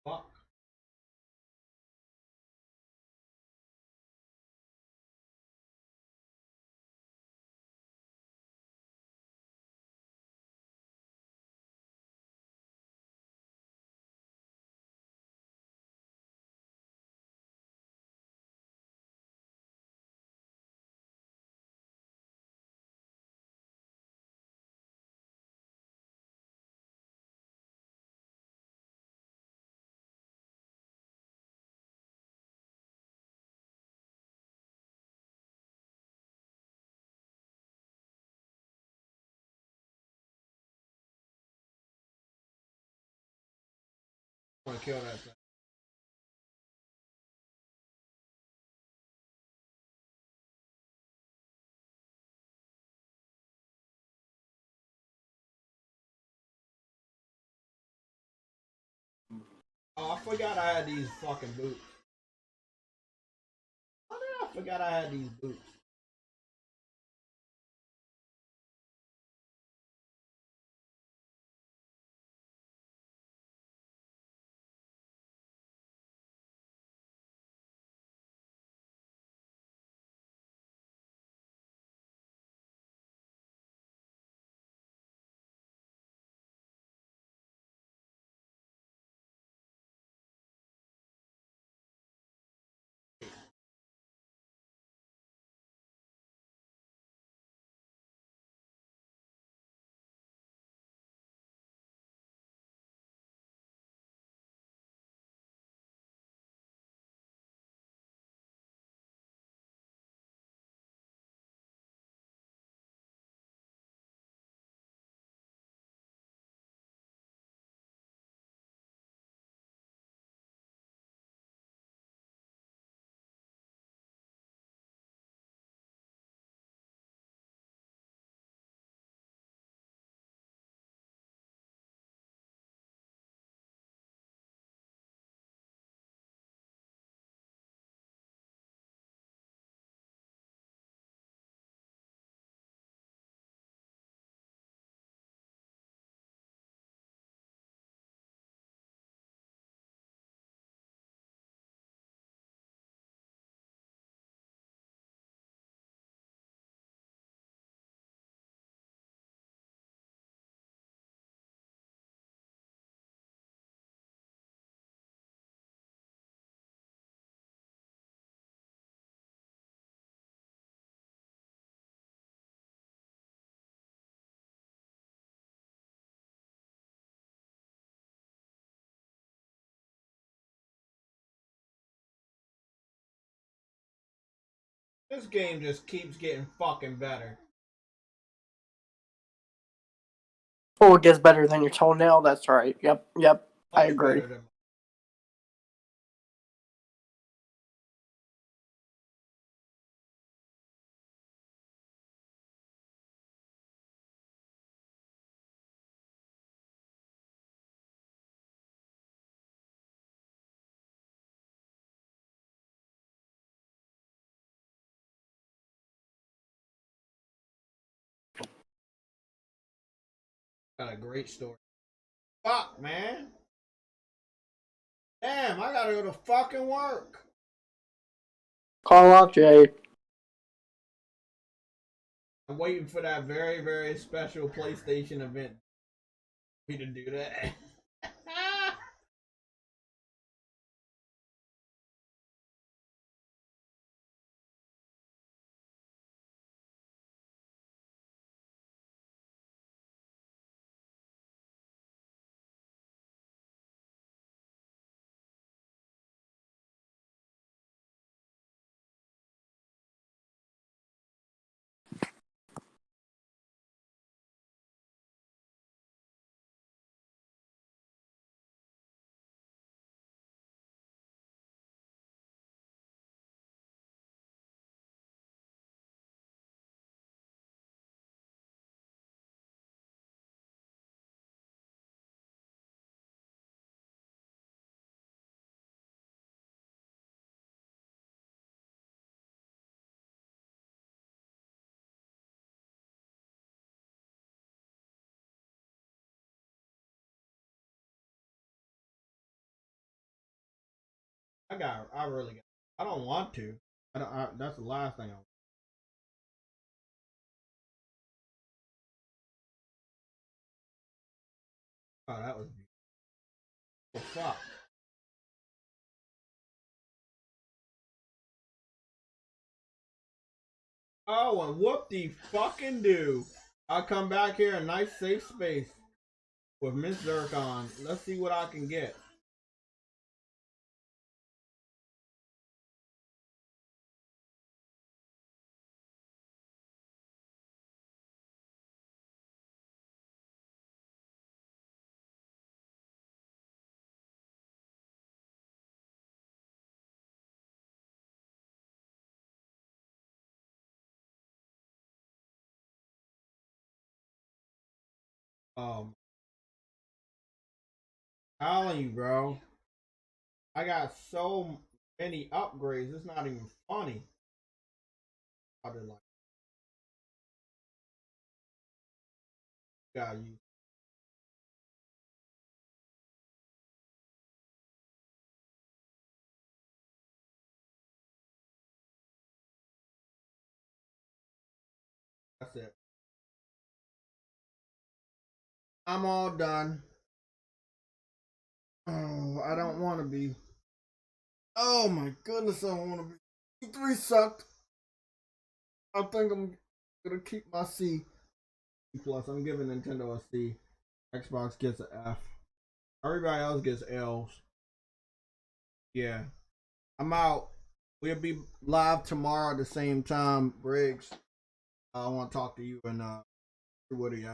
Fuck. I want to kill that thing. Oh, I forgot I had these fucking boots. How did I forgot I had these boots? This game just keeps getting fucking better. Oh, it gets better than your toenail. That's right. Yep. I agree. Got a great story. Fuck, man. Damn, I gotta go to fucking work. Call out, Jay. I'm waiting for that very, very special PlayStation event for me to do that. I don't want to. That's the last thing I want. Oh, that was beautiful. Oh, fuck. Oh, and whoop the fucking do. I'll come back here in a nice safe space with Miss Zircon. Let's see what I can get. Telling you, bro. I got so many upgrades. It's not even funny. I did like, got you. That's it. I'm all done. Oh, I don't want to be. Oh my goodness, I don't want to be. E3 sucked. I think I'm gonna keep my C. Plus, I'm giving Nintendo a C. Xbox gets an F. Everybody else gets L's. Yeah. I'm out. We'll be live tomorrow at the same time, Briggs. I want to talk to you and Woody.